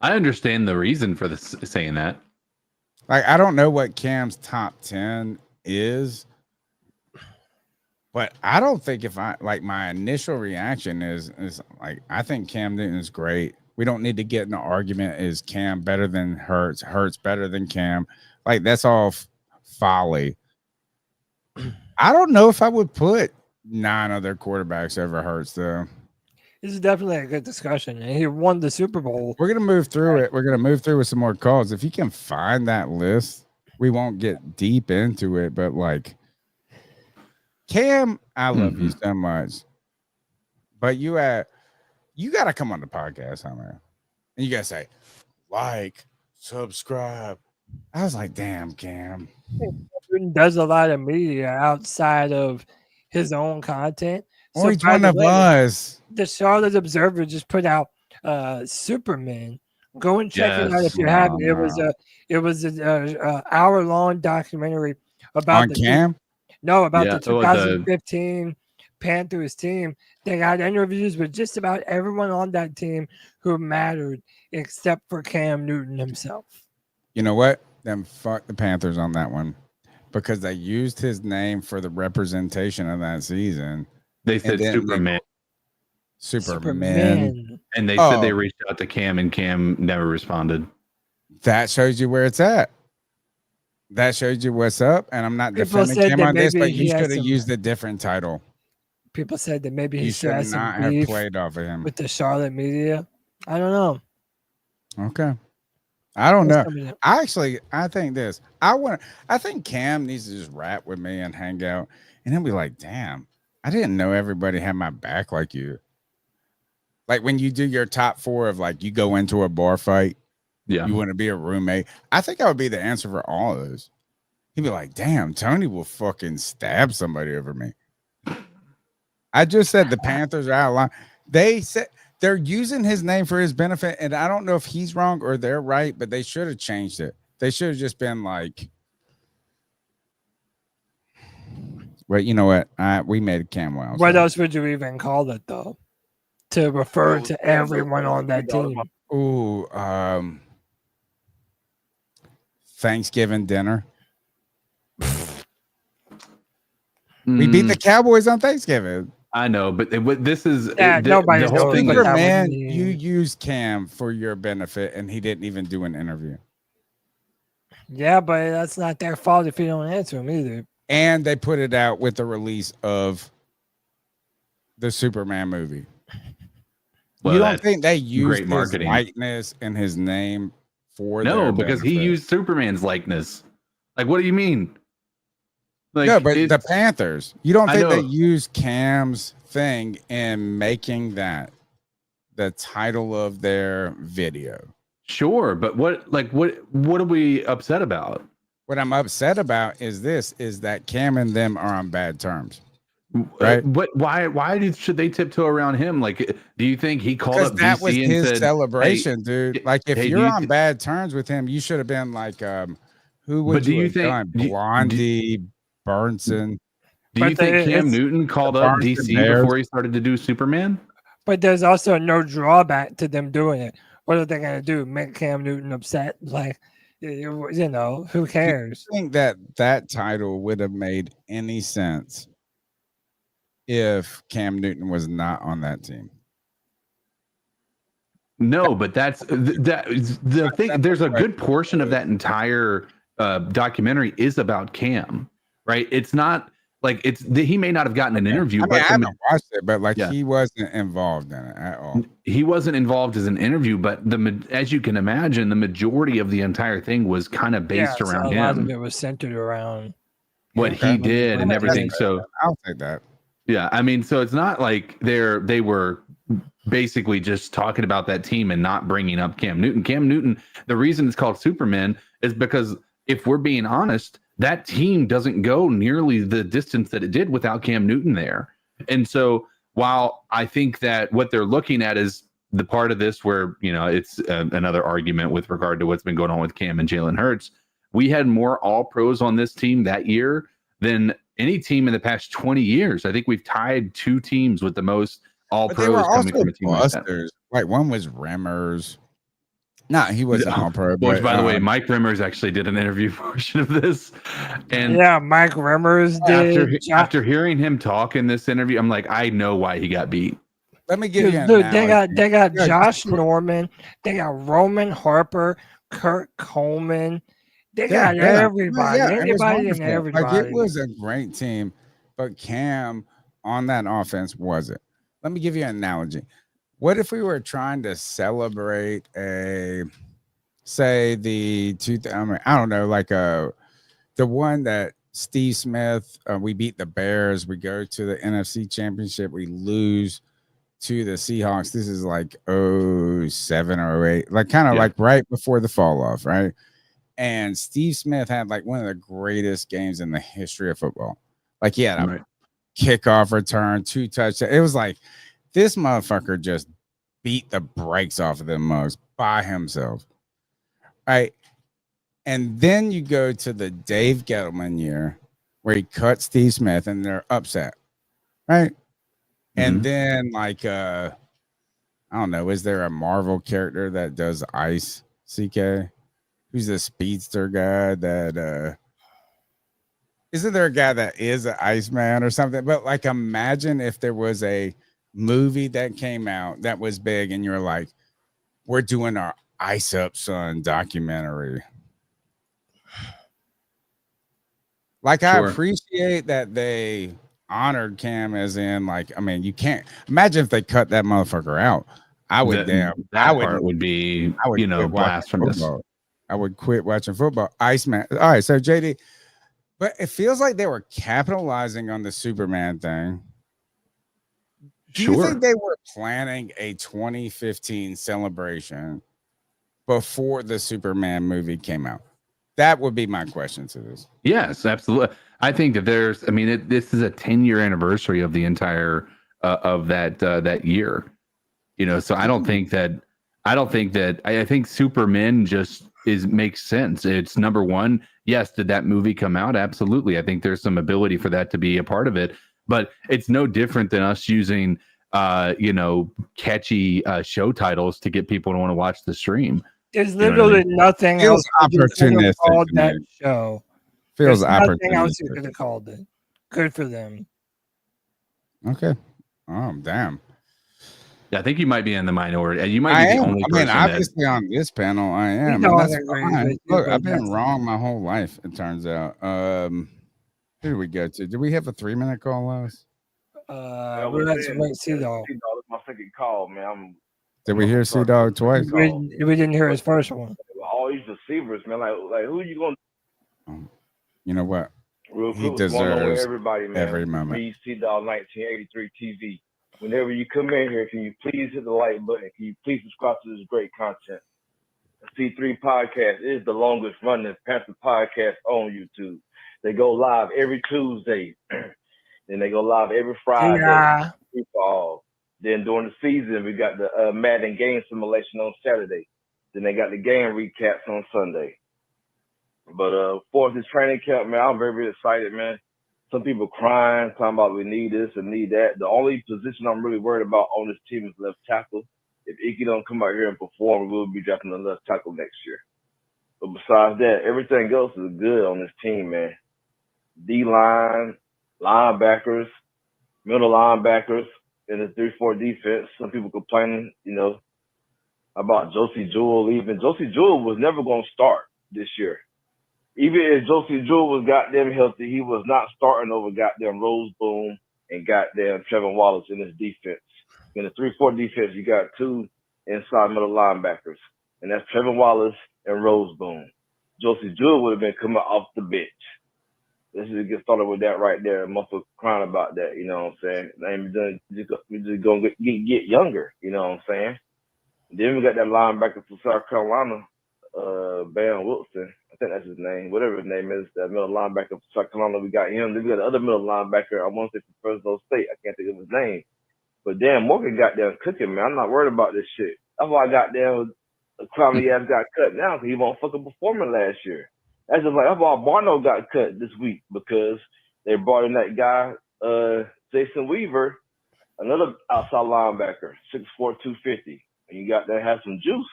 I understand the reason for saying that. Like, I don't know what Cam's top 10 is, but I don't think my initial reaction is like, I think Cam Newton is great. We don't need to get in an argument. Is Cam better than Hurts? Hurts better than Cam? Like, that's all folly. I don't know if I would put 9 other quarterbacks over Hurts, though. This is definitely a good discussion. And he won the Super Bowl. We're going to move through it. We're going to move through with some more calls. If you can find that list, we won't get deep into it. But, like, Cam, I love you so much. But you got to come on the podcast, Hunter. And you got to say, like, subscribe. I was like, damn, Cam. He does a lot of media outside of his own content. Or he's one of us. The Charlotte Observer just put out Superman. Go and check it out if you haven't. It was an hour-long documentary about Cam. About the 2015 Panthers team. They got interviews with just about everyone on that team who mattered, except for Cam Newton himself. You know what? Then fuck the Panthers on that one, because they used his name for the representation of that season. They said Superman. Superman. And they said they reached out to Cam, and Cam never responded. That shows you where it's at. That shows you what's up. And I'm not defending Cam on this, but you should have used a different title. People said that maybe he should not have played off of him with the Charlotte media. I don't know. Okay. I don't know. I think this. I think Cam needs to just rap with me and hang out, and he'll be like, damn, I didn't know everybody had my back like you. Like when you do your top 4 of like you go into a bar fight, you want to be a roommate. I think I would be the answer for all of those. He'd be like, damn, Tony will fucking stab somebody over me. I just said the Panthers are out of line. They said they're using his name for his benefit, and I don't know if he's wrong or they're right, but they should have changed it. They should have just been like, well, you know what? We made Cam Wells. What else would you even call it, though? To refer to everyone on that team. Ooh, Thanksgiving dinner. We beat the Cowboys on Thanksgiving. I know, but this is nobody knows. Superman, you used Cam for your benefit, and he didn't even do an interview. Yeah, but that's not their fault if you don't answer him either. And they put it out with the release of the Superman movie. Well, you don't think they used his marketing likeness and his name for because he used Superman's likeness. Like, what do you mean? Like, no, but the Panthers, you don't think they use Cam's thing in making that the title of their video? Sure, but what are we upset about? What I'm upset about is that Cam and them are on bad terms. Right? But why should they tiptoe around him? Like, do you think he called up that DC was and his said, celebration, hey, dude? Like, if you're on bad terms with him, you should have been like, who would you have done? Blondie, Burnson. Do you think Cam Newton called up DC before he started to do Superman? But there's also no drawback to them doing it. What are they going to do? Make Cam Newton upset? Like, you know, who cares? Do you think that title would have made any sense if Cam Newton was not on that team? No, but that's the thing. There's a good portion of that entire documentary is about Cam, right? It's not like he may not have gotten an interview. I haven't watched it, but he wasn't involved in it at all. He wasn't involved as an interview, but as you can imagine, the majority of the entire thing was kind of based around him. A lot of it was centered around what he did and everything. So I'll take that. Yeah, I mean, so it's not like they were basically just talking about that team and not bringing up Cam Newton. Cam Newton, the reason it's called Superman is because if we're being honest, that team doesn't go nearly the distance that it did without Cam Newton there. And so while I think that what they're looking at is the part of this where, you know, it's another argument with regard to what's been going on with Cam and Jalen Hurts, we had more all pros on this team that year than any team in the past 20 years. I think we've tied 2 teams with the most all pros coming from a team like that. Like one was Remmers. No, he wasn't all pro. Which, by the way, Mike Remmers actually did an interview portion of this. And Mike Remmers did. After hearing him talk in this interview, I'm like, I know why he got beat. Let me give you dude, they got Josh Norman, they got Roman Harper, Kurt Coleman. They got everybody. Anybody and everybody. Like, it was a great team, but Cam on that offense wasn't. Let me give you an analogy. What if we were trying to celebrate I don't know, like the one that Steve Smith, we beat the Bears, we go to the NFC Championship, we lose to the Seahawks. This is like 07 or 08, like kind of like right before the fall off, right? And Steve Smith had like one of the greatest games in the history of football. Like he had a kickoff return, 2 touchdowns. It was like this motherfucker just beat the brakes off of them mugs by himself. Right. And then you go to the Dave Gettleman year where he cut Steve Smith and they're upset. Right. Mm-hmm. And then like I don't know, is there a Marvel character that does ice, CK? Who's the speedster guy that isn't there a guy that is an Iceman or something? But like imagine if there was a movie that came out that was big and you're like, we're doing our Ice Up Son documentary. Like I appreciate that they honored Cam as in like, I mean, you can't imagine if they cut that motherfucker out. I would be blasphemous. I would quit watching football. Iceman. All right, so JD, but it feels like they were capitalizing on the Superman thing. Do you think they were planning a 2015 celebration before the Superman movie came out? That would be my question to this. Yes, absolutely. I think that this is a 10-year anniversary of the entire of that year. You know, so I think Superman just makes sense. It's number one. Yes, did that movie come out? Absolutely. I think there's some ability for that to be a part of it, but it's no different than us using catchy show titles to get people to want to watch the stream. There's literally nothing else opportunistic called that show. Feels opportunistic. Nothing else you could have called it. Good for them. Okay. Oh, damn. Yeah, I think you might be in the minority. You might be the only person. Obviously on this panel, I am. That's fine. Look, I've been wrong my whole life, it turns out. Who did we go to? Did we have a 3-minute call last? We're not to C-Dog. My second call, man. Did we hear C-Dog twice? We didn't hear his first one. All these receivers, man. Like who you going to? You know what? Real He quick, what's going on with deserves everybody, man? every moment. Me, C-Dog 1983 TV. Whenever you come in here, can you please hit the like button? Can you please subscribe to this great content? The C3 Podcast is the longest running Panther podcast on YouTube. They go live every Tuesday. Then they go live every Friday. Yeah. Then during the season, we got the Madden game simulation on Saturday. Then they got the game recaps on Sunday. But for this training camp, man, I'm very, very excited, man. Some people crying, talking about we need this and need that. The only position I'm really worried about on this team is left tackle. If Icky don't come out here and perform, we'll be drafting a left tackle next year. But besides that, everything else is good on this team, man. D-line, linebackers, middle linebackers, in the 3-4 defense. Some people complaining, about Josie Jewell leaving. Josie Jewell was never going to start this year. Even if Josie Jewell was goddamn healthy, he was not starting over goddamn Rose Boom and goddamn Trevor Wallace in his defense. In the 3-4 defense, you got two inside middle linebackers, and that's Trevor Wallace and Rose Boom. Josie Jewell would have been coming off the bench. Let's just get started with that right there. Motherfucker crying about that, you know what I'm saying? We're just going to get younger, you know what I'm saying? Then we got that linebacker from South Carolina, Bam Wilson. I think that's his name. Whatever his name is, that middle linebacker from South Carolina, we got him. Then we got the other middle linebacker, I want to say from Fresno State. I can't think of his name. But damn, Morgan got down cooking, man. I'm not worried about this shit. That's why I got down, the clowny ass got cut now because he won't fucking performing last year. That's just like, that's why Barno got cut this week because they brought in that guy, Jason Weaver, another outside linebacker, 6'4", 250. And you got to have some juice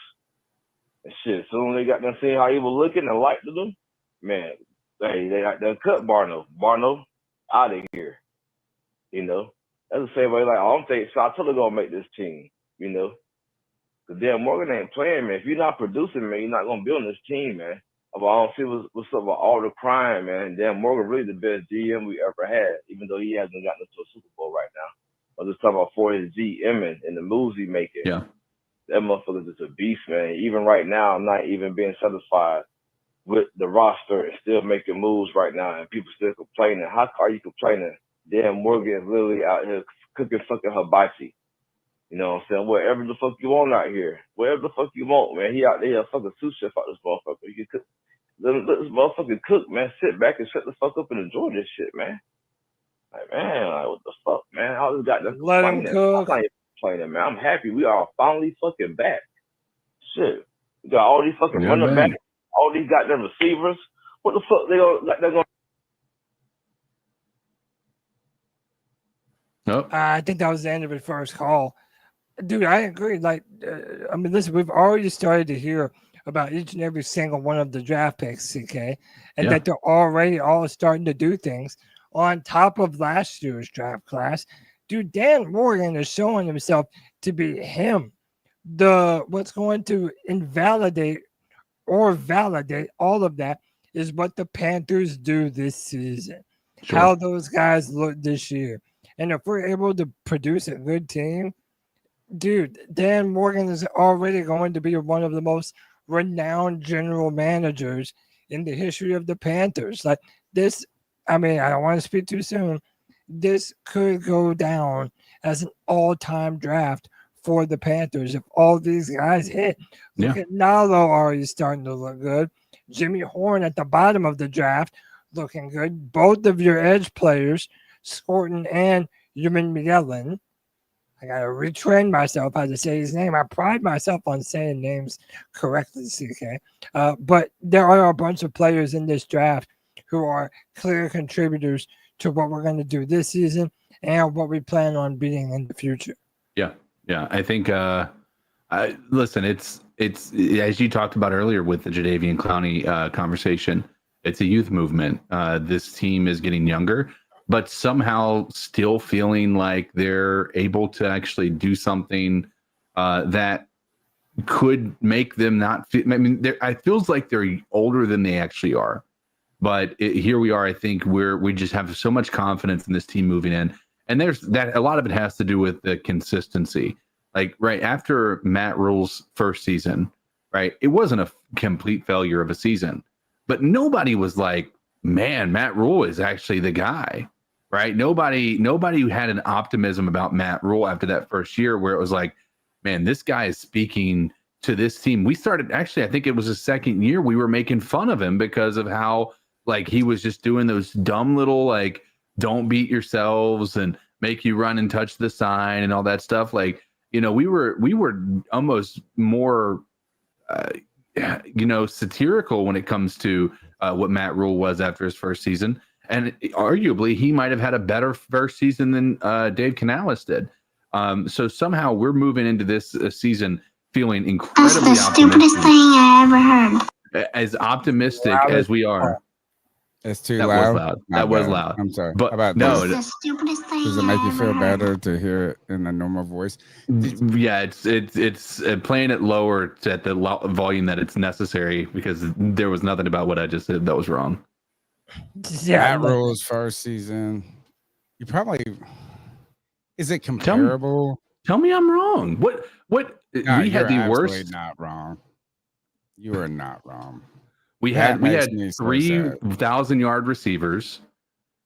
and shit. So when they got them seeing how he was looking and liked them, man, they got done cut Barno. Barno out of here. That's the same way, like, I don't think Shatilla gonna make this team, Because damn, Morgan ain't playing, man. If you're not producing, man, you're not gonna be on this team, man. I don't see what's up with all the crying, man. Damn, Morgan really the best GM we ever had, even though he hasn't gotten into a Super Bowl right now. I'm just talking about for his GM and the moves he making. Yeah. That motherfucker's just a beast, man. Even right now, I'm not even being satisfied with the roster and still making moves right now, and people still complaining. How are you complaining? Damn, Morgan is literally out here cooking fucking hibachi. You know what I'm saying? Whatever the fuck you want out here. Whatever the fuck you want, man. He out there a fucking sous chef out this motherfucker. You can cook. Let this motherfucker cook, man. Sit back and shut the fuck up and enjoy this shit, man. Like, man, like, what the fuck, man? I just got them Let him complaining. cook. I'm not even complaining, man. I'm happy we are finally fucking back. Shit. We got all these fucking running backs, all these goddamn receivers. What the fuck they're gonna Nope. I think that was the end of the first call. Dude, I agree. Like, listen, we've already started to hear about each and every single one of the draft picks, CK, and that they're already all starting to do things on top of last year's draft class. Dude, Dan Morgan is showing himself to be him. What's going to invalidate or validate all of that is what the Panthers do this season, how those guys look this year. And if we're able to produce a good team, dude, Dan Morgan is already going to be one of the most renowned general managers in the history of the Panthers. Like this, I don't want to speak too soon. This could go down as an all-time draft for the Panthers if all these guys hit. Look at Nalo already starting to look good. Jimmy Horn at the bottom of the draft looking good. Both of your edge players, Scorton and Umanmielen. I got to retrain myself how to say his name. I pride myself on saying names correctly, CK. But there are a bunch of players in this draft who are clear contributors to what we're going to do this season and what we plan on being in the future. Yeah. I think, listen, it's as you talked about earlier with the Jadeveon Clowney conversation, it's a youth movement. This team is getting younger, but somehow still feeling like they're able to actually do something that could make them not feel. It feels like they're older than they actually are. But here we are. I think we just have so much confidence in this team moving in, and there's that. A lot of it has to do with the consistency. Like right after Matt Rule's first season, right, it wasn't a complete failure of a season, but nobody was like man, Matt Rule is actually the guy, right? Nobody had an optimism about Matt Rule after that first year where it was like, man, this guy is speaking to this team. We started, actually, I think it was the second year we were making fun of him because of how like he was just doing those dumb little like don't beat yourselves and make you run and touch the sign and all that stuff. Like, you know, we were almost more satirical when it comes to what Matt Rule was after his first season. And arguably he might have had a better first season than Dave Canales did. So somehow we're moving into this season feeling incredibly optimistic. That's the stupidest thing I ever heard. As optimistic as we are. It's too that loud. Was loud. My that was bad. loud. I'm sorry. But How about no, this? Does it make you feel better to hear it in a normal voice? Yeah, it's playing it lower at the volume that it's necessary because there was nothing about what I just said that was wrong. Matt Rule's first season. You probably is it comparable? Tell me I'm wrong. What No, we had the worst. Absolutely not wrong. You are not wrong. We had 3,000-yard receivers.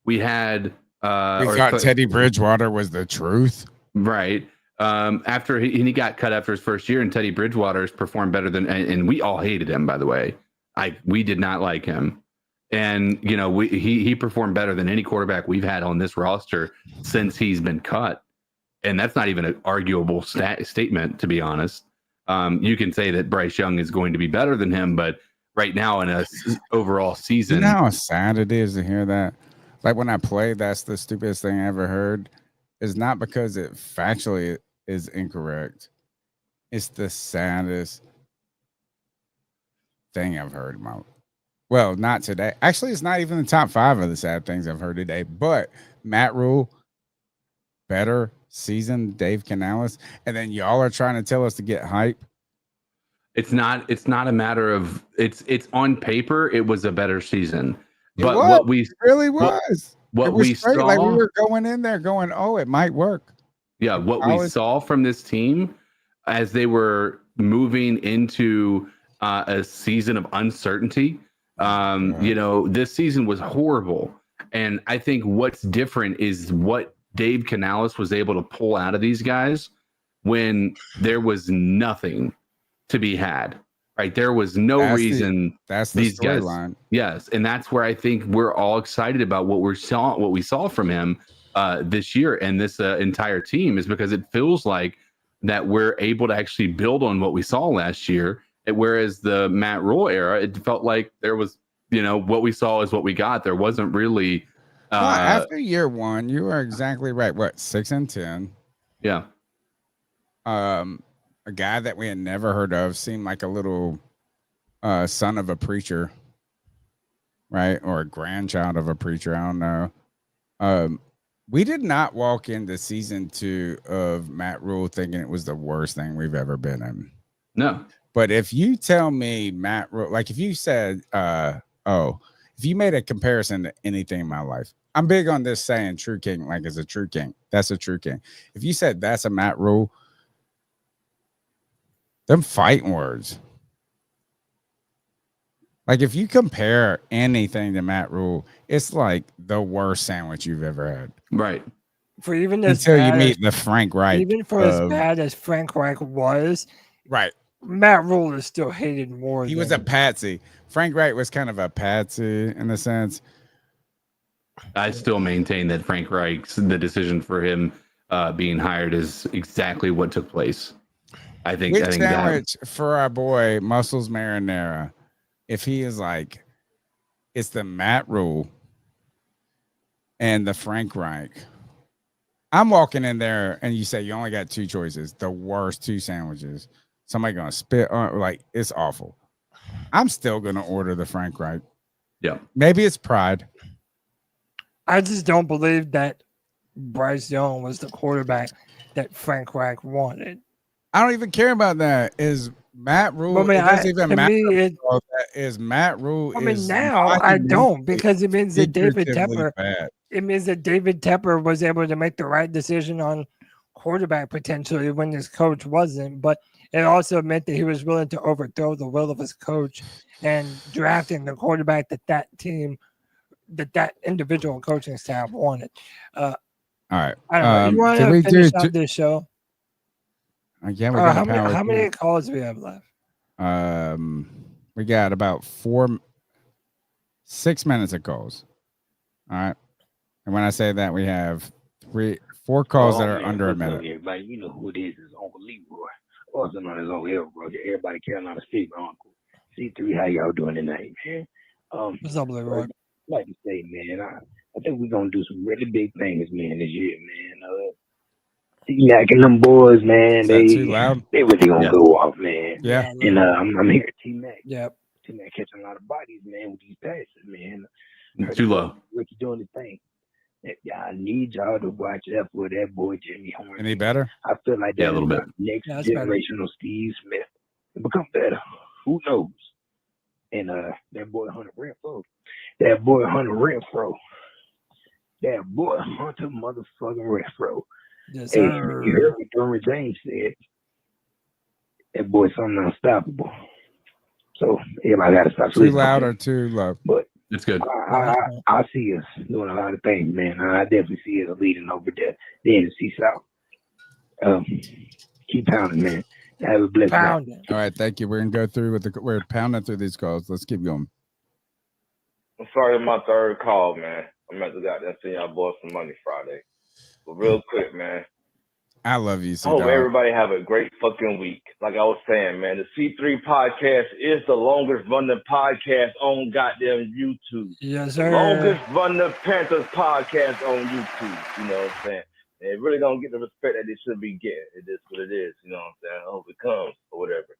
We had we thought Teddy Bridgewater was the truth. Right. After he got cut after his first year, and Teddy Bridgewater has performed better than, and we all hated him, by the way. We did not like him. And, you know, he performed better than any quarterback we've had on this roster since he's been cut. And that's not even an arguable statement, to be honest. You can say that Bryce Young is going to be better than him, but right now in a overall season. You know how sad it is to hear that? Like when I played, that's the stupidest thing I ever heard. It's not because it factually is incorrect. It's the saddest thing I've heard in my life. Well, not today. Actually, it's not even the top 5 of the sad things I've heard today. But Matt Rule, better season, Dave Canales, and then y'all are trying to tell us to get hype. It's not a matter of it's on paper. It was a better season, but what we really was what we saw, like we were going in there going, oh, it might work. Yeah, what we saw from this team as they were moving into a season of uncertainty. You know, this season was horrible, and I think what's different is what Dave Canales was able to pull out of these guys when there was nothing to be had, right? There was no reason. That's the storyline. Yes, and that's where I think we're all excited about what we saw from him this year and this entire team is because it feels like that we're able to actually build on what we saw last year. Whereas the Matt Rule era, it felt like there was, you know, what we saw is what we got. There wasn't really. After year 1, you are exactly right. What, 6-10? Yeah. A guy that we had never heard of seemed like a little son of a preacher, right? Or a grandchild of a preacher. I don't know. We did not walk into season 2 of Matt Rule thinking it was the worst thing we've ever been in. No. But if you tell me Matt Rule, like if you said, if you made a comparison to anything in my life, I'm big on this saying true king, like is a true king. That's a true king. If you said that's a Matt Rule, them fighting words. Like if you compare anything to Matt Rule, it's like the worst sandwich you've ever had. Right. For even until you meet the Frank Reich. Even for as bad as Frank Reich was, right. Matt Rule is still hated more. He was a patsy. Frank Reich was kind of a patsy in a sense. I still maintain that Frank Reich's the decision for him being hired is exactly what took place. I think sandwich for our boy Muscles Marinara, if he is like, it's the Matt Rule and the Frank Reich. I'm walking in there and you say you only got 2 choices, the worst 2 sandwiches. Somebody gonna spit on, like it's awful. I'm still gonna order the Frank Reich. Yeah, maybe it's pride. I just don't believe that Bryce Young was the quarterback that Frank Reich wanted. I don't even care about that. Is Matt Rule? I mean, it doesn't even matter. Is Matt Rule? I mean, now I don't because it means that David Tepper. It means that David Tepper was able to make the right decision on quarterback potentially when his coach wasn't, but it also meant that he was willing to overthrow the will of his coach and drafting the quarterback that team that individual coaching staff wanted. All right. I don't know. You want to finish out this show? Yeah, we got how many calls do we have left? We got about 6 minutes of calls. All right. And when I say that, we have 4 calls that are under a minute. Everybody, you know who it is. It's Uncle Leroy. Also known as Uncle Elroy. Everybody Carolina State, my uncle. C3, how y'all doing tonight, man? What's up, Leroy? Like to say, man, I think we're going to do some really big things, man, this year, man. T-Mac and them boys, man, they really going to go off, man. Yeah. And I'm here at T-Mac. Yep. T-Mac catching a lot of bodies, man, with these passes, man. Too low. Ricky doing his thing. Yeah, I need y'all to watch out for that boy Jimmy Horn. Any better? I feel like a little bit. Next generation of Steve Smith to become better. Who knows? And that boy Hunter Renfrow. That boy motherfucking Renfrow. Yes, hey, sir. you heard what Derwin James said. That boy's something unstoppable. So everybody got to stop Too loud or too low? But it's good. I see us doing a lot of things, man. I definitely see us leading over the NFC South. Keep pounding, man. Have a blessed Pounding. All right, thank you. We're gonna go through we're pounding through these calls. Let's keep going. I'm sorry, it's my third call, man. I'm at the goddamn send y'all boys some money Friday. But real quick, man. I love you, I hope C-Dog. everybody have a great fucking week. Like I was saying, man, the C3 Podcast is the longest running podcast on goddamn YouTube. Yes, sir. Longest running Panthers podcast on YouTube. You know what I'm saying? They really don't get the respect that they should be getting. It is what it is. You know what I'm saying? I hope it comes or whatever.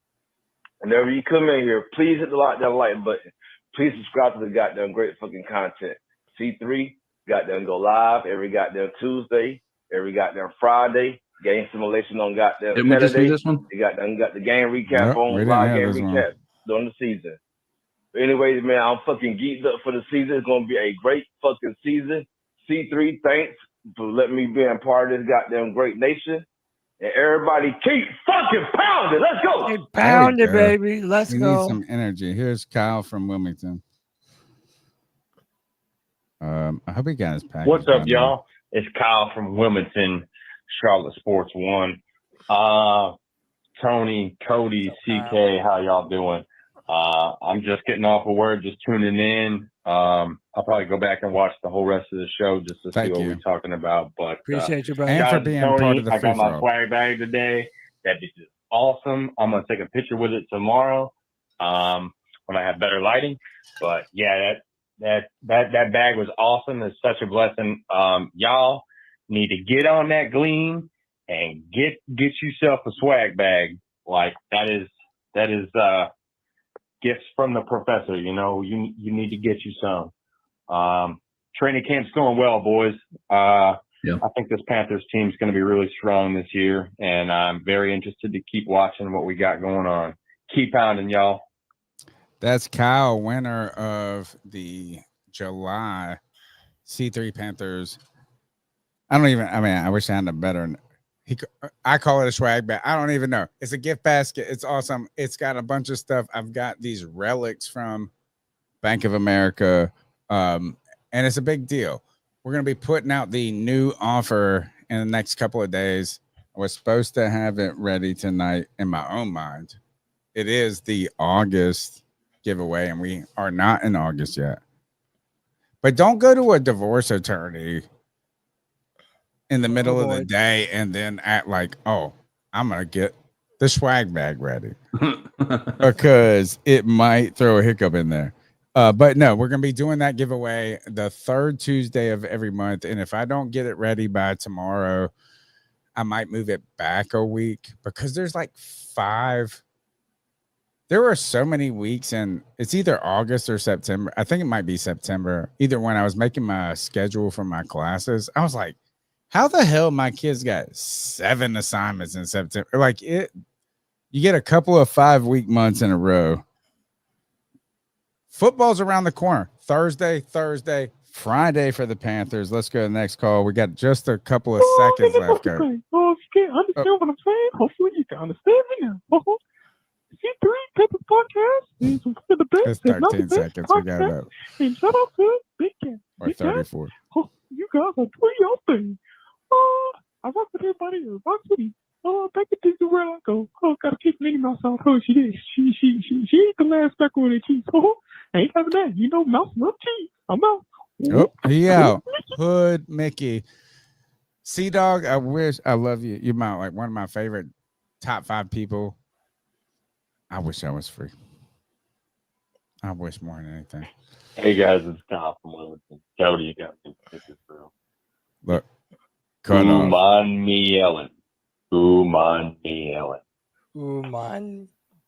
Whenever you come in here, please hit the lockdown like button. Please subscribe to the goddamn great fucking content. C3 goddamn go live every goddamn Tuesday, every goddamn Friday. Game simulation on goddamn Didn't we just do Saturday. this one? You got the game recap Nope, we on didn't live have game this one. recap during the season. But anyways, man, I'm fucking geeked up for the season. It's gonna be a great fucking season. C3, thanks for letting me be a part of this goddamn great nation. And everybody keep fucking pounding. Let's go. Keep pounding, baby. Let's we go. need some energy. Here's Kyle from Wilmington. I hope he got his package. What's up, by now. y'all? It's Kyle from Wilmington, Charlotte Sports One. Tony, Cody, CK, how y'all doing? I'm just getting off of work, just tuning in. I'll probably go back and watch the whole rest of the show just to see what we're talking about. But Appreciate you, brother. And shout for out to being Tony. part of the I got my free-for-all. swag bag today. That bitch is awesome. I'm gonna take a picture with it tomorrow when I have better lighting. But yeah, that bag was awesome. It's such a blessing. Y'all need to get on that Gleam and get yourself a swag bag. Like that is gifts from the professor. You know, you need to get you some. Training camp's going well, boys. I think this Panthers team is going to be really strong this year, and I'm very interested to keep watching what we got going on. Keep pounding, y'all. That's Kyle, winner of the July C3 Panthers. I wish I had a better. I call it a swag bag. I don't even know. It's a gift basket. It's awesome. It's got a bunch of stuff. I've got these relics from Bank of America, and it's a big deal. We're going to be putting out the new offer in the next couple of days. I was supposed to have it ready tonight in my own mind. It is the August giveaway, and we are not in August yet. But don't go to a divorce attorney in the middle of the day and then act like, oh, I'm going to get the swag bag ready because it might throw a hiccup in there. But no, we're going to be doing that giveaway the third Tuesday of every month. And if I don't get it ready by tomorrow, I might move it back a week because there's like 5. There were so many weeks, and it's either August or September. I think it might be September. Either when I was making my schedule for my classes, I was like, how the hell my kids got 7 assignments in September? Like it, you get a couple of 5-week months in a row. Football's around the corner. Thursday, Friday for the Panthers. Let's go to the next call. We got just a couple of seconds left. Oh, if you can't understand what I'm saying, hopefully you can understand me now. C3 Panthers Podcast is one of the best. It's 13 seconds. We got about. And shout out to Big Cat. Or Big Cat? 34. Oh, you guys are doing your thing. I rock with everybody in Rock City. Back to things where I go. Gotta keep Minnie Mouse out. She did. She ain't the last speckle in the cheese. Ain't having that. Mouse love cheese. I'm out. Oh, he out. Hood Mickey. C-Dog, I love you. You're one of my favorite top 5 people. I wish I was free. I wish more than anything. Hey guys, it's Kyle from Wilmington. Cody, you got me. This is real. Look, cut off. Umanmielen. Uman.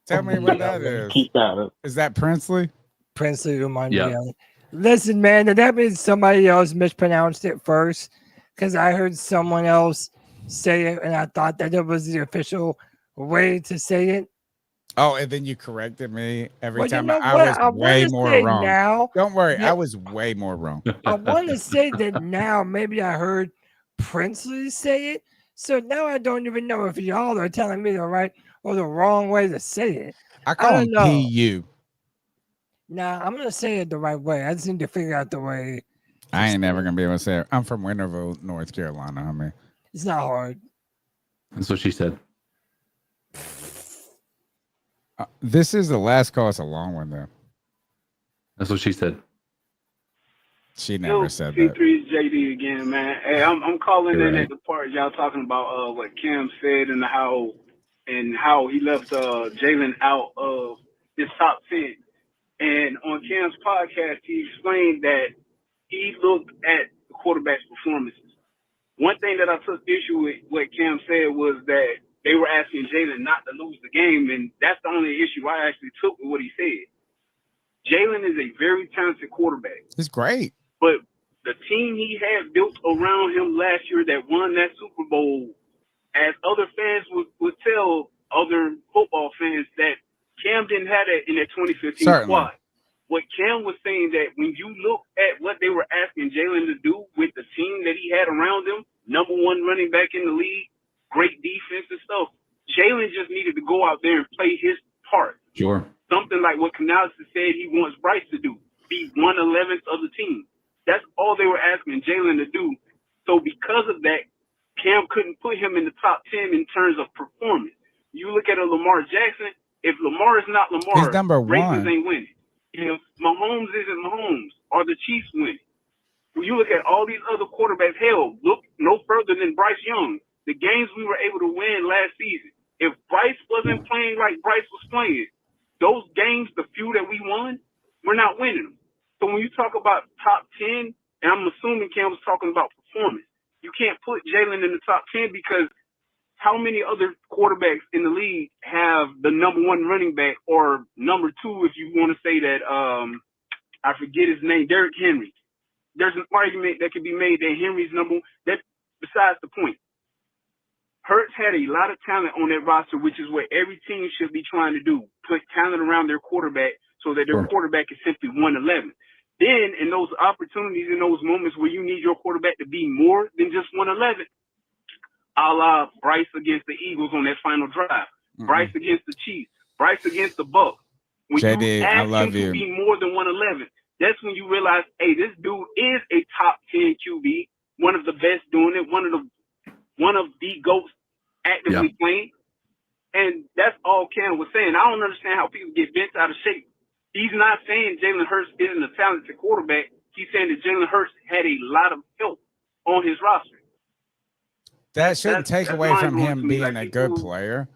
Tell me what that is. Keep that. Is that Princely? Princely Umanmielen. Listen, man, that means somebody else mispronounced it first, because I heard someone else say it, and I thought that it was the official way to say it. Oh, and then you corrected me every time. You know I what? was way more wrong. Now, don't worry, I was way more wrong. I want to say that now. Maybe I heard Princely say it, so now I don't even know if y'all are telling me the right or the wrong way to say it. I call him PU. Nah, I'm gonna say it the right way. I just need to figure out the way. I ain't never gonna be able to say it. I'm from Winterville, North Carolina. I mean, it's not hard. That's what she said. This is the last call. It's a long one, though. That's what she said. She never said C3 that. JD again, man. Hey, I'm calling in at the part y'all talking about what Cam said and how he left Jalen out of his top 10. And on Cam's podcast, he explained that he looked at the quarterback's performances. One thing that I took issue with what Cam said was that they were asking Jalen not to lose the game, and that's the only issue I actually took with what he said. Jalen is a very talented quarterback. He's great. But the team he had built around him last year that won that Super Bowl, as other fans would tell other football fans, that Cam didn't have that in that 2015 squad. What Cam was saying, that when you look at what they were asking Jalen to do with the team that he had around him, number 1 running back in the league, great defense and stuff, Jalen just needed to go out there and play his part. Sure. Something like what Canales said he wants Bryce to do, be 1/11th of the team. That's all they were asking Jalen to do. So because of that, Cam couldn't put him in the top 10 in terms of performance. You look at a Lamar Jackson, if Lamar is not Lamar, he's number Ravens 1. ain't winning. If Mahomes isn't Mahomes, are the Chiefs winning? When you look at all these other quarterbacks, hell, look no further than Bryce Young. The games we were able to win last season, if Bryce wasn't playing like Bryce was playing, those games, the few that we won, we're not winning them. So when you talk about top 10, and I'm assuming Cam was talking about performance, you can't put Jalen in the top 10 because how many other quarterbacks in the league have the number 1 running back, or number 2, if you want to say that, I forget his name, Derrick Henry. There's an argument that could be made that Henry's number 1. That's besides the point. Hurts had a lot of talent on that roster, which is what every team should be trying to do, put talent around their quarterback so that their quarterback is simply 1/11. Then in those opportunities, in those moments where you need your quarterback to be more than just 1/11, a la Bryce against the Eagles on that final drive, Bryce against the Chiefs, Bryce against the Bucs. When JD, you ask I love him you. to be more than 1/11, that's when you realize, hey, this dude is a top 10 QB, one of the best doing it, one of the GOATs actively playing. And that's all Cam was saying. I don't understand how people get bent out of shape. He's not saying Jalen Hurts isn't a talented quarterback. He's saying that Jalen Hurts had a lot of help on his roster. That shouldn't take away from him being a good player.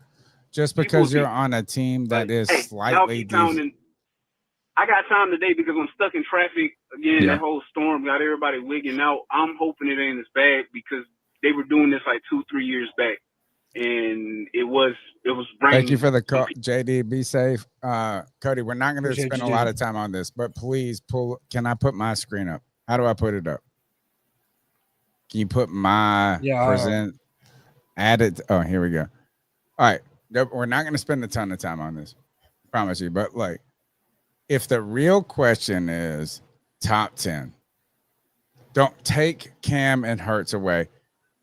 Just because you're on a team that is slightly decent. I got time today because I'm stuck in traffic again. That whole storm got everybody wigging out. I'm hoping it ain't as bad because they were doing this like 2-3 years back, and it was Thank you for the call, JD. Be safe, Cody. We're not going to spend a lot of time on this, but please pull. Can I put my screen up? How do I put it up? Can you put my present? Add it. Oh, here we go. All right. We're not going to spend a ton of time on this. Promise you. But like, if the real question is top 10, don't take Cam and Hurts away.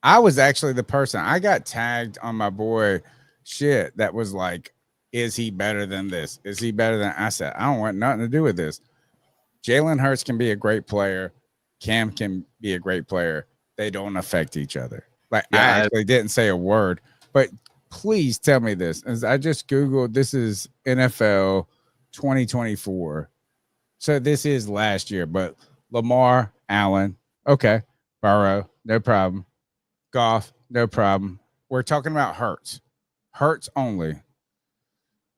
I was actually the person. I got tagged on my boy shit that was like, is he better than this? Is he better than? I said, I don't want nothing to do with this. Jalen Hurts can be a great player. Cam can be a great player. They don't affect each other. Like I actually didn't say a word, but please tell me this. As I just Googled, this is NFL 2024. So this is last year, but Lamar, Allen, okay. Burrow, no problem. Goff, no problem. We're talking about Hurts. Hurts only.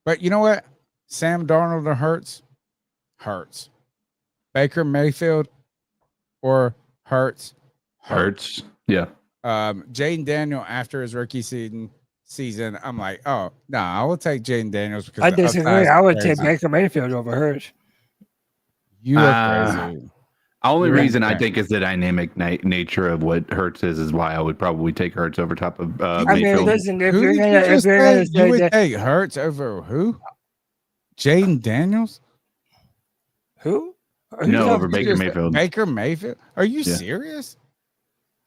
But you know what? Sam Darnold or Hurts? Hurts. Baker Mayfield or Hurts? Hurts. Yeah. Jaden Daniel after his rookie season, I'm like, oh no, I will take Jaden Daniels because I disagree. I would take Baker Mayfield over Hurts. You look crazy. Only reason I think is the dynamic nature of what Hurts is why I would probably take Hurts over top of Mayfield. I mean, listen, if you're gonna you would take Hurts over who? Jaden Daniels? Who? No, over Baker Mayfield. Baker Mayfield? Are you serious?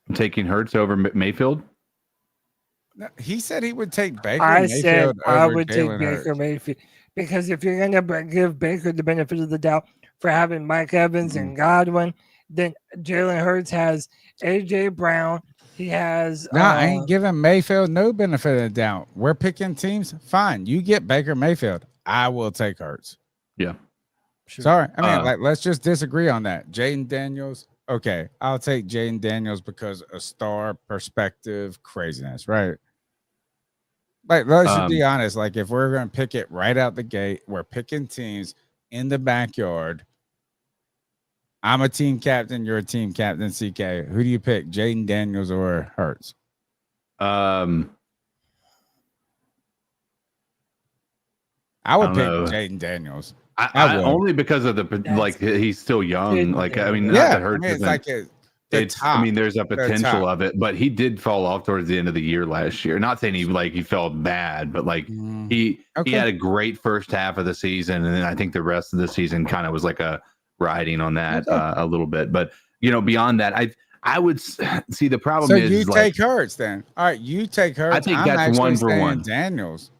I'm taking Hurts over Mayfield. No, he said he would take Baker Mayfield. Said I would take Jalen Baker Hurts. Mayfield because if you're gonna give Baker the benefit of the doubt for having Mike Evans and Godwin, then Jalen Hurts has AJ Brown. He has. No, I ain't giving Mayfield no benefit of the doubt. We're picking teams. Fine, you get Baker Mayfield. I will take Hurts. Yeah. Sure. Sorry. I mean, let's just disagree on that. Jaden Daniels. Okay, I'll take Jaden Daniels because a star perspective craziness, right? Like, let's just be honest. Like, if we're going to pick it right out the gate, we're picking teams in the backyard. I'm a team captain. You're a team captain, CK. Who do you pick, Jaden Daniels or Hurts? I would pick know. Jaden Daniels. I only because of he's still young. Like, I mean, not that Hurts it's like I mean, there's a potential of it, but he did fall off towards the end of the year last year. Not saying he felt bad, but like he had a great first half of the season, and then I think the rest of the season kind of was like a riding on that a little bit. But beyond that, I would see the problem. So is you take Hurts then. All right, you take Hurts. I think that's one for one. Daniels.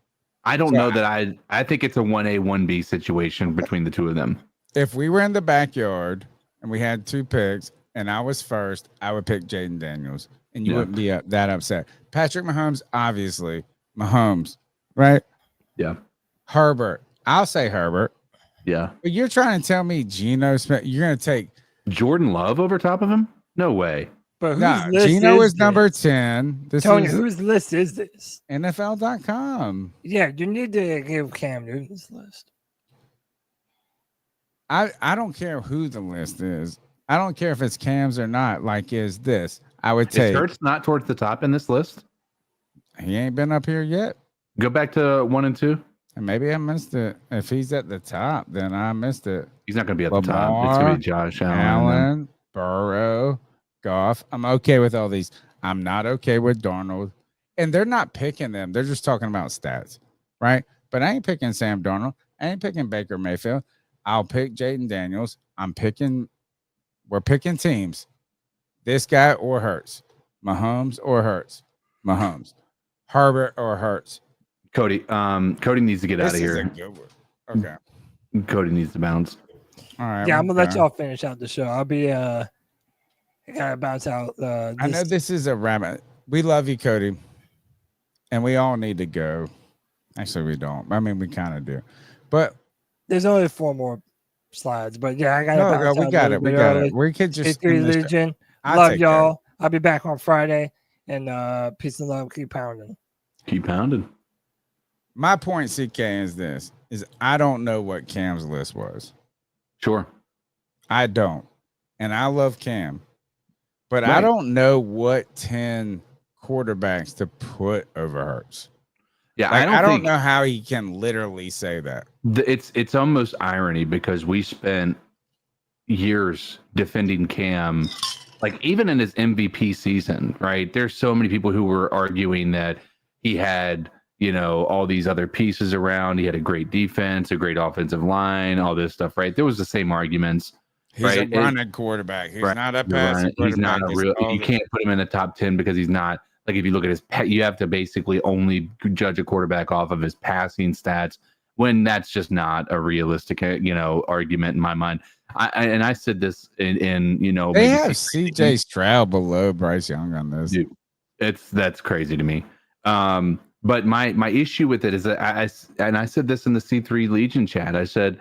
I don't know that I think it's a 1A, 1B situation between the two of them. If we were in the backyard and we had two picks and I was first, I would pick Jaden Daniels and you wouldn't be that upset. Patrick Mahomes, obviously. Mahomes, right? Yeah. Herbert. I'll say Herbert. Yeah. But you're trying to tell me Geno Smith, you're going to take Jordan Love over top of him? No way. But whose Geno is number 10. Tony, whose list is this? NFL.com. Yeah, you need to give Cam Newton's list. I don't care who the list is. I don't care if it's Cam's or not. Like, is this? I would take. Is Hurts not towards the top in this list? He ain't been up here yet. Go back to 1 and 2. And maybe I missed it. If he's at the top, then I missed it. He's not going to be at the top. It's going to be Josh Allen, Burrow, Goff. I'm okay with all these. I'm not okay with Darnold. And they're not picking them. They're just talking about stats, right? But I ain't picking Sam Darnold. I ain't picking Baker Mayfield. I'll pick Jaden Daniels. We're picking teams. This guy or Hurts. Mahomes or Hurts. Mahomes. Herbert or Hurts. Cody. Cody needs to get out of here. This is a good one. Okay. Cody needs to bounce. All right. Yeah, I'm gonna let y'all finish out the show. I'll be I gotta bounce out. I know this is a rabbit. We love you, Cody, and we all need to go. Actually, we don't. I mean, we kind of do, but there's only 4 more slides. But yeah, I gotta. No, we got it. We got it. We could just C3 Legion. Love y'all. I'll be back on Friday, and peace and love. Keep pounding. Keep pounding. My point, CK, is this: I don't know what Cam's list was. Sure, I don't, and I love Cam, but I don't know what 10 quarterbacks to put over Hurts. Yeah, like, I don't know how he can literally say that. It's almost irony because we spent years defending Cam, like even in his MVP season, right? There's so many people who were arguing that he had, all these other pieces around. He had a great defense, a great offensive line, all this stuff, right? There was the same arguments. He's a running quarterback. He's not a passing quarterback. He's not a real. You can't put him in the top 10 because he's not. Like if you look at you have to basically only judge a quarterback off of his passing stats, when that's just not a realistic, argument in my mind. I said this in they have CJ Stroud below Bryce Young on this. Dude, that's crazy to me. But my issue with it is that I said this in the C3 Legion chat. I said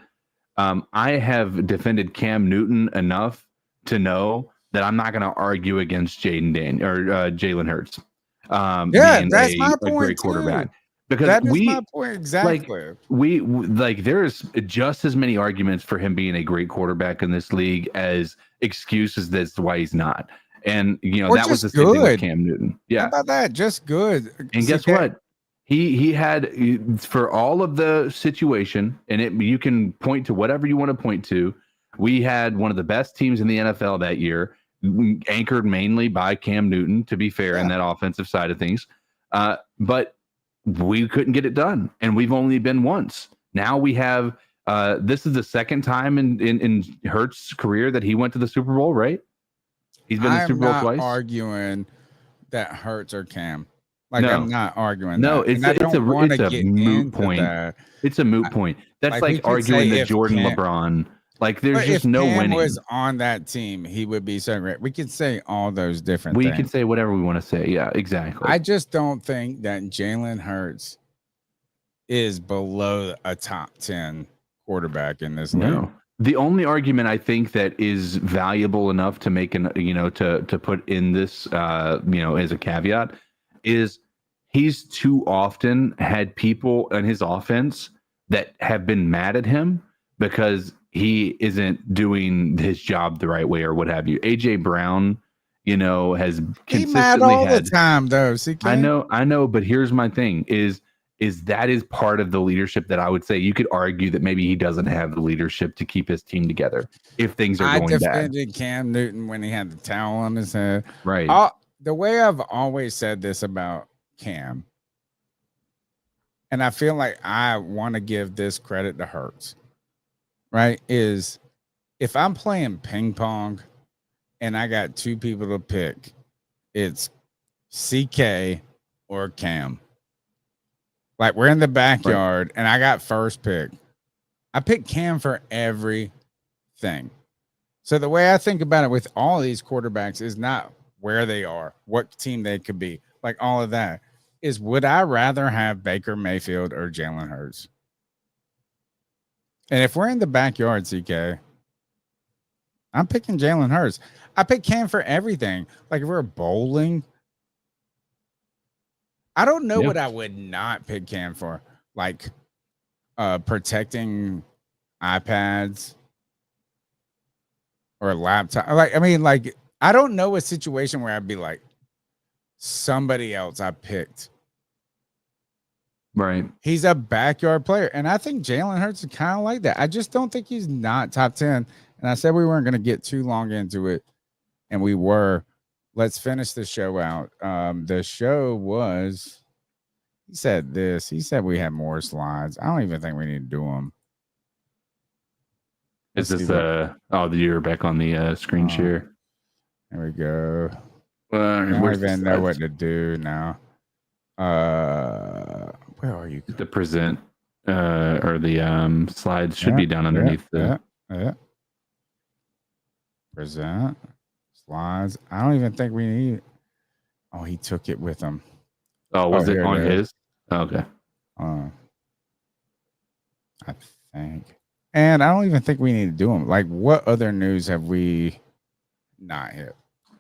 I have defended Cam Newton enough to know that I'm not going to argue against Jalen Hurts. Being that's my a point great quarterback. too. Because that is my point exactly. We there's just as many arguments for him being a great quarterback in this league as excuses as to why he's not. And that was the same thing with Cam Newton. Yeah, how about that? Just good. And guess what? He had, for all of the situation, and you can point to whatever you want to point to. We had one of the best teams in the NFL that year, anchored mainly by Cam Newton. To be fair, in that offensive side of things, but we couldn't get it done, and we've only been once. Now we have. This is the second time in Hurts' career that he went to the Super Bowl, right? He's been in the Super Bowl twice. I'm not arguing that Hurts or Cam. No. I'm not arguing. No, that. it's a moot point. That. It's a moot point. That's like arguing the Jordan LeBron. Like there's just no winning. If Cam was on that team, he would be so great. We could say all those different things. We can say whatever we want to say. Yeah, exactly. I just don't think that Jalen Hurts is below a top 10 quarterback in this league. No. The only argument I think that is valuable enough to make to put in this as a caveat is he's too often had people in his offense that have been mad at him because he isn't doing his job the right way or what have you. AJ Brown, has consistently mad all the time though. CK. I know, but here's my thing is that is part of the leadership that I would say you could argue that maybe he doesn't have the leadership to keep his team together if things are going bad. I defended Cam Newton when he had the towel on his head. Right. The way I've always said this about Cam, and I feel like I want to give this credit to Hurts, right, is if I'm playing ping pong and I got two people to pick, it's CK or Cam. Like we're in the backyard and I got first pick. I pick Cam for everything. So the way I think about it with all these quarterbacks is not where they are, what team they could be, like all of that is, would I rather have Baker Mayfield or Jalen Hurts? And if we're in the backyard, CK, I'm picking Jalen Hurts. I pick Cam for everything. Like if we're bowling, I don't know what I would not pick Cam for, like protecting iPads or laptop. I don't know a situation where I'd be like somebody else I picked. Right. He's a backyard player. And I think Jalen Hurts is kind of like that. I just don't think he's not top 10. And I said we weren't going to get too long into it. And we were. Let's finish the show out. The show was, he said this. He said we had more slides. I don't even think we need to do them. Is this you're back on the screen share? There we go. I don't even know what to do now. Where are you? The present or the slides should be down underneath the. Present slides. I don't even think we need it. Oh, he took it with him. Oh, was it on his? Okay. I think. And I don't even think we need to do them. Like, what other news have we not hit?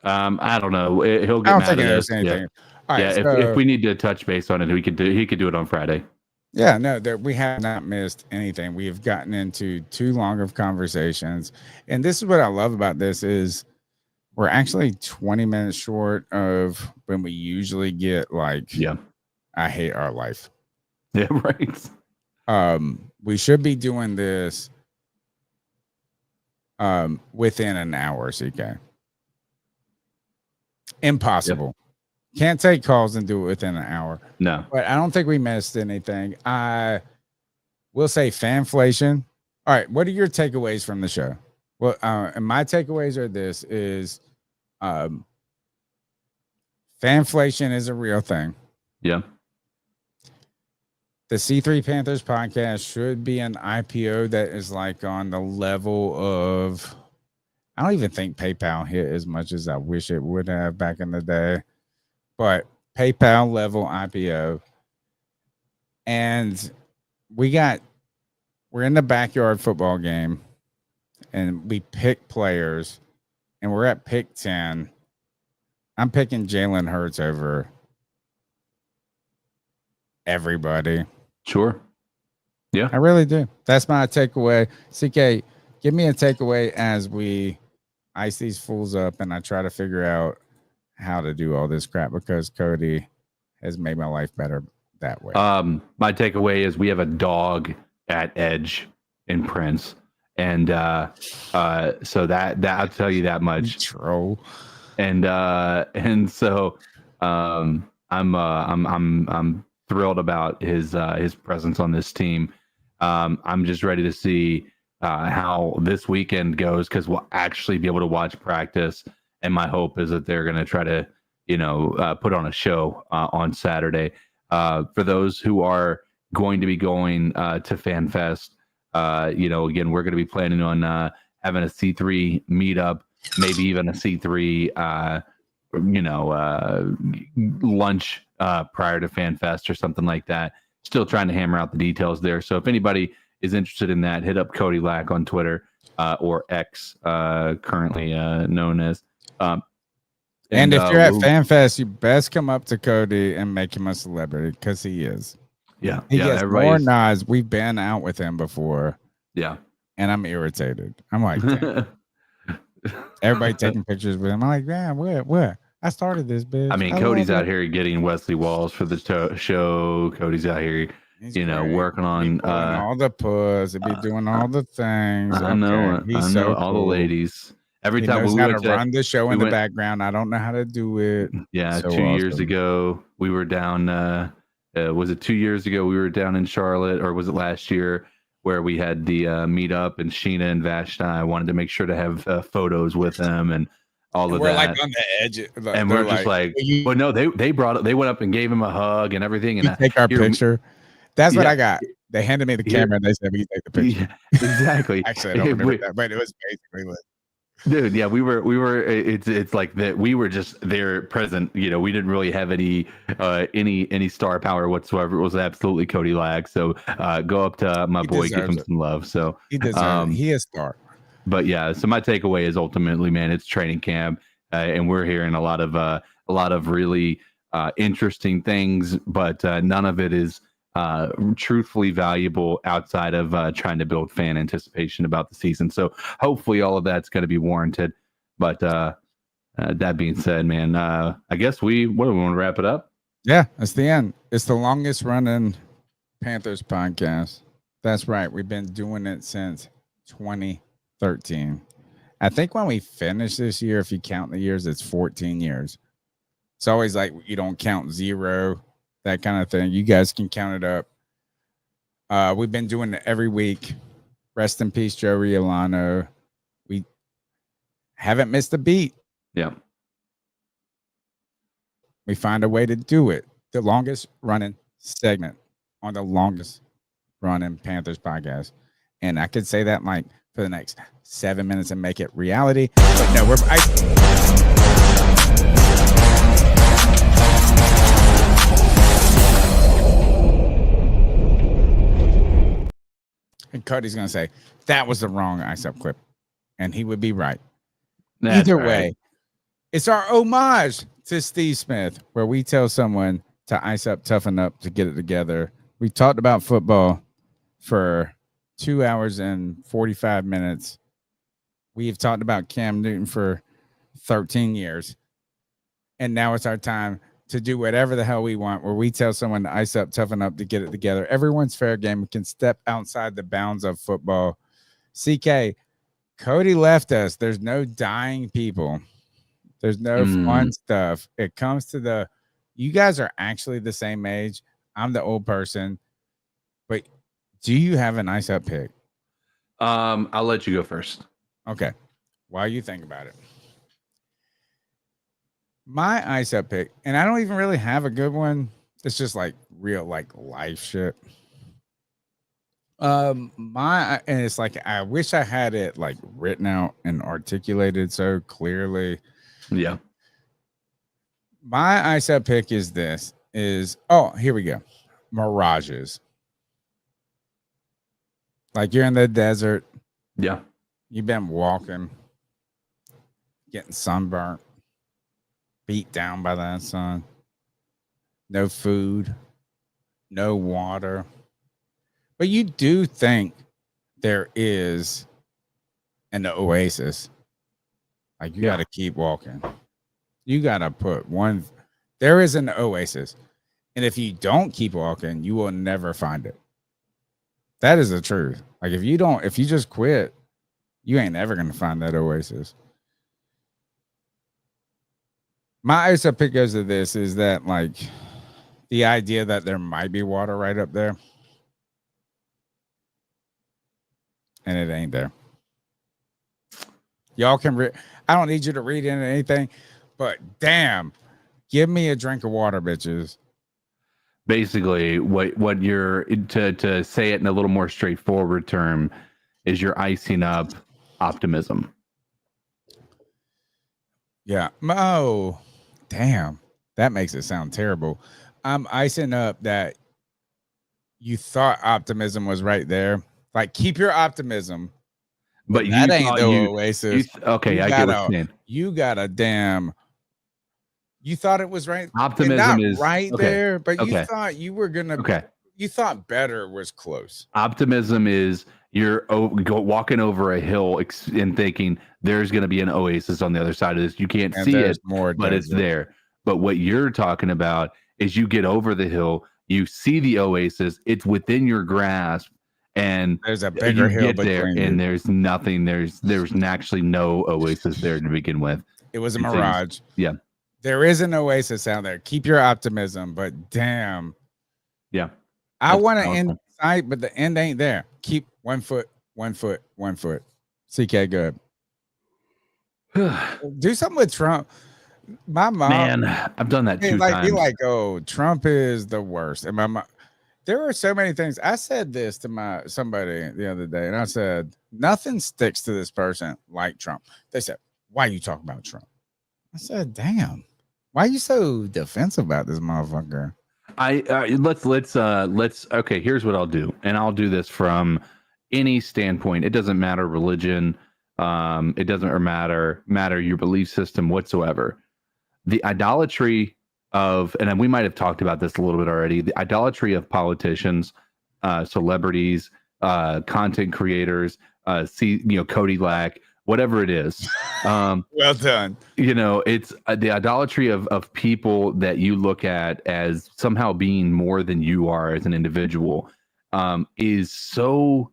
I don't know. He'll get mad at us. Anything. Yeah. All right, So, if we need to touch base on it, he could do it on Friday. Yeah, no, we have not missed anything. We have gotten into too long of conversations. And this is what I love about this is we're actually 20 minutes short of when we usually get I hate our life. Yeah, right. We should be doing this within an hour, CK. Impossible. Yep. Can't take calls and do it within an hour. No. But I don't think we missed anything. I will say fanflation. All right. What are your takeaways from the show? Well, and my takeaways are this is fanflation is a real thing. Yeah. the C3 Panthers podcast should be an IPO that is like on the level of, I don't even think PayPal hit as much as I wish it would have back in the day, but PayPal level IPO. And we're in the backyard football game and we pick players and we're at pick 10. I'm picking Jalen Hurts over everybody. Sure. Yeah. I really do. That's my takeaway. CK, give me a takeaway as we ice these fools up and I try to figure out how to do all this crap because Cody has made my life better that way. My takeaway is we have a dog at edge in Prince. And so that I'll tell you that much. Troll. And so I'm thrilled about his presence on this team. I'm just ready to see how this weekend goes because we'll actually be able to watch practice. And my hope is that they're going to try to, put on a show on Saturday. For those who are going to be going to FanFest, again, we're going to be planning on having a C3 meetup, maybe even a C3, lunch prior to FanFest or something like that. Still trying to hammer out the details there. So if anybody is interested in that, hit up Cody Lack on Twitter or X, currently known as. And if you're at FanFest, you best come up to Cody and make him a celebrity because he is. Yeah. He gets more nods. We've been out with him before. Yeah. And I'm irritated. I'm like, everybody taking pictures with him. I'm like, man, what? I started this, bitch. I mean, Cody's out here getting Wesley Walls for the show. Cody's out here, working on all the puss. He'd be doing all the things. I know. He's I know so all cool. the ladies. Every He time knows we how went to run the show in the background. I don't know how to do it. Yeah, So 2 years awesome. ago we were down. Was it 2 years ago we were down in Charlotte, or was it last year where we had the meetup and Sheena and Vashti? I wanted to make sure to have photos with them and all of We're that. like on the edge, And we're just like, well, no, they went up and gave him a hug and everything. And take our picture. That's what Yeah. I got. They handed me the camera and they said we can take the picture. Exactly. Actually, I don't remember that, but it was basically like, Dude, yeah, we were. It's like that. We were just there, present. We didn't really have any star power whatsoever. It was absolutely Cody Lack. So go up to my boy, give him deserves it. some love. So he deserves it. He is star. But yeah, so my takeaway is ultimately, man, it's training camp, and we're hearing a lot of really interesting things, but none of it is truthfully valuable outside of trying to build fan anticipation about the season. So hopefully all of that's going to be warranted. But that being said, man, I guess we want to wrap it up. Yeah, that's the end. It's the longest running Panthers podcast. That's right. We've been doing it since 2013. I think when we finish this year, if you count the years, it's 14 years. It's always like you don't count zero, that kind of thing. You guys can count it up. We've been doing it every week. Rest in peace, Joe Riolano. We haven't missed a beat. Yeah. We find a way to do it. The longest running segment on the longest running Panthers podcast. And I could say that like for the next 7 minutes and make it reality. But no, and Cody's going to say, that was the wrong ice up clip. And he would be right. That's Either right. way, it's our homage to Steve Smith, where we tell someone to ice up, toughen up, to get it together. We talked about football for 2 hours and 45 minutes. We've talked about Cam Newton for 13 years. And now it's our time to do whatever the hell we want, where we tell someone to ice up, toughen up, to get it together. Everyone's fair game. We can step outside the bounds of football. CK, Cody left us. There's no dying people. There's no fun stuff. It comes to you guys are actually the same age. I'm the old person. But do you have an ice up pick? I'll let you go first. Okay. While you think about it. My ice up pick, and I don't even really have a good one, It's just like real like life shit. And it's like I wish I had it like written out and articulated so clearly. Yeah. My ISO pick is here we go. Mirages. Like you're in the desert. Yeah. You've been walking, getting sunburnt, beat down by that sun. No food, no water. But you do think there is an oasis. Like you got to keep walking. You got to put one. There is an oasis. And if you don't keep walking, you will never find it. That is the truth. Like if you just quit, you ain't ever going to find that oasis. My ISO pick goes to this is that like the idea that there might be water right up there. And it ain't there. Y'all can I don't need you to read into anything, but damn, give me a drink of water, bitches. Basically, what you're to say it in a little more straightforward term is you're icing up optimism. Yeah. Oh, damn. That makes it sound terrible. I'm icing up that you thought optimism was right there. Like, keep your optimism. But that ain't the oasis. Okay, I get what you're saying. You got a damn. You thought it was right. Optimism is right there, but you okay. thought you were gonna. Okay. You thought better was close. Optimism is you're walking over a hill and thinking there's going to be an oasis on the other side of this. You can't see it, but it's there. But what you're talking about is you get over the hill, you see the oasis, it's within your grasp, and there's a bigger hill there, and there's nothing. There's actually no oasis there to begin with. It was a mirage. Yeah. There is an oasis out there. Keep your optimism, but damn. Yeah. I want to end sight, but the end ain't there. Keep 1 foot, 1 foot, 1 foot. CK, good. Do something with Trump. My mom. Man, I've done that two times. Be like, oh, Trump is the worst. And my mom, there were so many things. I said this to somebody the other day, and I said, nothing sticks to this person like Trump. They said, why are you talking about Trump? I said, damn. Why are you so defensive about this motherfucker? Let's okay, here's what I'll do. And I'll do this from any standpoint. It doesn't matter religion. It doesn't matter your belief system whatsoever. The idolatry of, and we might have talked about this a little bit already, the idolatry of politicians, celebrities, content creators, Cody Lack, whatever it is. Well done. It's the idolatry of people that you look at as somehow being more than you are as an individual is so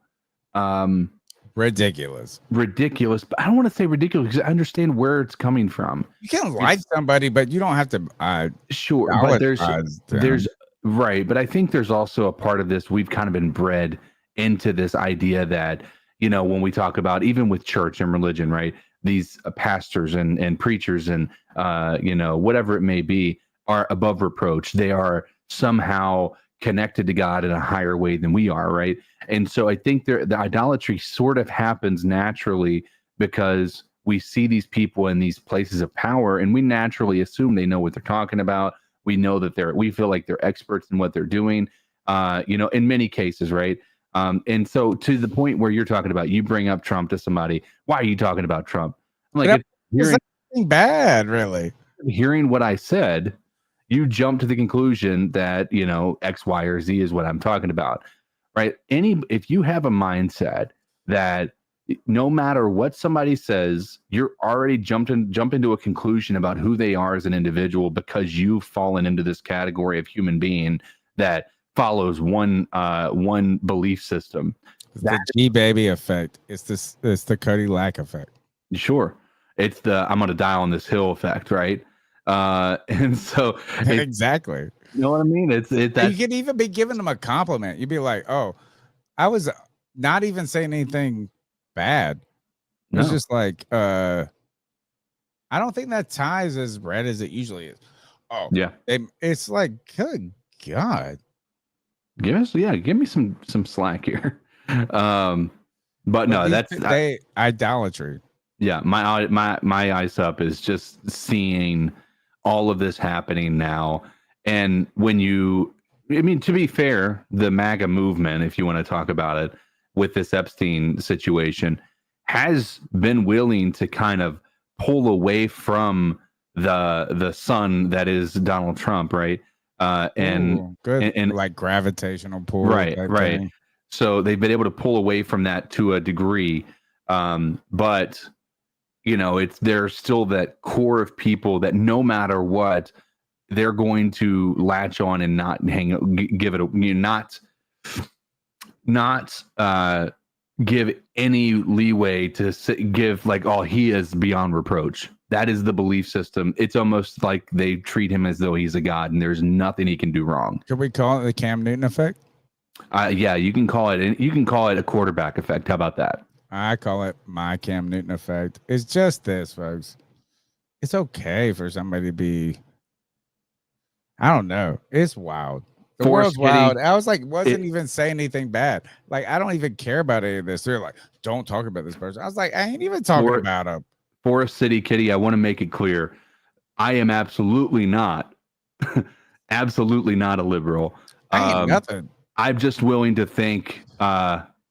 ridiculous. But I don't want to say ridiculous because I understand where it's coming from. You can like somebody, but you don't have to. Sure, but there's right. But I think there's also a part of this. We've kind of been bred into this idea that, when we talk about even with church and religion, right? These pastors and preachers and, whatever it may be are above reproach. They are somehow connected to God in a higher way than we are, right? And so I think the idolatry sort of happens naturally because we see these people in these places of power and we naturally assume they know what they're talking about. We know that we feel like they're experts in what they're doing, in many cases, right? And so to the point where you're talking about, you bring up Trump to somebody, why are you talking about Trump? I'm like, it's nothing bad, really. Hearing what I said, you jump to the conclusion that, X, Y, or Z is what I'm talking about, right? If you have a mindset that no matter what somebody says, you're already jump into a conclusion about who they are as an individual because you've fallen into this category of human being that follows one belief system. The G baby effect. It's the Cody Lack effect. Sure. It's the I'm gonna die on this hill effect, right? And so exactly. You know what I mean? It's you could even be giving them a compliment. You'd be like, oh, I was not even saying anything bad. It was just like, I don't think that tie is as red as it usually is. Oh, yeah. It's like, good God. Give me some slack here. But no, that's idolatry. Yeah, my eyes up is just seeing all of this happening now. And to be fair, the MAGA movement, if you want to talk about it, with this Epstein situation, has been willing to kind of pull away from the sun that is Donald Trump, right? And like gravitational pull, right. thing. So they've been able to pull away from that to a degree, but there's still that core of people that no matter what, they're going to latch on and not give any leeway to give like, oh, he is beyond reproach. That is the belief system. It's almost like they treat him as though he's a god and there's nothing he can do wrong. Could we call it the Cam Newton effect? Yeah, you can call it a quarterback effect. How about that? I call it my Cam Newton effect. It's just this, folks. It's okay for somebody to be, I don't know. It's wild. The world's wild. I was like, wasn't even saying anything bad. Like, I don't even care about any of this. They're like, don't talk about this person. I was like, I ain't even talking about him. Forest City Kitty, I want to make it clear. I am absolutely not a liberal. I ain't nothing. I'm just willing to think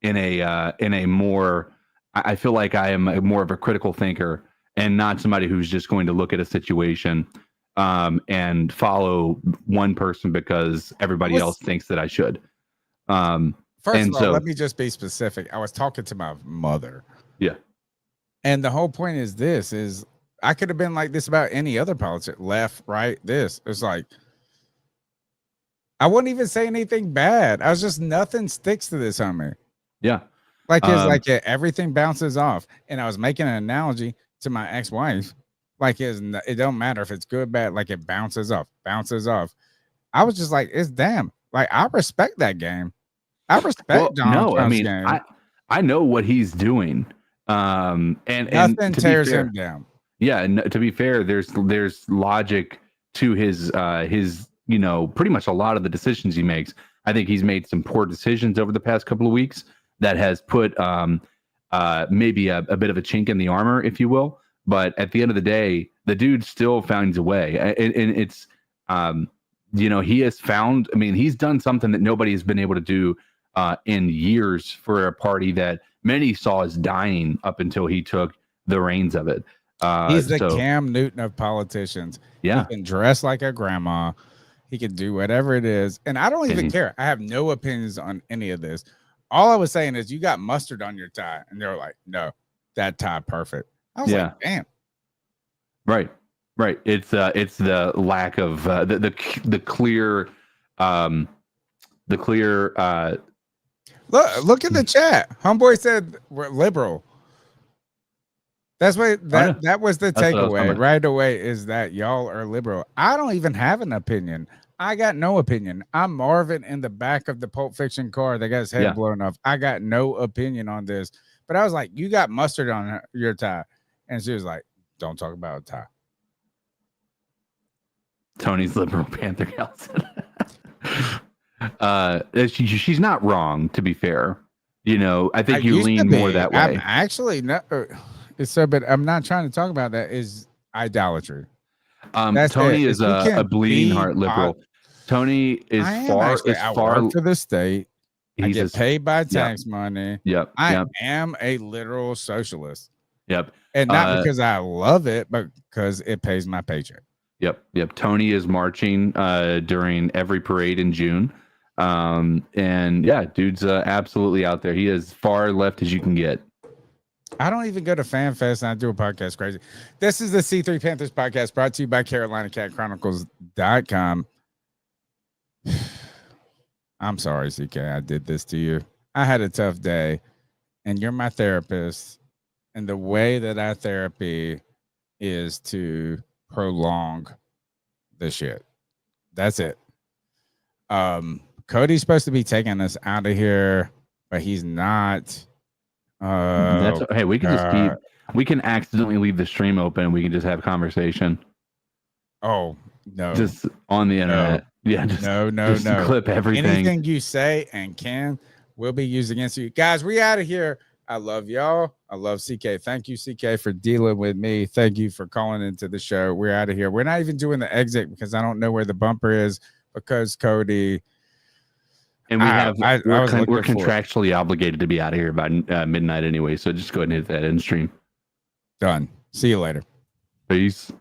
in a more, I feel like I am more of a critical thinker and not somebody who's just going to look at a situation and follow one person because everybody else thinks that I should. First of all, let me just be specific. I was talking to my mother. Yeah. And the whole point is I could have been like this about any other politician, left, right, this. It's like, I wouldn't even say anything bad. I was just, nothing sticks to this on me. Yeah. Everything bounces off. And I was making an analogy to my ex-wife. Like, it don't matter if it's good, bad, like it bounces off. I was just like, it's damn. Like, I respect that game. I respect Donald Trump's game. I know what he's doing. And nothing tears him down. Yeah, and to be fair, there's logic to his pretty much a lot of the decisions he makes. I think he's made some poor decisions over the past couple of weeks that has put maybe a bit of a chink in the armor, if you will. But at the end of the day, the dude still finds a way, and it's he has found. I mean, he's done something that nobody has been able to do in years for a party that many saw as dying up until he took the reins of it. He's the Cam Newton of politicians. Yeah. He can dress like a grandma. He can do whatever it is. And I don't even care. I have no opinions on any of this. All I was saying is you got mustard on your tie. And they're like, no, that tie perfect. I was like, damn. Right. It's the lack of the clear Look at the chat. Homeboy said we're liberal. That's why that was the takeaway right away, is that y'all are liberal. I don't even have an opinion. I got no opinion. I'm Marvin in the back of the Pulp Fiction car that got his head blown off. I got no opinion on this. But I was like, you got mustard on your tie. And she was like, don't talk about a tie. Tony's liberal Panther she's not wrong, to be fair. I think you lean more that way. I'm actually not. But I'm not trying to talk about that. Is idolatry. Tony is a bleeding heart liberal. Tony is far for the state. I get paid by tax money. Yep. I am a literal socialist. Yep. And not because I love it, but because it pays my paycheck. Yep. Tony is marching during every parade in June. And yeah, dude's absolutely out there. He is far left as you can get. I don't even go to FanFest and I do a podcast crazy. This is the C3 Panthers Podcast, brought to you by CarolinaCatChronicles.com. I'm sorry, CK, I did this to you. I had a tough day, and you're my therapist. And the way that I therapy is to prolong the shit. That's it. Cody's supposed to be taking us out of here, but he's not. Hey, we can we can accidentally leave the stream open and we can just have conversation. Oh, no. Just on the internet. Yeah, just clip everything. Anything you say and can will be used against you. Guys, we out of here. I love y'all. I love CK. Thank you, CK, for dealing with me. Thank you for calling into the show. We're out of here. We're not even doing the exit because I don't know where the bumper is because Cody. And we're contractually obligated to be out of here by midnight anyway. So just go ahead and hit that end stream. Done. See you later. Peace.